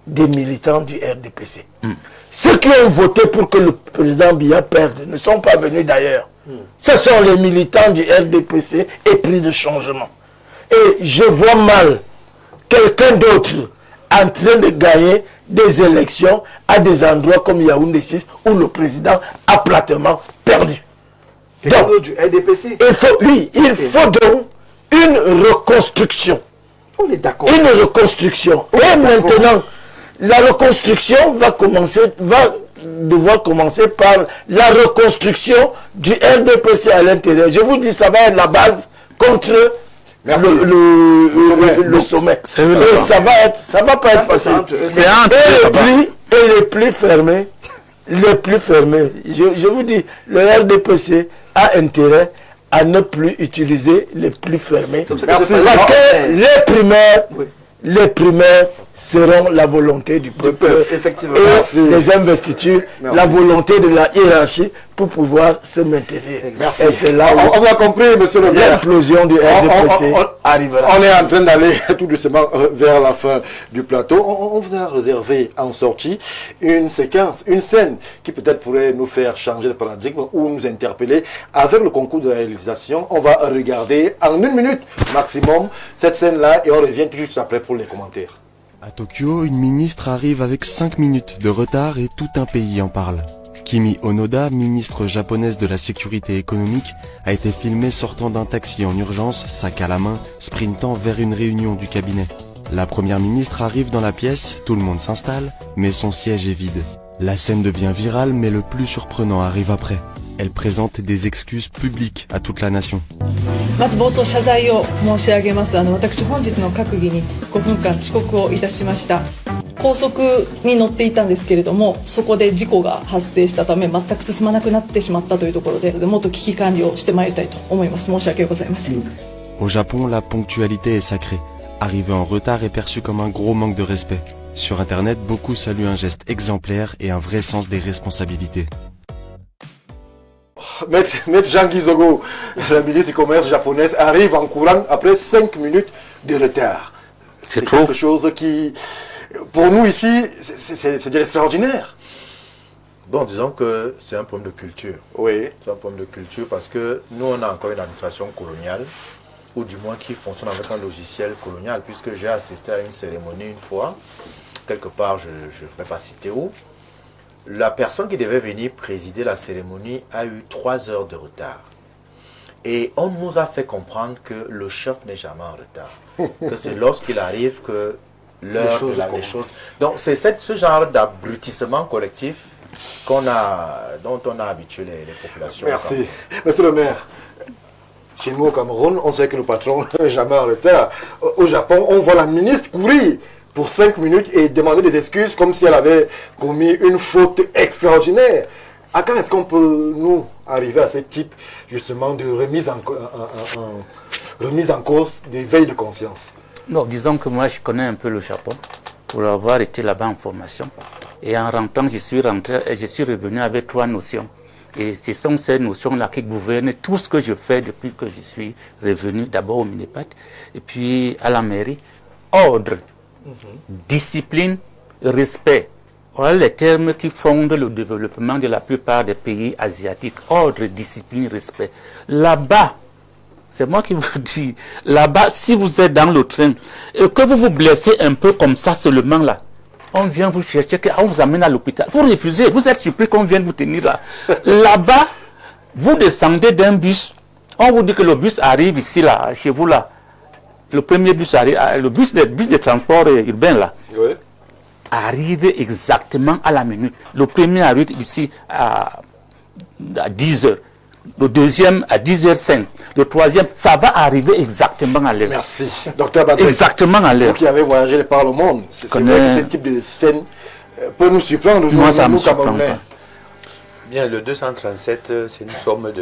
des militants du RDPC. Ceux qui ont voté pour que le président Biya perde ne sont pas venus d'ailleurs. Ce sont les militants du RDPC épris de changement. Et je vois mal quelqu'un d'autre en train de gagner des élections à des endroits comme Yaoundé 6 où le président a platement perdu. Donc, du RDPC. il faut donc une reconstruction. On est d'accord. Une reconstruction. Et maintenant, la reconstruction va devoir commencer par la reconstruction du RDPC à l'intérieur. Je vous dis, ça va être la base contre le sommet. Et ça va pas être facile. Et les plus fermés, je vous dis, le RDPC a intérêt à ne plus utiliser les plus fermés. Parce que les primaires seront la volonté du peuple. Effectivement. Et les investitures, la volonté de la hiérarchie pour pouvoir se maintenir. Merci. Et c'est là On vous a compris, monsieur le maire. l'implosion du RDPC arrivera. On est en train d'aller tout doucement vers la fin du plateau. On vous a réservé en sortie une séquence, une scène qui peut-être pourrait nous faire changer de paradigme ou nous interpeller. Avec le concours de la réalisation, on va regarder en 1 minute maximum cette scène-là et on revient tout de suite après pour les commentaires. À Tokyo, une ministre arrive avec 5 minutes de retard et tout un pays en parle. Kimi Onoda, ministre japonaise de la sécurité économique, a été filmée sortant d'un taxi en urgence, sac à la main, sprintant vers une réunion du cabinet. La première ministre arrive dans la pièce, tout le monde s'installe, mais son siège est vide. La scène devient virale, mais le plus surprenant arrive après. Elle présente des excuses publiques à toute la nation. まず冒頭謝罪を申し上げます。私本日の閣議に5分間遅刻をいたしました。高速に乗っていたんですけれども、そこで事故が発生したため全く進まなくなってしまったというところで、もっと危機管理をしてまいりたいと思います。申し訳ございません。 Au Japon, la ponctualité est sacrée. Arriver en retard est perçu comme un gros manque de respect. Sur Internet, beaucoup saluent un geste exemplaire et un vrai sens des responsabilités. Maître Jean-Guy Zogo, la ministre du Commerce japonaise, arrive en courant après 5 minutes de retard. C'est quelque chose qui, pour nous ici, c'est de l'extraordinaire. Bon, disons que c'est un problème de culture. Oui. C'est un problème de culture parce que nous, on a encore une administration coloniale, ou du moins qui fonctionne avec un logiciel colonial, puisque j'ai assisté à une cérémonie une fois, quelque part, je ne vais pas citer où. La personne qui devait venir présider la cérémonie a eu 3 heures de retard. Et on nous a fait comprendre que le chef n'est jamais en retard. Que c'est lorsqu'il arrive que l'heure de les choses... Donc c'est ce genre d'abrutissement collectif dont on a habitué les populations. Merci. Monsieur le maire, chez nous au Cameroun, on sait que le patron n'est jamais en retard. Au Japon, on voit la ministre courir pour 5 minutes et demander des excuses comme si elle avait commis une faute extraordinaire. À quand est-ce qu'on peut, nous, arriver à ce type, justement, de remise en cause des veilles de conscience? Non, disons que moi, je connais un peu le Japon, pour avoir été là-bas en formation. Et en rentrant, je suis revenu avec 3 notions. Et ce sont ces notions-là qui gouvernent tout ce que je fais depuis que je suis revenu, d'abord au Minipat, et puis à la mairie. Ordre. Discipline, respect. Voilà les termes qui fondent le développement de la plupart des pays asiatiques. Ordre, discipline, respect. Là-bas, c'est moi qui vous dis, là-bas, si vous êtes dans le train et que vous vous blessez un peu comme ça seulement là, on vient vous chercher, on vous amène à l'hôpital. Vous refusez, vous êtes surpris qu'on vienne vous tenir là. Là-bas, vous descendez d'un bus, on vous dit que le bus arrive ici, là, chez vous là. Le premier bus arrive, le bus de transport urbain là, oui, arrive exactement à la minute. Le premier arrive ici à 10 h, le deuxième à 10h05, le troisième, ça va arriver exactement à l'heure. Merci, docteur Badré. Exactement à l'heure. Vous qui avez voyagé par le monde, c'est vrai que ce type de scène peut nous surprendre. Moi, ça me surprend pas. Bien, le 237, c'est une forme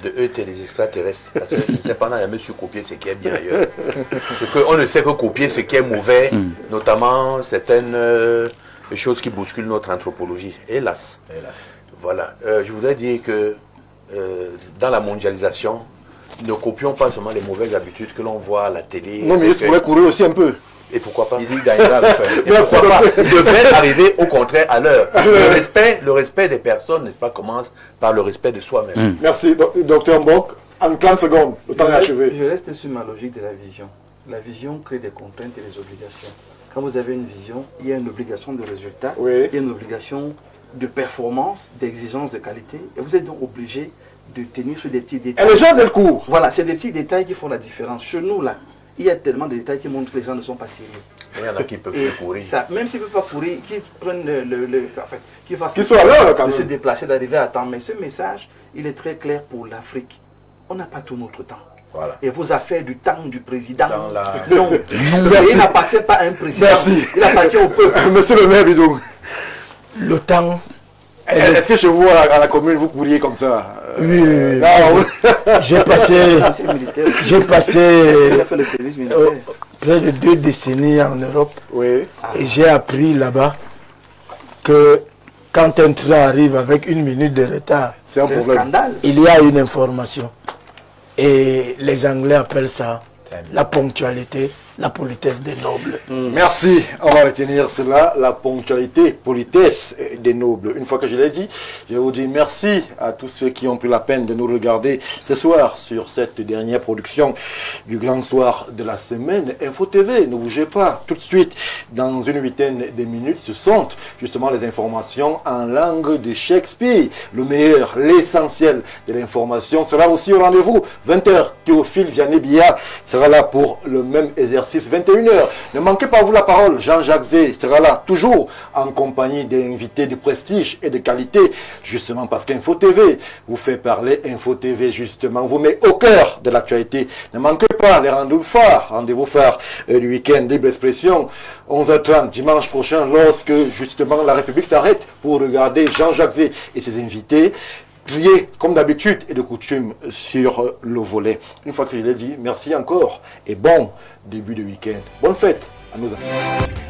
de eux étaient les extraterrestres. Parce que cependant, il y a même su copier ce qui est bien ailleurs. On ne sait que copier ce qui est mauvais, notamment certaines choses qui bousculent notre anthropologie. Hélas. Voilà. Je voudrais dire que dans la mondialisation, ne copions pas seulement les mauvaises habitudes que l'on voit à la télé. Non, mais il pourrait courir aussi un peu. Et pourquoi pas? Ils y gagnera le fait. Et pourquoi pas? Ils devraient arriver au contraire à l'heure. Le respect des personnes, n'est-ce pas, commence par le respect de soi-même. Merci, docteur Mbok. En 30 secondes, le temps est achevé. Je reste sur ma logique de la vision. La vision crée des contraintes et des obligations. Quand vous avez une vision, il y a une obligation de résultat, il y a une obligation de performance, d'exigence de qualité, et vous êtes donc obligé de tenir sur des petits détails. Et les gens le cours. Voilà, c'est des petits détails qui font la différence. Chez nous, là, il y a tellement de détails qui montrent que les gens ne sont pas sérieux. Il y en a qui peuvent plus courir. Ça, même s'ils ne peuvent pas courir, qu'ils prennent qu'ils fassent qu'ils soient là, quand de même. se déplacer, d'arriver à temps. Mais ce message, il est très clair pour l'Afrique. On n'a pas tout notre temps. Voilà. Et vos affaires du temps du président, non, il n'appartient pas à un président. Merci. Il appartient au peuple. Monsieur le maire, Bidou. Le temps. Est-ce que chez vous, à la commune, vous couriez comme ça? Oui. Non, j'ai passé fait le service militaire. Près de 2 décennies en Europe. Oui. Et j'ai appris là-bas que quand un train arrive avec 1 minute de retard, c'est un problème. Scandale. Il y a une information. Et les Anglais appellent ça la ponctualité, la politesse des nobles. Merci, on va retenir cela, la ponctualité, politesse des nobles. Une fois que je l'ai dit, je vous dis merci à tous ceux qui ont pris la peine de nous regarder ce soir sur cette dernière production du grand soir de la semaine. Info TV, ne bougez pas, tout de suite, dans une vingtaine de minutes, ce sont justement les informations en langue de Shakespeare. Le meilleur, l'essentiel de l'information sera aussi au rendez-vous. 20h, Théophile Vianney-Bia sera là pour le même exercice. 21h. Ne manquez pas vous la parole. Jean-Jacques Zé sera là toujours en compagnie d'invités de prestige et de qualité, justement parce qu'Info TV vous fait parler. Info TV justement vous met au cœur de l'actualité. Ne manquez pas les rendez-vous phares du week-end Libre Expression 11h30 dimanche prochain lorsque justement la République s'arrête pour regarder Jean-Jacques Zé et ses invités plié comme d'habitude et de coutume sur le volet. Une fois que je l'ai dit, merci encore et bon début de week-end. Bonne fête à nos amis.